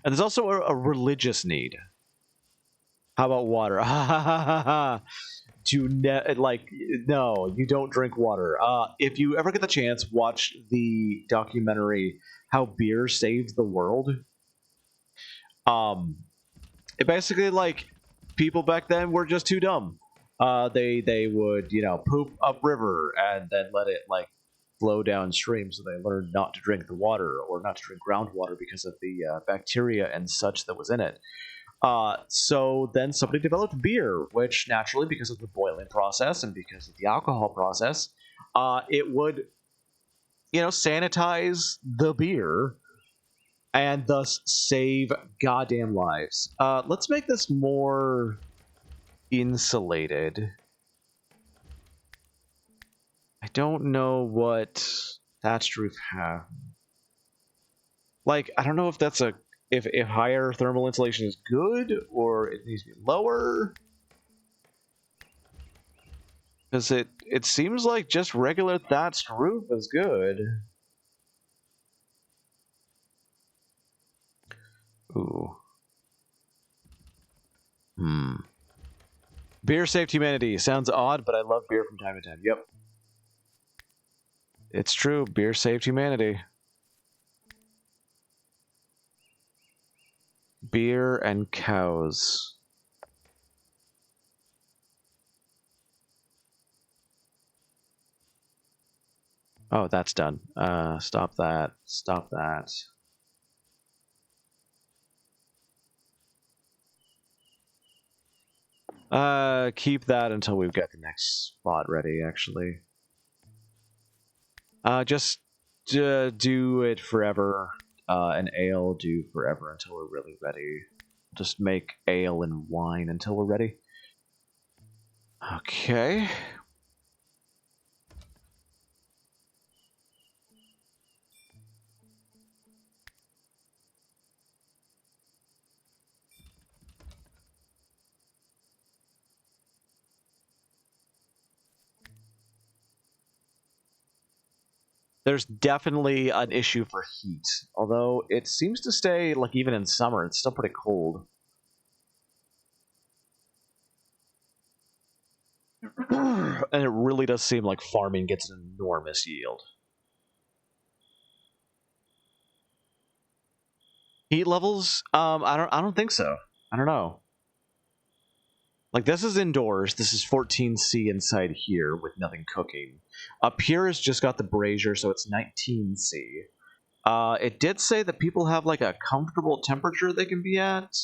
there's also a religious need. How about water? No, you don't drink water. If you ever get the chance, watch the documentary How Beer Saved the World. It basically, like, people back then were just too dumb. They would, poop upriver and then let it, like, flow downstream, so they learned not to drink the water or not to drink groundwater because of the bacteria and such that was in it. So then somebody developed beer, which naturally, because of the boiling process and because of the alcohol process, it would, sanitize the beer and thus save goddamn lives. Let's make this more insulated. I don't know what thatched roof have. Like, I don't know if that's if higher thermal insulation is good or it needs to be lower. Because it seems like just regular thatched roof is good. Ooh. Beer saved humanity. Sounds odd, but I love beer from time to time. Yep. It's true. Beer saved humanity. Beer and cows. Oh, that's done. Stop that. Stop that. Keep that until we've got the next spot ready, actually. Just do it forever. And ale do forever until we're really ready. Just make ale and wine until we're ready. Okay. There's definitely an issue for heat, although it seems to stay, like, even in summer, it's still pretty cold. And it really does seem like farming gets an enormous yield. Heat levels? I don't think so. I don't know. Like, this is indoors. This is 14C inside here with nothing cooking. Up here has just got the brazier, so it's 19C. It did say that people have, like, a comfortable temperature they can be at.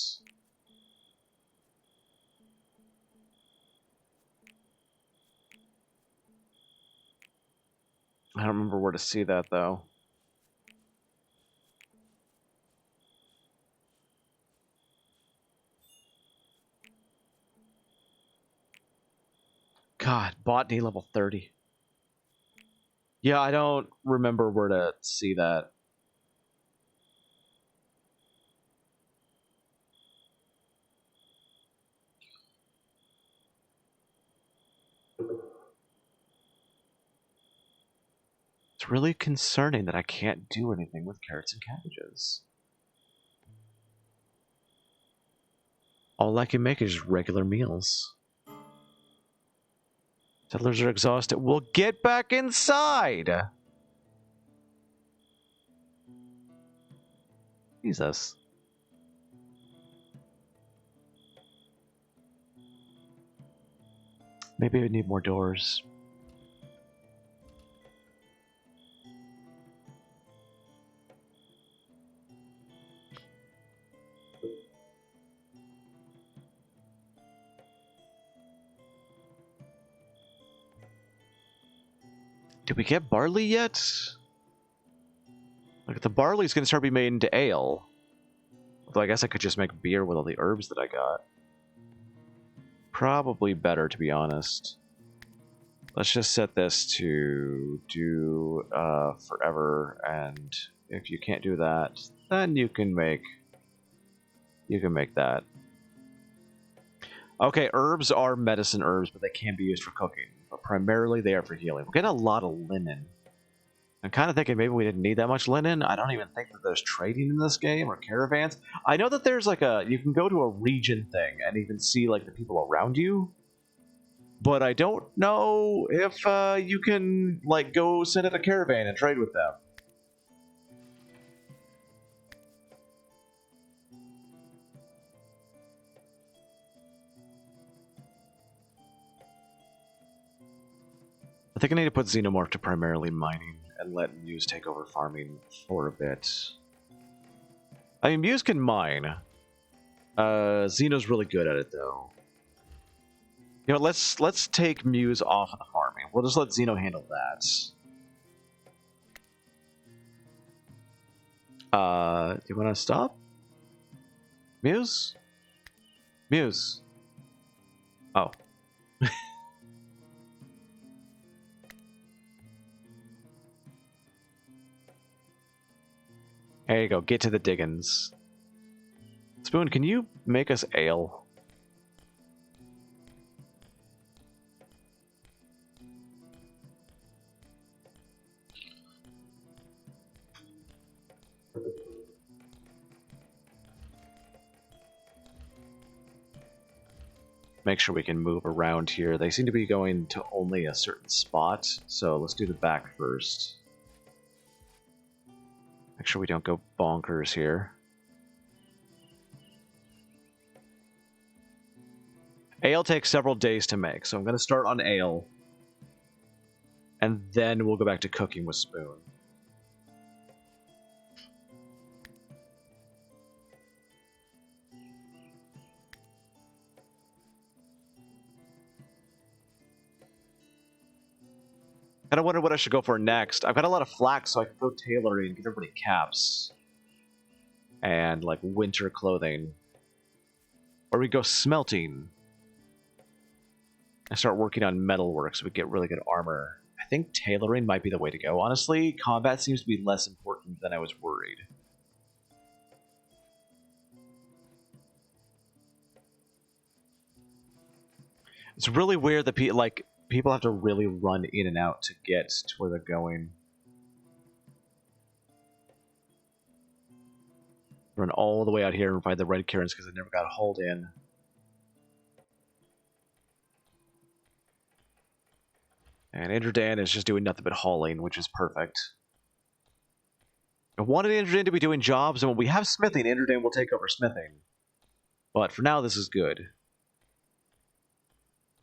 I don't remember where to see that, though. God, botany level 30. Yeah, I don't remember where to see that. It's really concerning that I can't do anything with carrots and cabbages. All I can make is just regular meals. Settlers are exhausted. We'll get back inside! Jesus. Maybe we need more doors. Did we get barley yet? Like, the barley's gonna start being made into ale. Although I guess I could just make beer with all the herbs that I got. Probably better, to be honest. Let's just set this to do forever, and if you can't do that, then you can make that. Okay, herbs are medicine herbs, but they can be used for cooking. But primarily they are for healing. We're getting a lot of linen. I'm kind of thinking maybe we didn't need that much linen. I don't even think that there's trading in this game or caravans. I know that there's like you can go to a region thing and even see like the people around you. But I don't know if you can like go send in a caravan and trade with them. I think I need to put Xenomorph to primarily mining and let Muse take over farming for a bit. I mean, Muse can mine. Xeno's really good at it, though. You know, let's take Muse off of the farming. We'll just let Xeno handle that. Do you want to stop? Muse? Muse. Oh. There you go. Get to the diggins. Spoon, can you make us ale? Make sure we can move around here. They seem to be going to only a certain spot, so let's do the back first. Make sure we don't go bonkers here. Ale takes several days to make, so I'm going to start on ale. And then we'll go back to cooking with Spoon. kind of wonder what I should go for next. I've got a lot of flax, so I can go tailoring and get everybody caps. And, like, winter clothing. Or we go smelting. And start working on metalwork so we get really good armor. I think tailoring might be the way to go. Honestly, combat seems to be less important than I was worried. It's really weird that people have to really run in and out to get to where they're going. Run all the way out here and find the red cairns because I never got hauled in. And Indradan is just doing nothing but hauling, which is perfect. I wanted Indradan to be doing jobs, and when we have smithing, Indradan will take over smithing. But for now, this is good.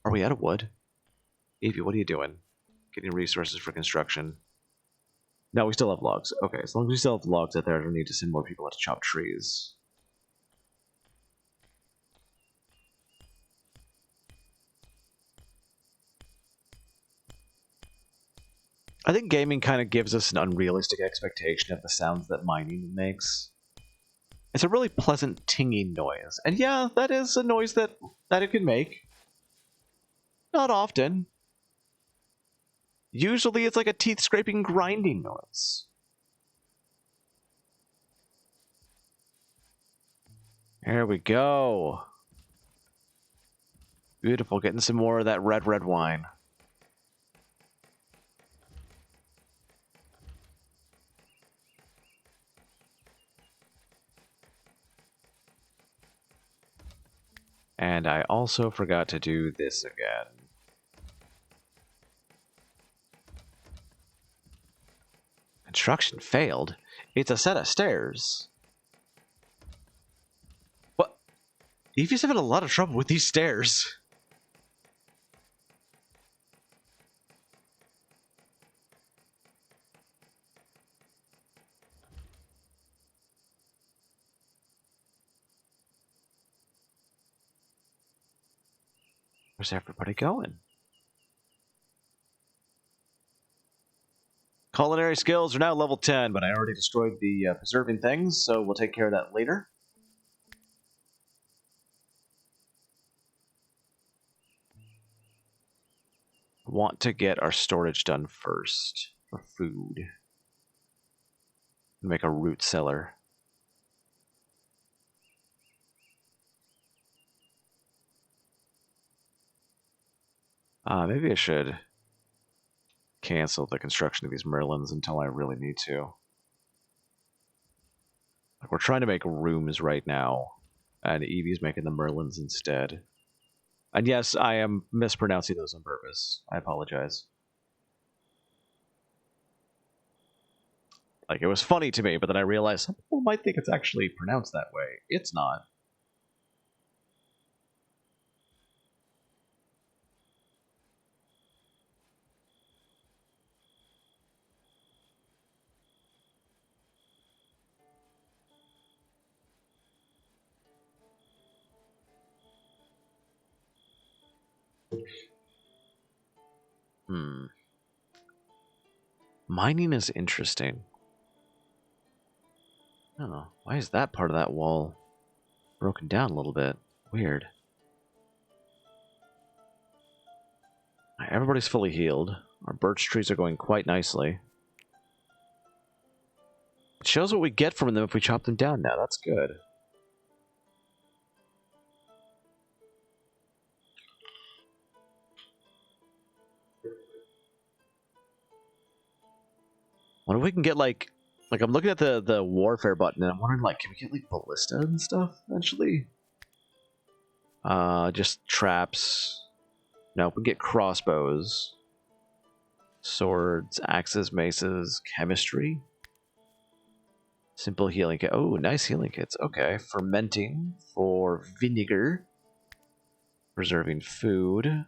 Are we out of wood? Evie, what are you doing? Getting resources for construction. No, we still have logs. Okay, as long as we still have logs out there, I don't need to send more people out to chop trees. I think gaming kind of gives us an unrealistic expectation of the sounds that mining makes. It's a really pleasant tinging noise. And yeah, that is a noise that it can make. Not often. Usually it's like a teeth-scraping grinding noise. There we go. Beautiful, getting some more of that red wine. And I also forgot to do this again. Construction failed? It's a set of stairs. What? Evie's having a lot of trouble with these stairs. Where's everybody going? Culinary skills are now level 10, but I already destroyed the preserving things, so we'll take care of that later. Want to get our storage done first for food. Make a root cellar. Maybe I should cancel the construction of these merlins until I really need to. Like, we're trying to make rooms right now, and Evie's making the merlins instead. And yes, I am mispronouncing those on purpose. I apologize. Like, it was funny to me, but then I realized some people might think it's actually pronounced that way. It's not. Mining is interesting. Oh, why is that part of that wall broken down a little bit? Weird. Everybody's fully healed. Our birch trees are going quite nicely. It shows what we get from them if we chop them down now. That's good. Wonder if we can get like I'm looking at the warfare button and I'm wondering, like, can we get like ballista and stuff eventually? Just traps. No, we get crossbows, swords, axes, maces, chemistry, simple healing kit. Oh, nice healing kits. Okay, fermenting for vinegar, preserving food.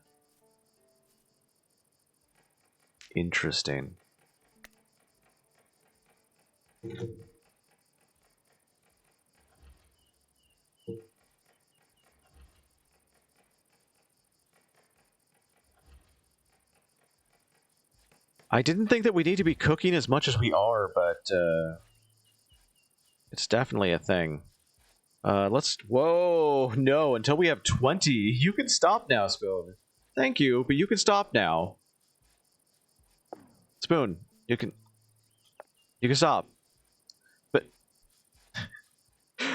Interesting. I didn't think that we need to be cooking as much as we are, but it's definitely a thing. Let's... Whoa, no, until we have 20. You can stop now, Spoon. Thank you, but you can stop now. Spoon, you can stop. But...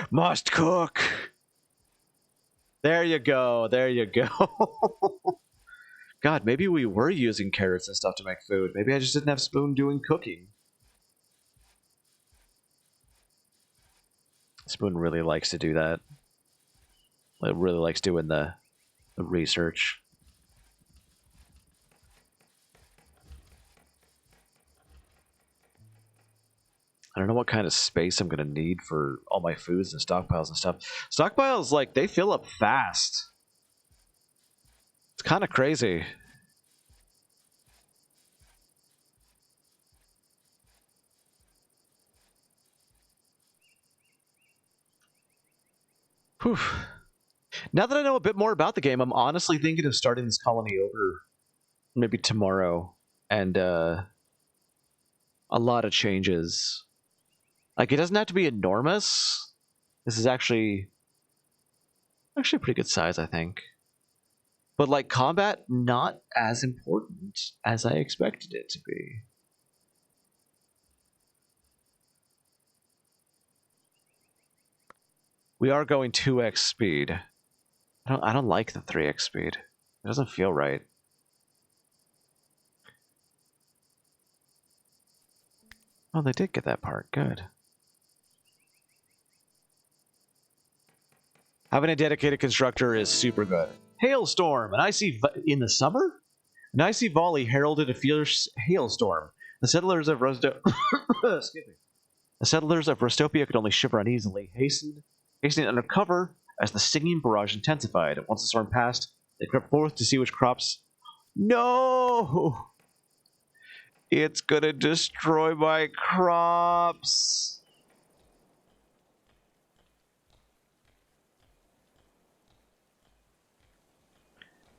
Must cook! There you go, there you go. God, maybe we were using carrots and stuff to make food. Maybe I just didn't have Spoon doing cooking. Spoon really likes to do that. It really likes doing the research. I don't know what kind of space I'm going to need for all my foods and stockpiles and stuff. Stockpiles, like, they fill up fast. It's kind of crazy. Whew. Now that I know a bit more about the game, I'm honestly thinking of starting this colony over maybe tomorrow. And a lot of changes. Like, it doesn't have to be enormous. This is actually a pretty good size, I think. But, like, combat, not as important as I expected it to be. We are going 2x speed. I don't like the 3x speed. It doesn't feel right. Oh, they did get that part. Good. Having a dedicated constructor is super good. Hailstorm! In the summer? An icy volley heralded a fierce hailstorm. The settlers of Rostopia could only shiver uneasily, hastening under cover as the stinging barrage intensified. Once the storm passed, they crept forth to see which crops... No! It's gonna destroy my crops!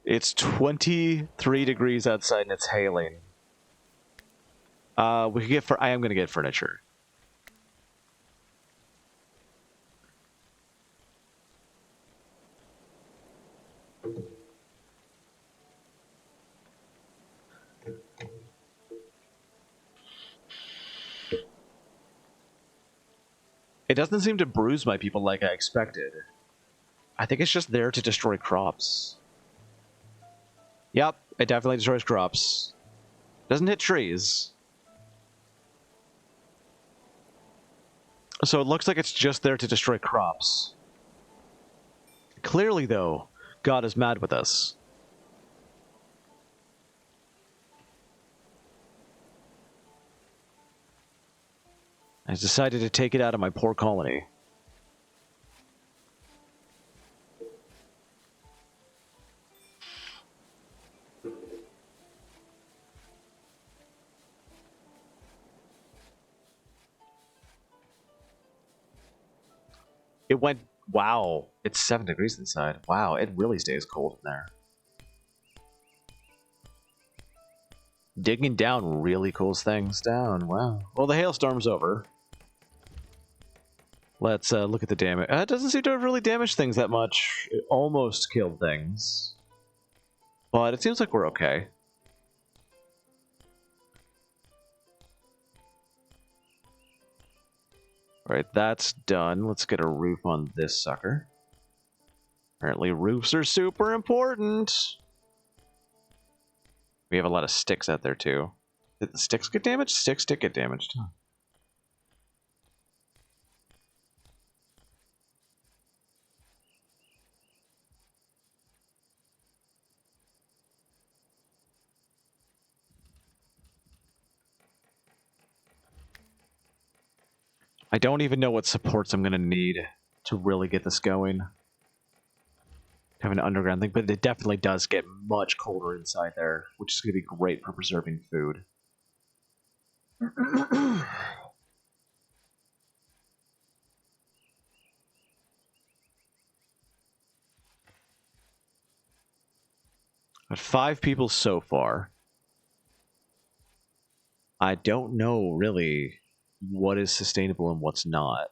It's 23 degrees outside and it's hailing. We could get I am gonna get furniture. It doesn't seem to bruise my people like I expected. I think it's just there to destroy crops. Yep, it definitely destroys crops. Doesn't hit trees. So it looks like it's just there to destroy crops. Clearly, though, God is mad with us. I decided to take it out of my poor colony. It went... Wow. It's 7 degrees inside. Wow, it really stays cold in there. Digging down really cools things down. Wow. Well, the hailstorm's over. Let's look at the damage. It doesn't seem to have really damaged things that much. It almost killed things. But it seems like we're okay. Alright, that's done. Let's get a roof on this sucker. Apparently roofs are super important. We have a lot of sticks out there too. Did the sticks get damaged? Sticks did get damaged. Huh. I don't even know what supports I'm going to need to really get this going. Have an underground thing, but it definitely does get much colder inside there, which is going to be great for preserving food. But 5 people so far. I don't know really what is sustainable and what's not.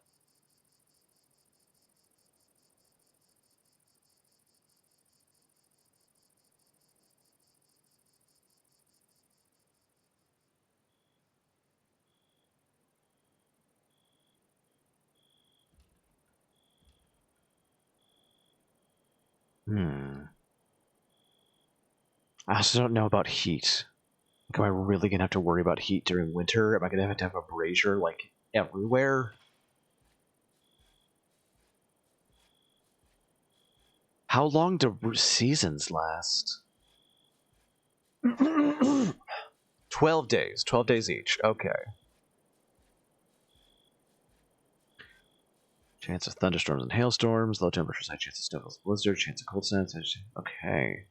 I also don't know about heat. Like, am I really gonna have to worry about heat during winter? Am I gonna have to have a brazier like everywhere? How long do seasons last? 12 days. 12 days each. Okay. Chance of thunderstorms and hailstorms. Low temperatures, high chance of snow, blizzard, chance of cold snaps. Okay.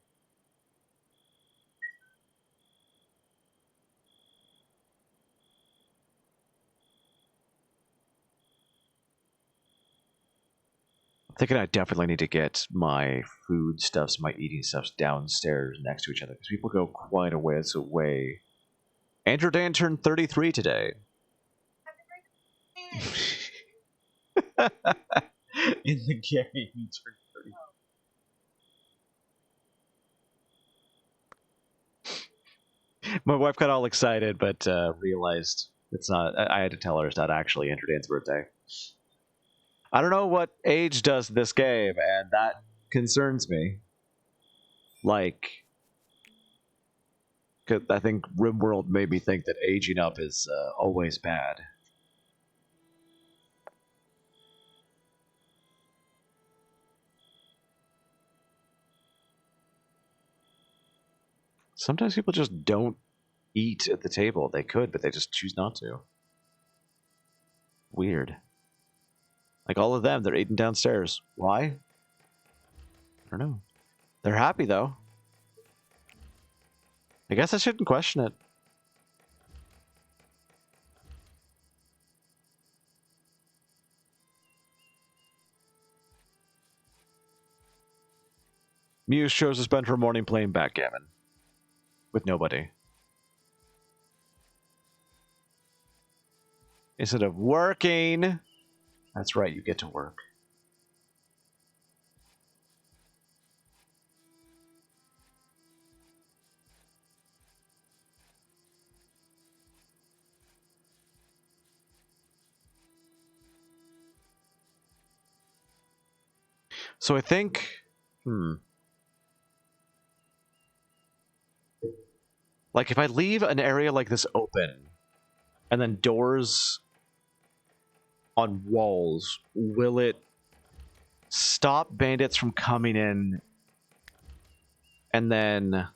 I'm thinking I definitely need to get my food stuffs, my eating stuffs downstairs next to each other because people go quite a ways away. Andrew Dan turned 33 today. In the game, he turned 30. My wife got all excited, but realized it's not. I had to tell her it's not actually Andrew Dan's birthday. I don't know what age does this game, and that concerns me. Like, 'cause I think RimWorld made me think that aging up is always bad. Sometimes people just don't eat at the table. They could, but they just choose not to. Weird. Like all of them, they're eating downstairs. Why? I don't know. They're happy, though. I guess I shouldn't question it. Muse chose to spend her morning playing backgammon. With nobody. Instead of working. That's right, you get to work. So I think... Like, if I leave an area like this open, and then doors on walls, will it stop bandits from coming in, and then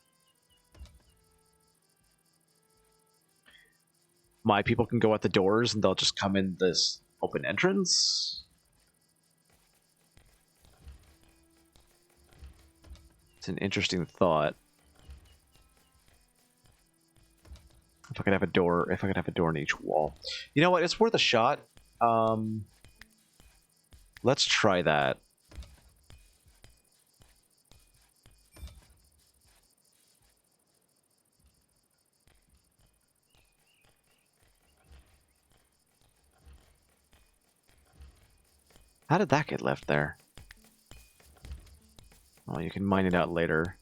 my people can go at the doors, and they'll just come in this open entrance? It's an interesting thought. If I could have a door, in each wall. You know what? It's worth a shot. Let's try that. How did that get left there? Well, you can mine it out later.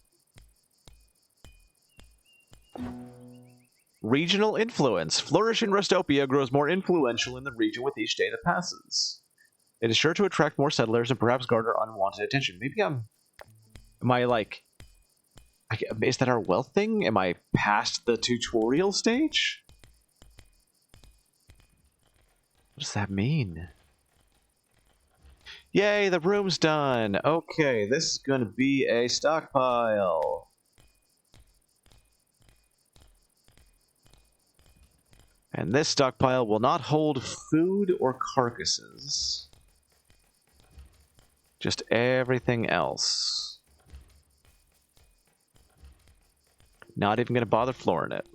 Regional influence. Flourish in Restopia grows more influential in the region with each day that passes. It is sure to attract more settlers and perhaps garner unwanted attention. Maybe am I like... is that our wealth thing? Am I past the tutorial stage? What does that mean? Yay, the room's done. Okay, this is going to be a stockpile. And this stockpile will not hold food or carcasses. Just everything else. Not even going to bother flooring it.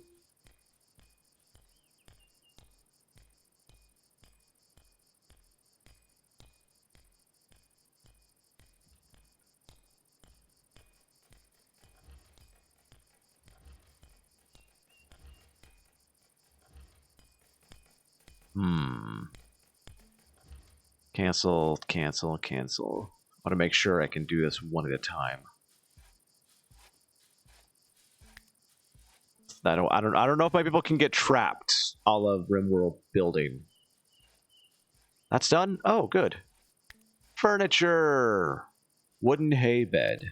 Cancel, cancel, cancel. I want to make sure I can do this one at a time. I don't know if my people can get trapped, a la RimWorld building. That's done? Oh, good. Furniture! Wooden hay bed.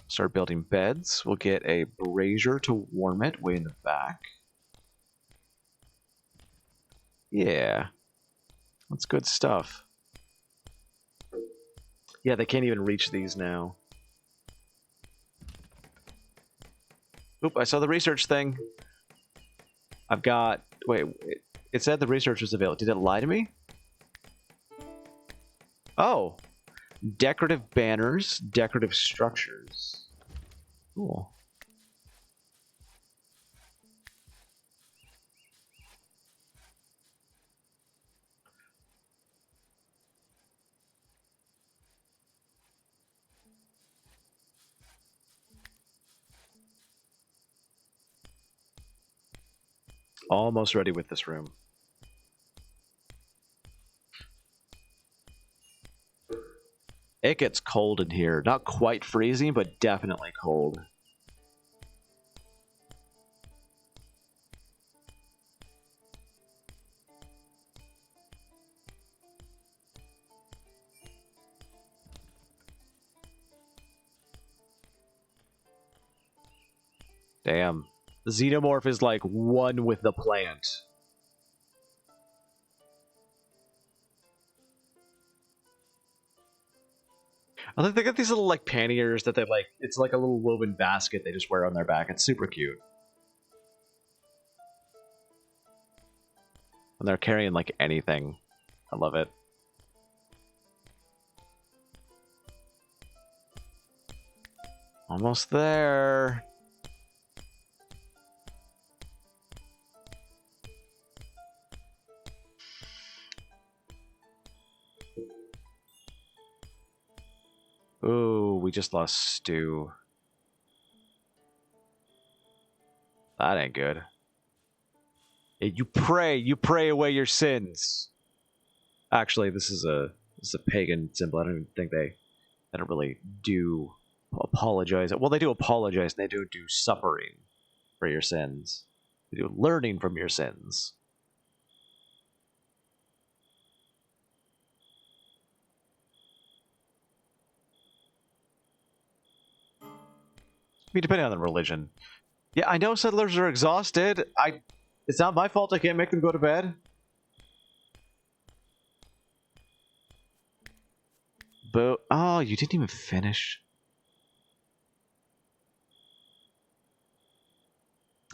Start building beds. We'll get a brazier to warm it way in the back. Yeah. That's good stuff. Yeah, they can't even reach these now. Oop, I saw the research thing. I've got... Wait, it said the research was available. Did it lie to me? Oh. Decorative banners, decorative structures. Cool. Almost ready with this room. It gets cold in here. Not quite freezing, but definitely cold. Damn. The xenomorph is like one with the plant. I think they got these little like panniers that they like. It's like a little woven basket they just wear on their back. It's super cute. And they're carrying like anything. I love it. Almost there. Ooh, we just lost Stu. That ain't good. Hey, you pray away your sins. Actually, this is a pagan symbol. I don't even think they don't really do apologize. Well, they do apologize, and they do suffering for your sins. They do learning from your sins. I mean, depending on the religion. Yeah, I know settlers are exhausted. It's not my fault I can't make them go to bed. But, oh, you didn't even finish.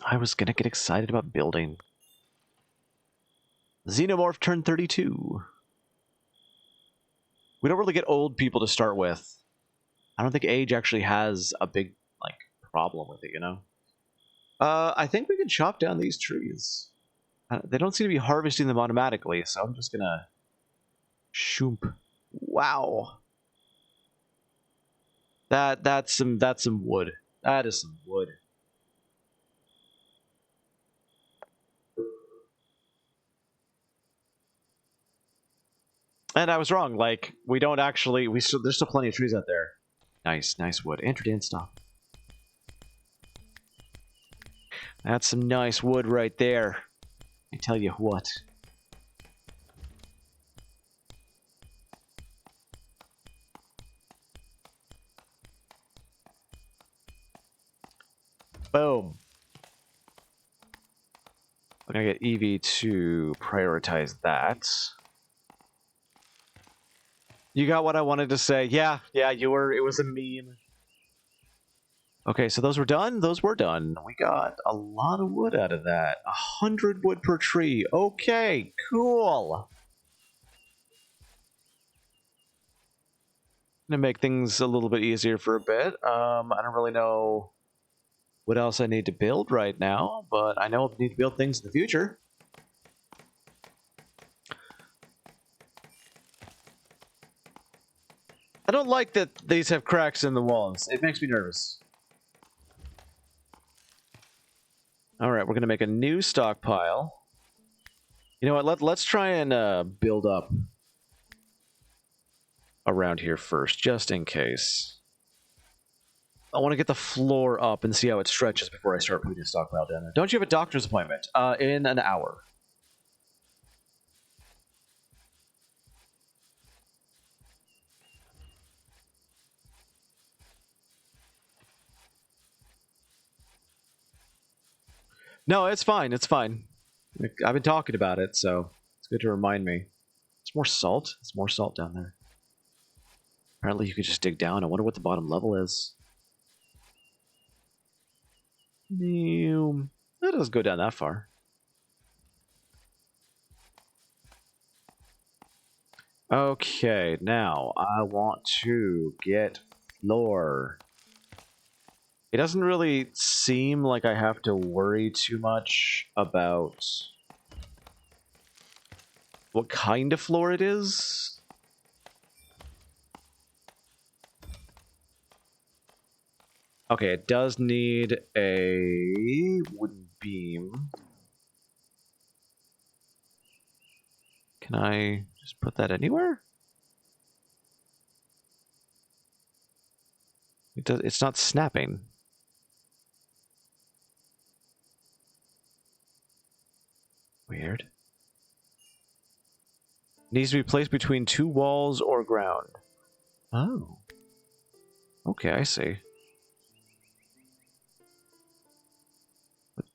I was gonna get excited about building. Xenomorph turned 32. We don't really get old people to start with. I don't think age actually has a big, like, problem with it, you know? I think we can chop down these trees. They don't seem to be harvesting them automatically, so I'm just gonna... Shoomp. Wow. That's some wood. That is some wood. And I was wrong. Like, we don't actually... there's still plenty of trees out there. Nice wood. Entered in, stop. That's some nice wood right there. I tell you what. Boom. I'm gonna get Evie to prioritize that. You got what I wanted to say. Yeah, you were. It was a meme. Okay, so those were done? Those were done. We got a lot of wood out of that. 100 wood per tree. Okay, cool. Gonna make things a little bit easier for a bit. I don't really know what else I need to build right now, but I know I need to build things in the future. don't like that these have cracks in the walls. It makes me nervous. Alright, we're going to make a new stockpile. You know what, let's try and build up around here first, just in case. I want to get the floor up and see how it stretches before I start putting a stockpile down there. Don't you have a doctor's appointment? In an hour. No, it's fine, it's fine. I've been talking about it, so it's good to remind me. It's more salt? It's more salt down there. Apparently you could just dig down. I wonder what the bottom level is. That doesn't go down that far. Okay, now I want to get floor. It doesn't really seem like I have to worry too much about what kind of floor it is. Okay, it does need a wooden beam. Can I just put that anywhere? It's not snapping. Weird. Needs to be placed between two walls or ground. Oh. Okay, I see. What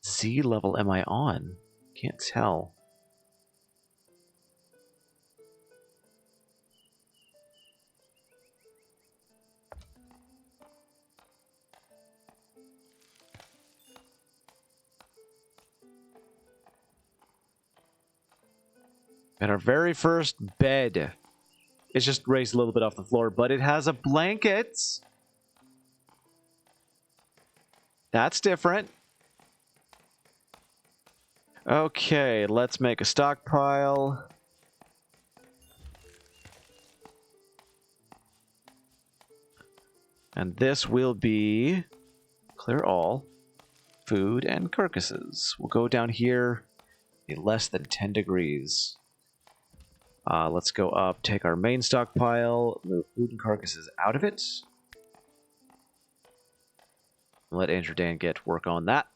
Z level am I on? Can't tell. And our very first bed is just raised a little bit off the floor, but it has a blanket. That's different. Okay, let's make a stockpile. And this will be clear all, food and carcasses. We'll go down here, be less than 10 degrees. Let's go up, take our main stockpile, move food and carcasses out of it. Let Andrew Dan get work on that.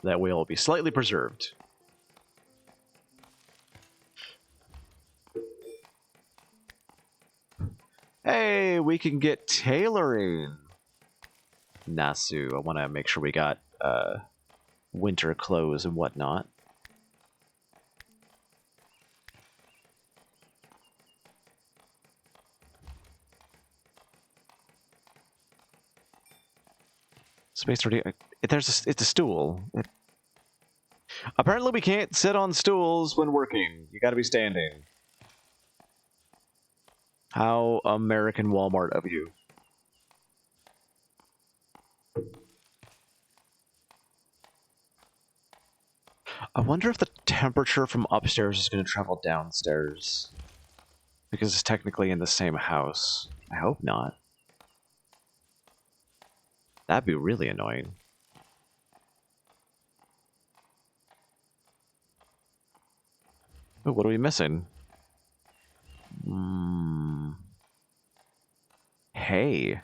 That way it will be slightly preserved. Hey, we can get tailoring. Nasu, I want to make sure we got winter clothes and whatnot. Space 30. It's a stool. Apparently we can't sit on stools when working. You gotta be standing. How American Walmart of you. I wonder if the temperature from upstairs is going to travel downstairs. Because it's technically in the same house. I hope not. That'd be really annoying. Oh, what are we missing? Hay.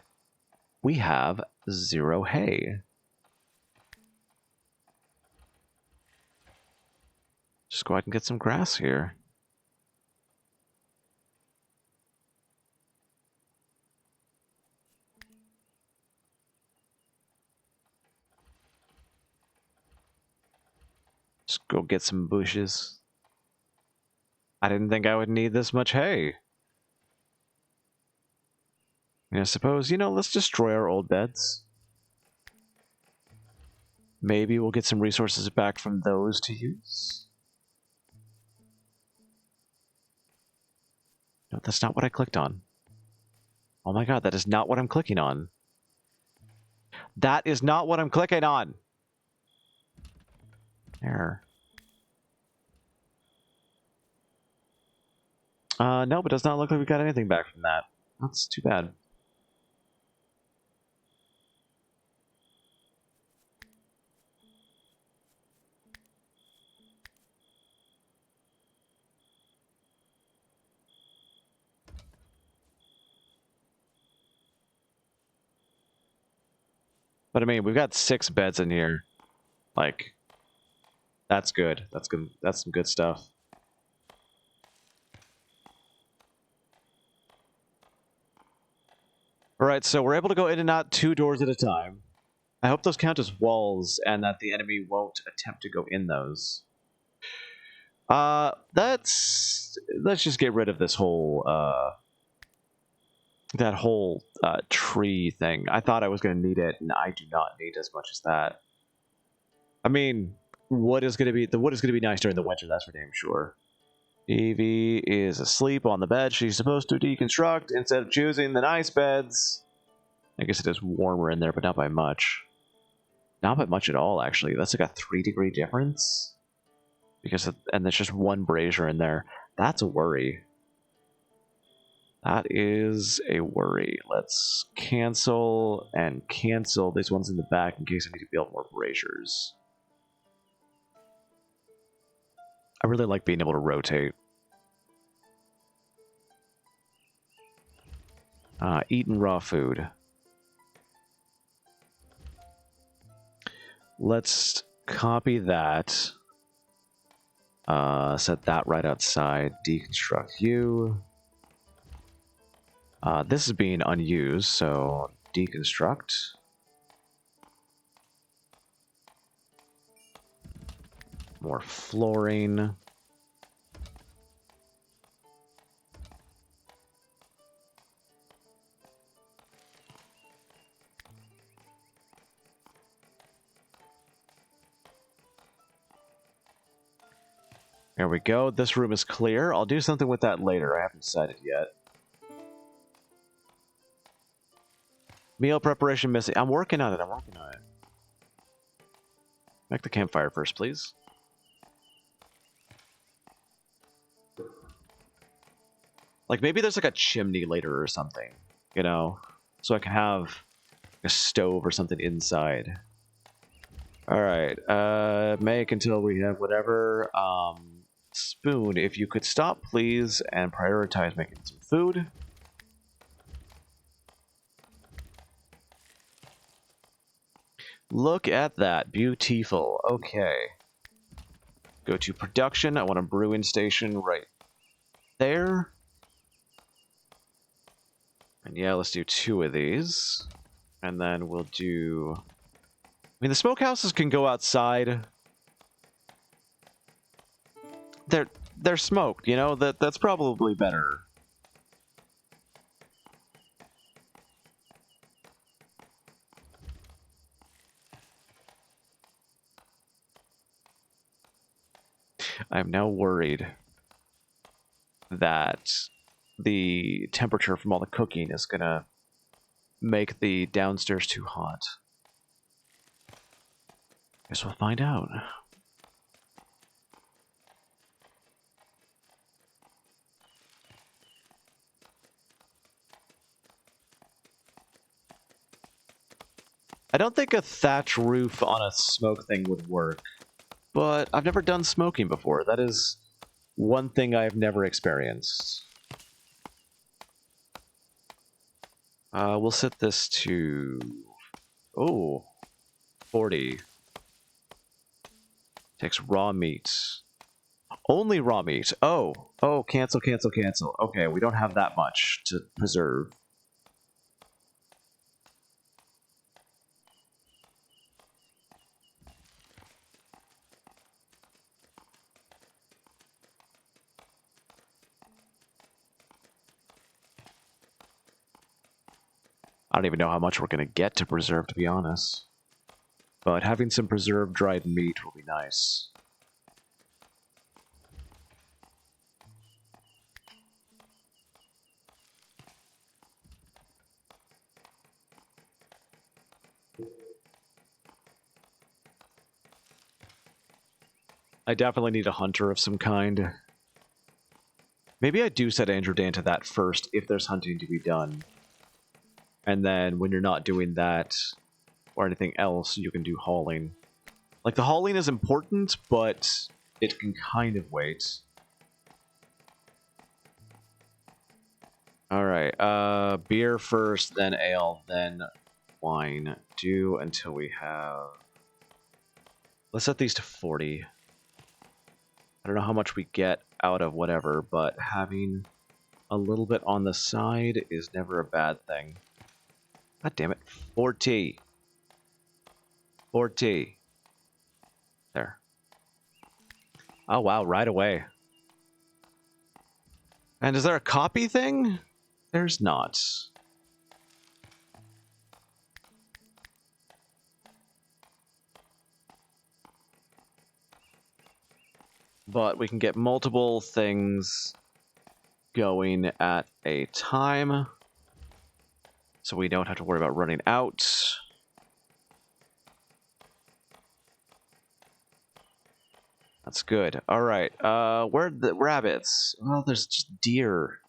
We have 0 hay. Just go ahead and get some grass here. Just go get some bushes. I didn't think I would need this much hay. And I suppose, let's destroy our old beds. Maybe we'll get some resources back from those to use. No, that's not what I clicked on. Oh my god, that is not what I'm clicking on. That is not what I'm clicking on! Error. Nope, it does not look like we got anything back from that. That's too bad. But I mean, we've got 6 beds in here. Like, that's good. That's good. That's some good stuff. Alright, so we're able to go in and out 2 doors at a time. I hope those count as walls and that the enemy won't attempt to go in those. Let's just get rid of this whole, that whole tree thing. I thought I was going to need it, and I do not need as much as that. I mean, the wood is going to be nice during the winter, that's for damn sure. Evie is asleep on the bed. She's supposed to deconstruct instead of choosing the nice beds. I guess it is warmer in there, but not by much. Not by much at all, actually. That's like a 3-degree difference. And there's just 1 brazier in there. That's a worry. That is a worry. Let's cancel and cancel these ones in the back in case I need to build more braziers. I really like being able to rotate. Eating raw food. Let's copy that. Set that right outside. Deconstruct you. This is being unused, so deconstruct. More flooring. There we go. This room is clear. I'll do something with that later. I haven't decided yet. Meal preparation missing. I'm working on it. I'm working on it. Make the campfire first, please. Like, maybe there's like a chimney later or something, you know? So I can have a stove or something inside. Alright, make until we have whatever. Spoon, if you could stop, please, and prioritize making some food. Look at that. Beautiful. Okay. Go to production. I want a brewing station right there. And yeah, let's do 2 of these. And then we'll do... I mean, the smokehouses can go outside. They're smoked, you know? That's probably better. I'm now worried that the temperature from all the cooking is gonna make the downstairs too hot. Guess we'll find out. I don't think a thatch roof on a smoke thing would work, but I've never done smoking before. That is one thing I've never experienced. We'll set this to... Oh, 40. Takes raw meat. Only raw meat. Oh, cancel, cancel, cancel. Okay, we don't have that much to preserve. I don't even know how much we're going to get to preserve, to be honest. But having some preserved dried meat will be nice. I definitely need a hunter of some kind. Maybe I do set Andrew Dan to that first if there's hunting to be done. And then when you're not doing that or anything else, you can do hauling. Like, the hauling is important, but it can kind of wait. Alright, beer first, then ale, then wine. Do until we have... Let's set these to 40. I don't know how much we get out of whatever, but having a little bit on the side is never a bad thing. God damn it. 40. 40. There. Oh, wow, right away. And is there a copy thing? There's not. But we can get multiple things going at a time, so we don't have to worry about running out. That's good. All right. Where are the rabbits? Well, there's just deer,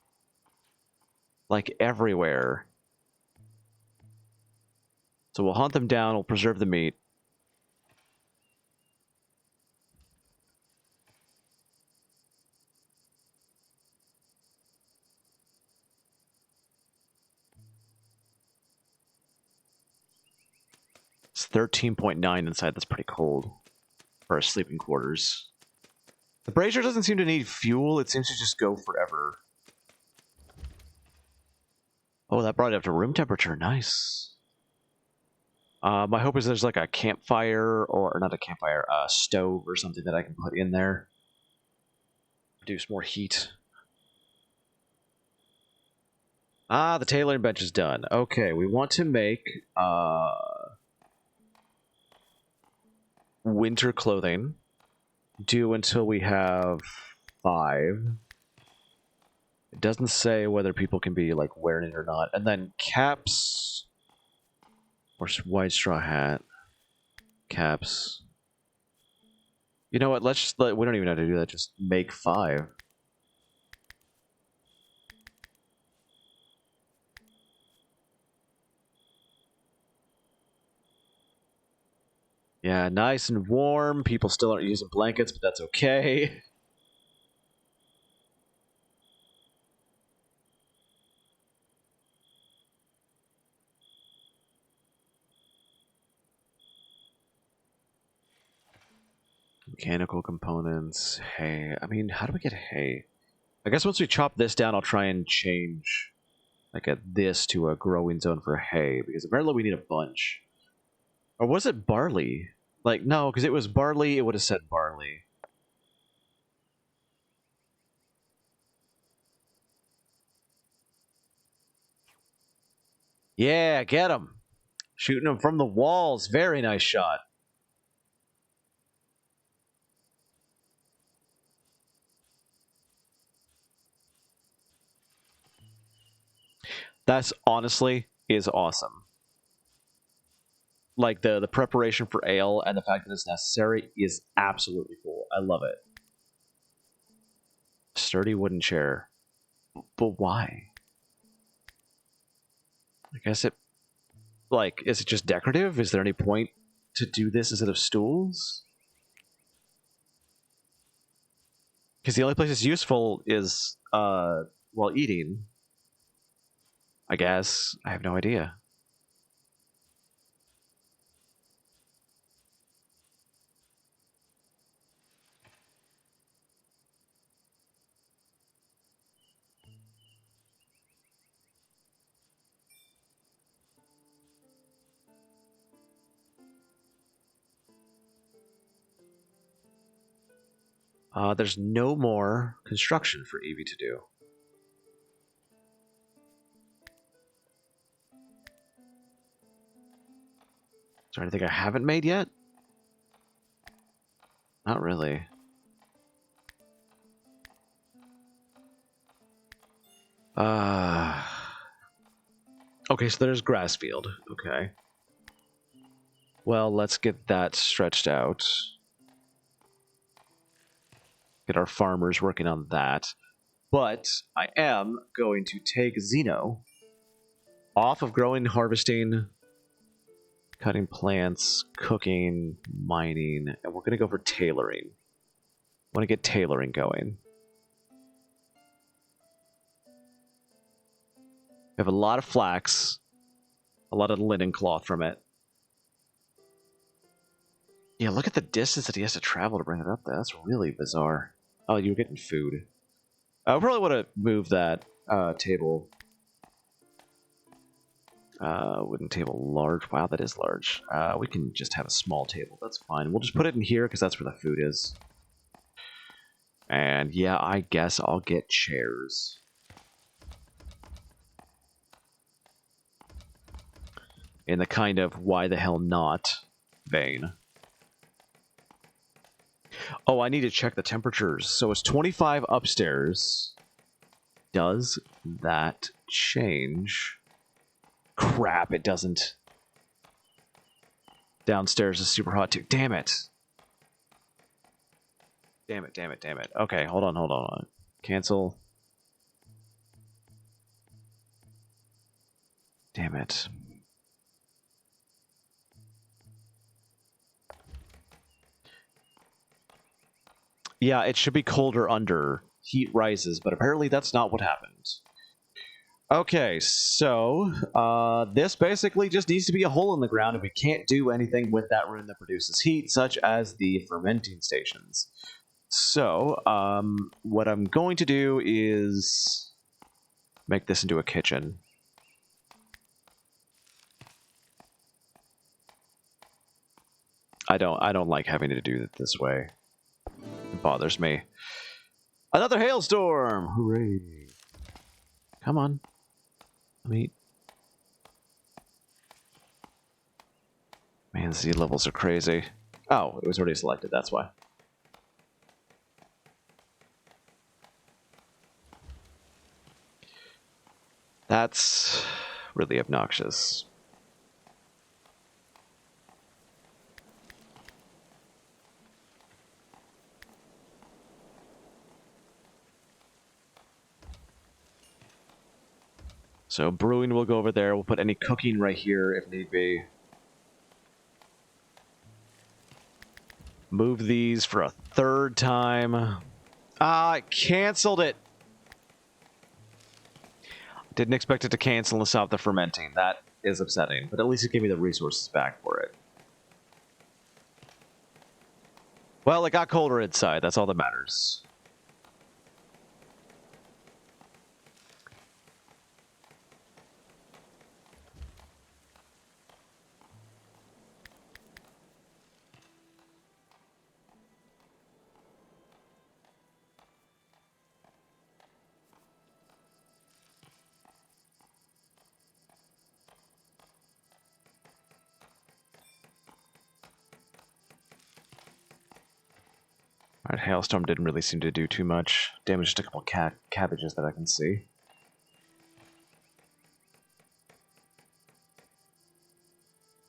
like, everywhere. So we'll hunt them down. We'll preserve the meat. It's 13.9 inside. That's pretty cold for our sleeping quarters. The brazier doesn't seem to need fuel. It seems to just go forever. Oh, that brought it up to room temperature. Nice. My hope is there's like a campfire, or not a campfire, a stove or something that I can put in there. Produce more heat. Ah, the tailoring bench is done. Okay, we want to make winter clothing. Do until we have 5. It doesn't say whether people can be like wearing it or not. And then caps, or white straw hat, caps. You know what? Let's just we don't even have to do that. Just make 5. Yeah, nice and warm. People still aren't using blankets, but that's okay. Mechanical components, hay. I mean, how do we get hay? I guess once we chop this down, I'll try and change like this to a growing zone for hay, because apparently we need a bunch. Or was it barley? Like, no, because it was barley, it would have said barley. Yeah, get him. Shooting him from the walls. Very nice shot. That's honestly is awesome. Like, the preparation for ale and the fact that it's necessary is absolutely cool. I love it. Sturdy wooden chair. But why? I guess it... Like, is it just decorative? Is there any point to do this instead of stools? Because the only place it's useful is, while eating. I guess. I have no idea. There's no more construction for Evie to do. Is there anything I haven't made yet? Not really. Okay, so there's grass field. Okay. Well, let's get that stretched out. Get our farmers working on that. But I am going to take Xeno off of growing, harvesting, cutting plants, cooking, mining, and we're going to go for tailoring. I want to get tailoring going. We have a lot of flax, a lot of linen cloth from it. Yeah, look at the distance that he has to travel to bring it up there. That's really bizarre. Oh, you're getting food. I probably want to move that table. Wooden table large. Wow, that is large. We can just have a small table. That's fine. We'll just put it in here because that's where the food is. And yeah, I guess I'll get chairs. In the kind of why the hell not vein. Oh, I need to check the temperatures. So it's 25 upstairs. Does that change? Crap, it doesn't. Downstairs is super hot too. Damn it. Damn it, damn it, damn it. Okay, hold on. Cancel. Damn it. Yeah, it should be colder under. Heat rises, but apparently that's not what happened. Okay, so this basically just needs to be a hole in the ground, and we can't do anything with that room that produces heat, such as the fermenting stations. So, what I'm going to do is make this into a kitchen. I don't like having to do it this way. It bothers me. Another hailstorm! Hooray! Come on. Let me... Man, Z levels are crazy. Oh, it was already selected, that's why. That's really obnoxious. So brewing will go over there. We'll put any cooking right here if need be. Move these for a third time. I canceled it. Didn't expect it to cancel and stop the fermenting. That is upsetting, but at least it gave me the resources back for it. Well, it got colder inside. That's all that matters. Alright, Hailstorm didn't really seem to do too much. Damaged a couple cabbages that I can see.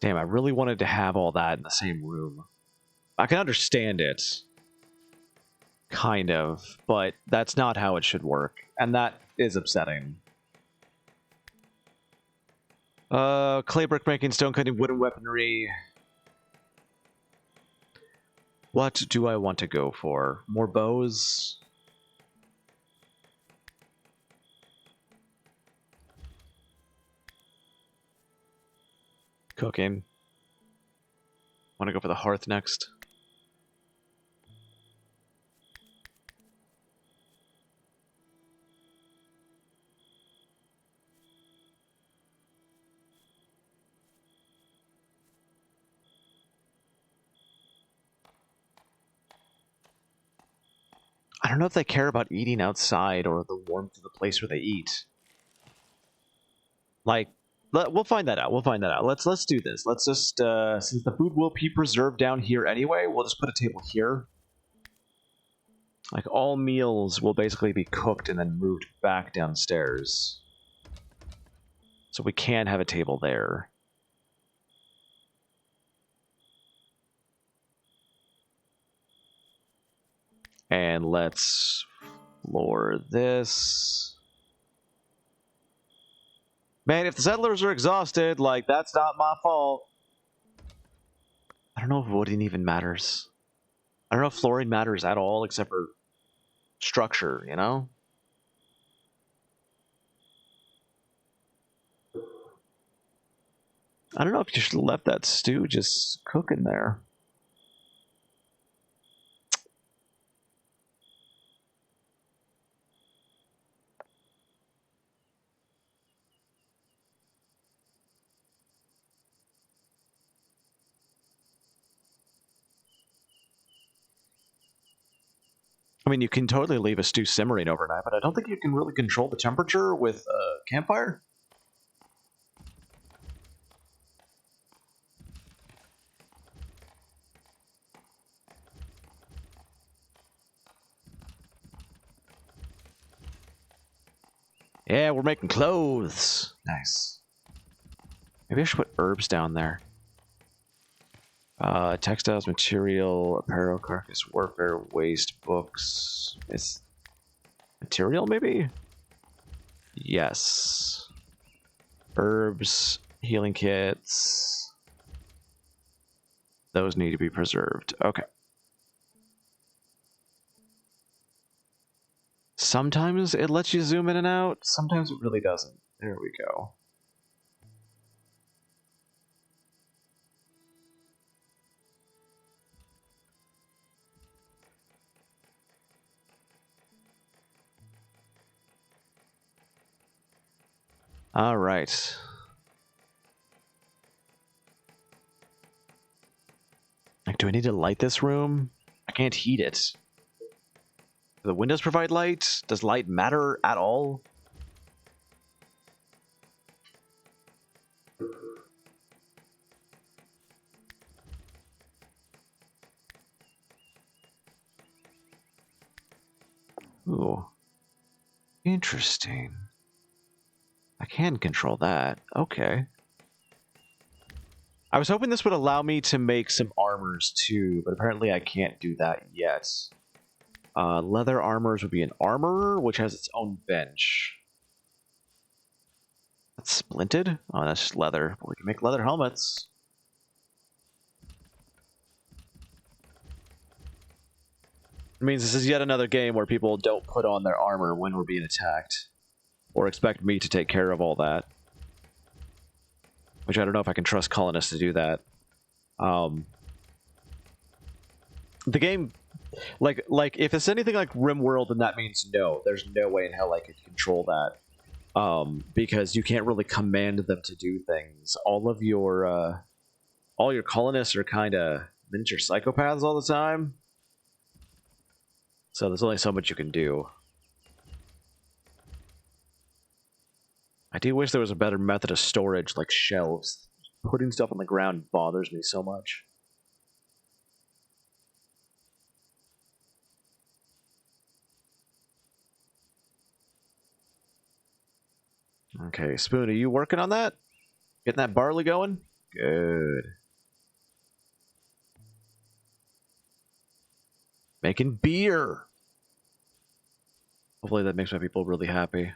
Damn, I really wanted to have all that in the same room. I can understand it. Kind of, but that's not how it should work. And that is upsetting. Clay brick making, stone cutting, wooden weaponry. What do I want to go for? More bows? Cooking. Want to go for the hearth next? I don't know if they care about eating outside or the warmth of the place where they eat. Like, we'll find that out. We'll find that out. Let's do this. Let's just, since the food will be preserved down here anyway, we'll just put a table here. Like, all meals will basically be cooked and then moved back downstairs. So we can have a table there. And let's explore this. Man, if the settlers are exhausted, like, that's not my fault. I don't know if wooding even matters. I don't know if flooring matters at all, except for structure, you know? I don't know if you should have left that stew just cooking there. I mean, you can totally leave a stew simmering overnight, but I don't think you can really control the temperature with a campfire. Yeah, we're making clothes. Nice. Maybe I should put herbs down there. Textiles, material, apparel, carcass, warfare, waste, books. It's material, maybe? Yes. Herbs, healing kits. Those need to be preserved. Okay. Sometimes it lets you zoom in and out. Sometimes it really doesn't. There we go. All right. Like, do I need to light this room? I can't heat it. Do the windows provide light? Does light matter at all? Ooh. Interesting. I can control that. Okay. I was hoping this would allow me to make some armors too, but apparently I can't do that yet. Leather armors would be an armorer, which has its own bench. That's splinted? Oh, that's just leather. But we can make leather helmets. It means this is yet another game where people don't put on their armor when we're being attacked. Or expect me to take care of all that. Which I don't know if I can trust Colonist to do that. The game... Like, if it's anything like RimWorld, then that means no. There's no way in hell I could control that. Because you can't really command them to do things. All your colonists are kind of miniature psychopaths all the time. So there's only so much you can do. I do wish there was a better method of storage, like shelves. Putting stuff on the ground bothers me so much. Okay, Spoon, are you working on that? Getting that barley going? Good. Making beer! Hopefully that makes my people really happy.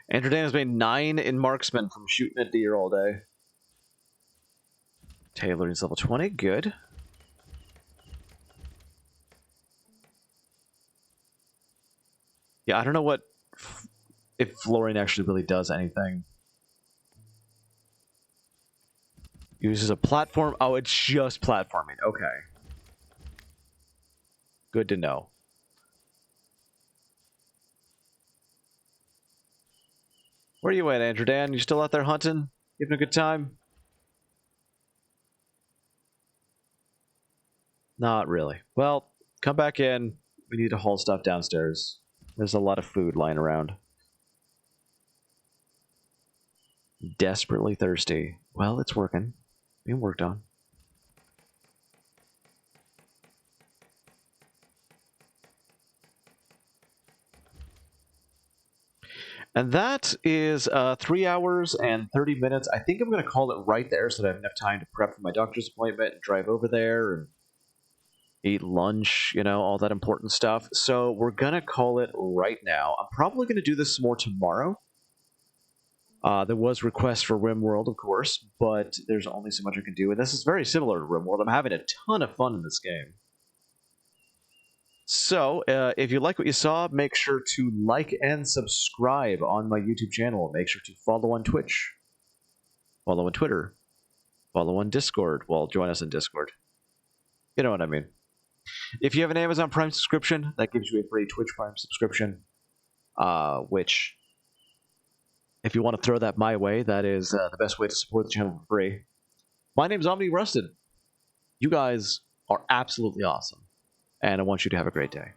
Andrew Dan has made 9 in marksman from shooting at deer all day. Tailoring's level 20, good. Yeah, I don't know what if flooring actually really does anything. Uses a platform. Oh, it's just platforming. Okay. Good to know. Where are you at, Andrew Dan? You still out there hunting? Having a good time? Not really. Well, come back in. We need to haul stuff downstairs. There's a lot of food lying around. Desperately thirsty. Well, it's working. Being worked on. And that is 3 hours and 30 minutes. I think I'm going to call it right there so that I have enough time to prep for my doctor's appointment and drive over there and eat lunch, you know, all that important stuff. So we're going to call it right now. I'm probably going to do this some more tomorrow. There was requests for RimWorld, of course, but there's only so much I can do. And this is very similar to RimWorld. I'm having a ton of fun in this game. So, if you like what you saw, make sure to like and subscribe on my YouTube channel. Make sure to follow on Twitch, follow on Twitter, follow on Discord. Well, join us in Discord. You know what I mean. If you have an Amazon Prime subscription, that gives you a free Twitch Prime subscription, which, if you want to throw that my way, that is the best way to support the channel for free. My name's Omni Rusted. You guys are absolutely awesome, and I want you to have a great day.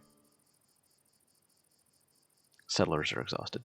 Settlers are exhausted.